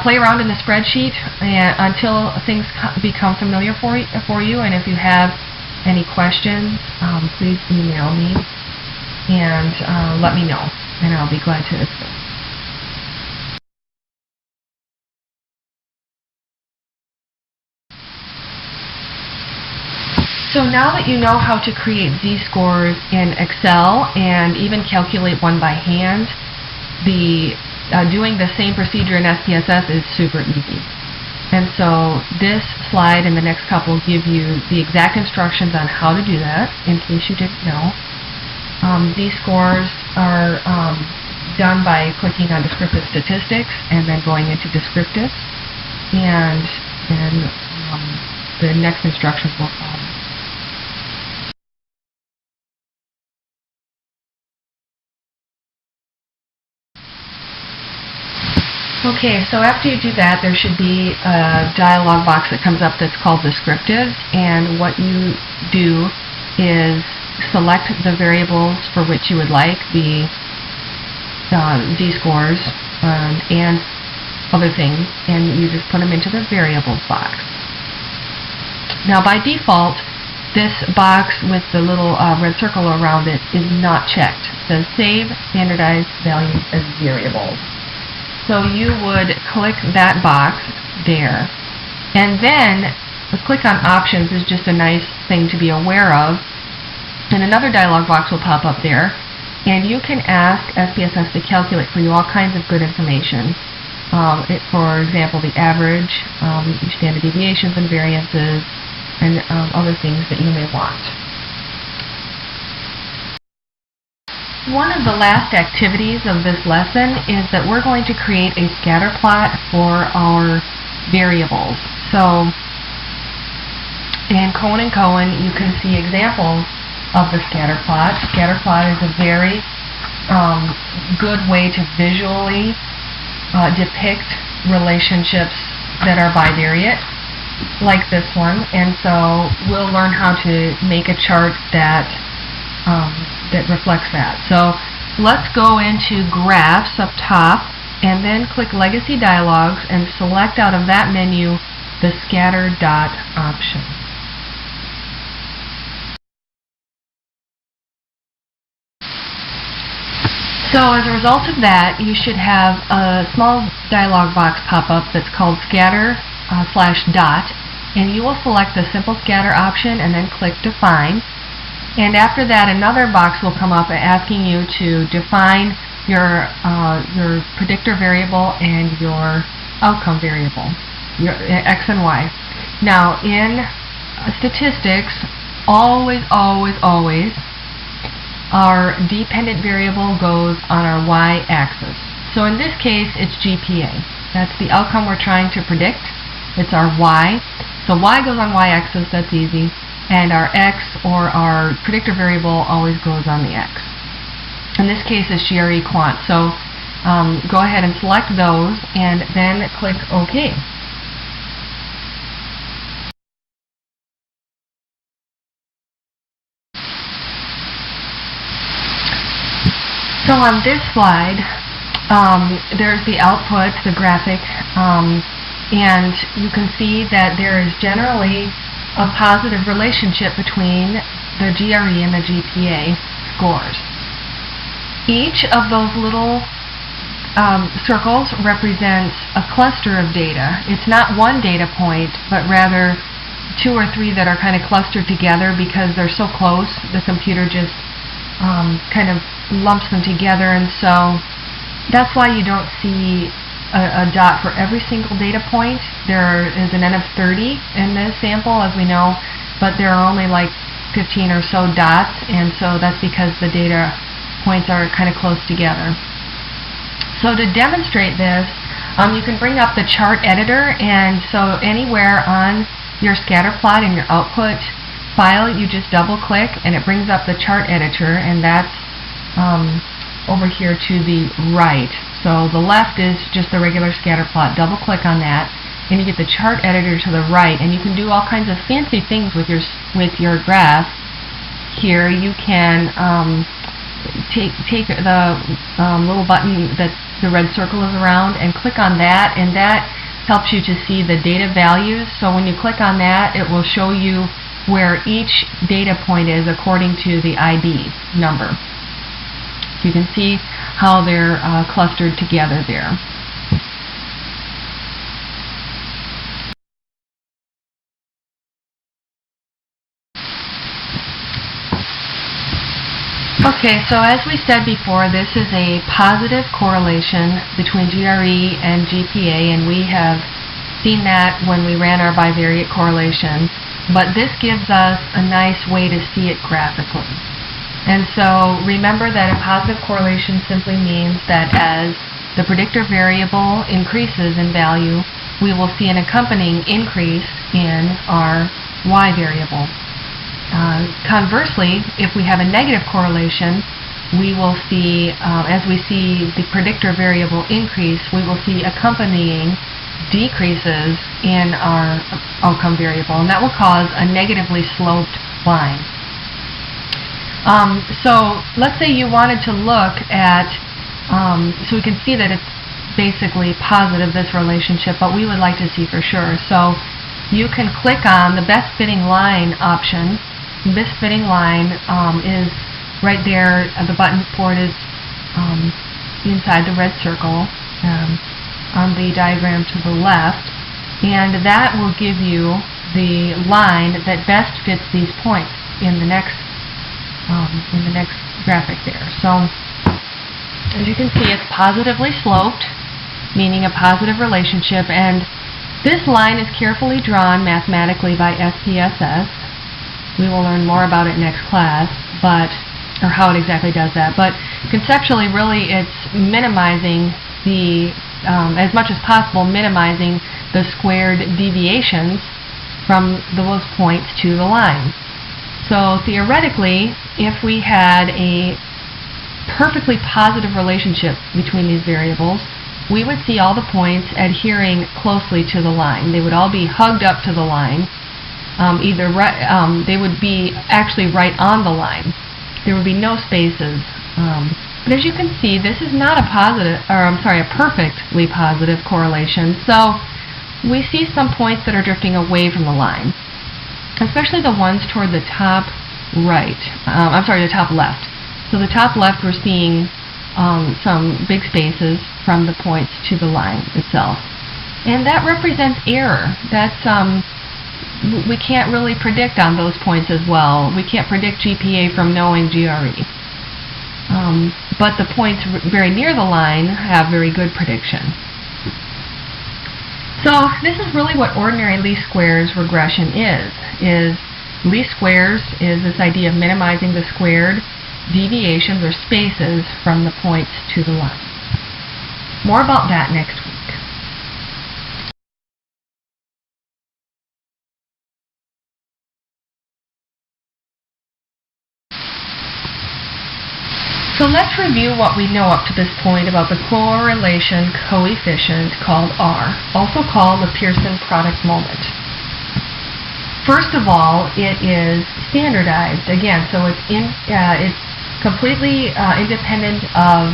play around in the spreadsheet until things become familiar for you, and if you have any questions, please email me and let me know, and I'll be glad to assist. So now that you know how to create z-scores in Excel and even calculate one by hand, doing the same procedure in SPSS is super easy. And so this slide and the next couple give you the exact instructions on how to do that, in case you didn't know. Z-scores are done by clicking on descriptive statistics and then going into descriptive, and then the next instructions will follow. Okay, so after you do that, there should be a dialog box that comes up that's called descriptive, and what you do is select the variables for which you would like the z-scores and other things, and you just put them into the variables box. Now by default, this box with the little red circle around it is not checked. It says save standardized values as variables. So you would click that box there, and then the click on options is just a nice thing to be aware of, and another dialog box will pop up there, and you can ask SPSS to calculate for you all kinds of good information. For example, the average, your standard deviations and variances, and other things that you may want. One of the last activities of this lesson is that we're going to create a scatter plot for our variables. So in Cohen & Cohen, you can see examples of the scatter plot. Scatter plot is a very good way to visually depict relationships that are bivariate, like this one. And so we'll learn how to make a chart that reflects that. So let's go into Graphs up top, and then click Legacy Dialogs and select out of that menu the Scatter Dot option. So as a result of that, you should have a small dialog box pop up that's called Scatter /Dot, and you will select the Simple Scatter option and then click Define. And after that, another box will come up asking you to define your predictor variable and your outcome variable, your x and y. Now, in statistics, always, our dependent variable goes on our y-axis. So in this case, it's GPA. That's the outcome we're trying to predict. It's our y. So y goes on y-axis, that's easy. And our x, or our predictor variable, always goes on the x. In this case, it's GRE quant. So go ahead and select those, and then click OK. So on this slide, there's the output, the graphic, and you can see that there is generally a positive relationship between the GRE and the GPA scores. Each of those little circles represents a cluster of data. It's not one data point, but rather 2 or 3 that are kind of clustered together because they're so close. The computer just kind of lumps them together, and so that's why you don't see a dot for every single data point. There is an N of 30 in this sample, as we know, but there are only like 15 or so dots, and so that's because the data points are kind of close together. So to demonstrate this, you can bring up the chart editor, and so anywhere on your scatter plot in your output file, you just double click and it brings up the chart editor, and that's over here to the right. So the left is just the regular scatter plot. Double click on that and you get the chart editor to the right, and you can do all kinds of fancy things with your graph. Here you can take the little button that the red circle is around and click on that, and that helps you to see the data values. So when you click on that, it will show you where each data point is according to the ID number. You can see how they're clustered together there. Okay, so as we said before, this is a positive correlation between GRE and GPA, and we have seen that when we ran our bivariate correlation, but this gives us a nice way to see it graphically. And so remember that a positive correlation simply means that as the predictor variable increases in value, we will see an accompanying increase in our y variable. Conversely, if we have a negative correlation, we will see, as we see the predictor variable increase, we will see accompanying decreases in our outcome variable, and that will cause a negatively sloped line. So let's say you wanted to look at, so we can see that it's basically positive, this relationship, but we would like to see for sure. So you can click on the best fitting line option. This fitting line is right there. The button for it is inside the red circle on the diagram to the left, and that will give you the line that best fits these points in the next graphic there. So as you can see, it's positively sloped, meaning a positive relationship, and this line is carefully drawn mathematically by SPSS. We will learn more about it next class, or how it exactly does that. But conceptually, really, it's minimizing as much as possible, minimizing the squared deviations from those points to the line. So theoretically, if we had a perfectly positive relationship between these variables, we would see all the points adhering closely to the line. They would all be hugged up to the line. They would be actually right on the line. There would be no spaces. But as you can see, this is not a perfectly positive correlation. So we see some points that are drifting away from the line, especially the ones toward the top right. The top left. So the top left, we're seeing some big spaces from the points to the line itself. And that represents error. That's we can't really predict on those points as well. We can't predict GPA from knowing GRE. But the points very near the line have very good prediction. So this is really what ordinary least squares regression is least squares is this idea of minimizing the squared deviations or spaces from the points to the line. More about that next week. So let's review what we know up to this point about the correlation coefficient called R, also called the Pearson product moment. First of all, it is standardized. Again, so it's completely independent of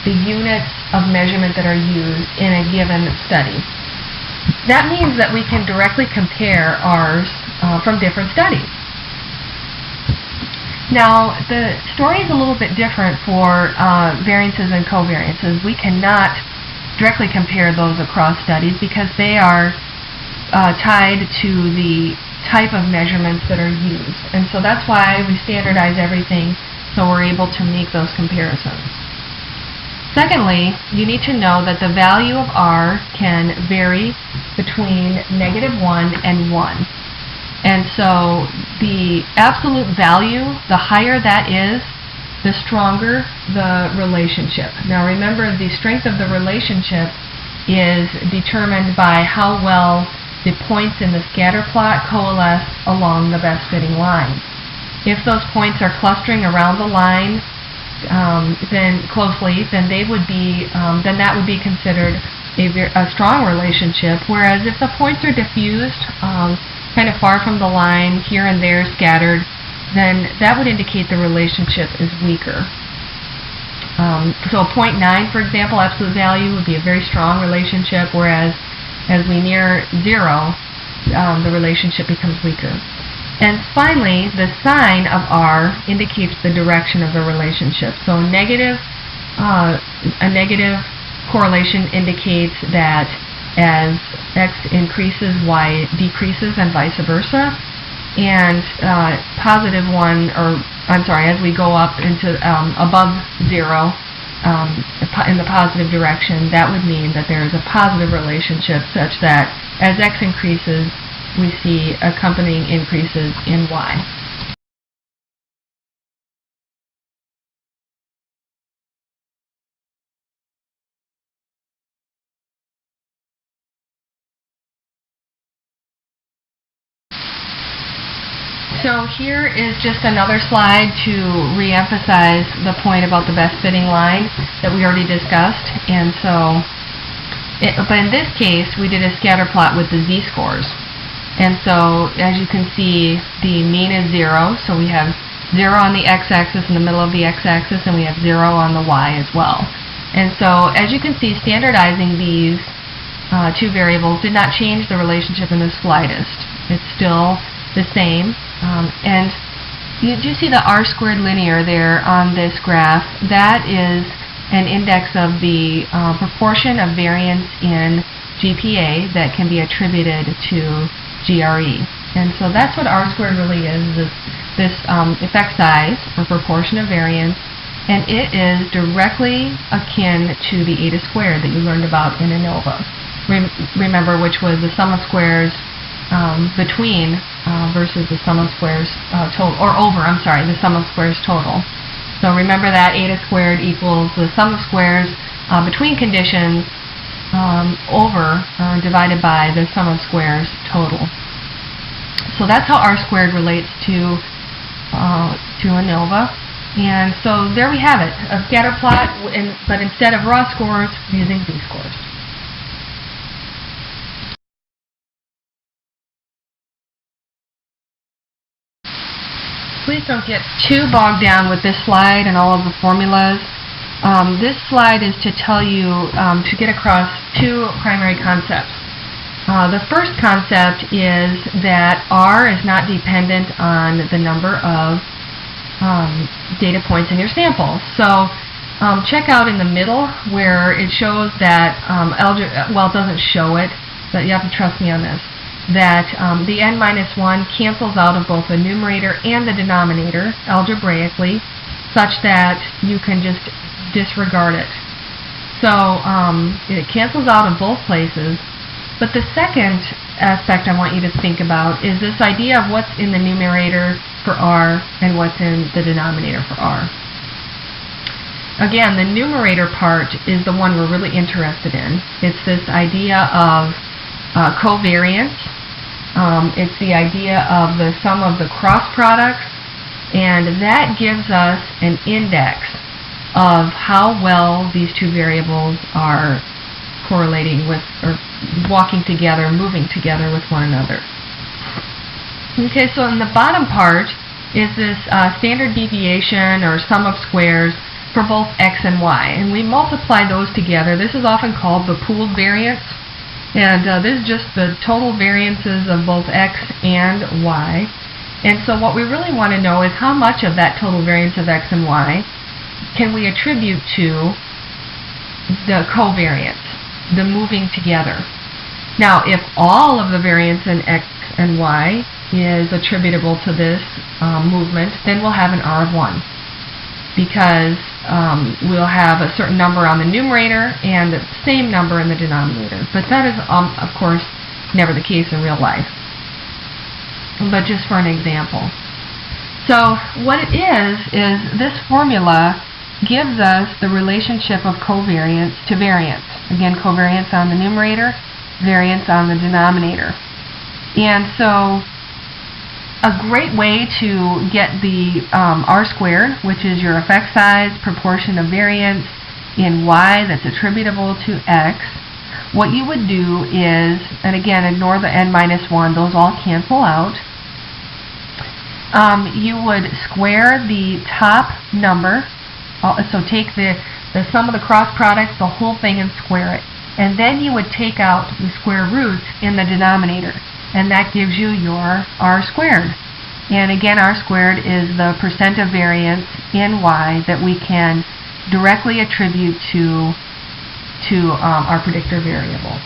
the units of measurement that are used in a given study. That means that we can directly compare R's from different studies. Now, the story is a little bit different for variances and covariances. We cannot directly compare those across studies because they are tied to the type of measurements that are used. And so that's why we standardize everything so we're able to make those comparisons. Secondly, you need to know that the value of R can vary between -1 and 1. And so the absolute value, the higher that is, the stronger the relationship. Now remember, the strength of the relationship is determined by how well the points in the scatter plot coalesce along the best fitting line. If those points are clustering around the line then they would be then that would be considered a strong relationship. Whereas if the points are diffused, kind of far from the line, here and there scattered, then that would indicate the relationship is weaker. So 0.9, for example, absolute value would be a very strong relationship, whereas as we near 0, the relationship becomes weaker. And finally, the sign of R indicates the direction of the relationship. So a negative correlation indicates that as X increases, Y decreases, and vice versa. And as we go up into above 0 in the positive direction, that would mean that there is a positive relationship such that as X increases, we see accompanying increases in Y. So here is just another slide to re-emphasize the point about the best fitting line that we already discussed. And so, but in this case, we did a scatter plot with the z-scores. And so, as you can see, the mean is 0. So we have 0 on the x-axis in the middle of the x-axis, and we have 0 on the y as well. And so, as you can see, standardizing these two variables did not change the relationship in the slightest. It's still the same. And you do see the r-squared linear there on this graph. That is an index of the proportion of variance in GPA that can be attributed to GRE. And so that's what r-squared really is this effect size, or proportion of variance, and it is directly akin to the eta squared that you learned about in ANOVA. Remember, which was the sum of squares between versus the sum of squares total, or over, I'm sorry, the sum of squares total. So remember that eta squared equals the sum of squares between conditions over divided by the sum of squares total. So that's how r squared relates to ANOVA. And so there we have it, a scatter plot, but instead of raw scores, we're using z-scores. Please don't get too bogged down with this slide and all of the formulas. This slide is to tell you to get across two primary concepts. The first concept is that R is not dependent on the number of data points in your sample. So check out in the middle where it shows that, well, it doesn't show it, but you have to trust me on this, that the n-1 cancels out of both the numerator and the denominator algebraically, such that you can just disregard it. So it cancels out of both places. But the second aspect I want you to think about is this idea of what's in the numerator for R and what's in the denominator for R. Again, the numerator part is the one we're really interested in. It's this idea of covariance. It's the idea of the sum of the cross products, and that gives us an index of how well these two variables are correlating with, or walking together, moving together with one another. Okay, so in the bottom part is this standard deviation or sum of squares for both x and y, and we multiply those together. This is often called the pooled variance, and this is just the total variances of both x and y. And so what we really want to know is how much of that total variance of x and y can we attribute to the covariance, the moving together. Now, if all of the variance in x and y is attributable to this movement, then we'll have an R of 1, because we'll have a certain number on the numerator and the same number in the denominator. But that is, of course, never the case in real life. But just for an example. So what it is this formula gives us the relationship of covariance to variance. Again, covariance on the numerator, variance on the denominator. And so a great way to get the R squared, which is your effect size, proportion of variance in y that's attributable to x, what you would do is, and again, ignore the n-1, those all cancel out. You would square the top number, so take the sum of the cross products, the whole thing, and square it. And then you would take out the square roots in the denominator, and that gives you your R squared. And again, R squared is the percent of variance in y that we can directly attribute to our predictor variable.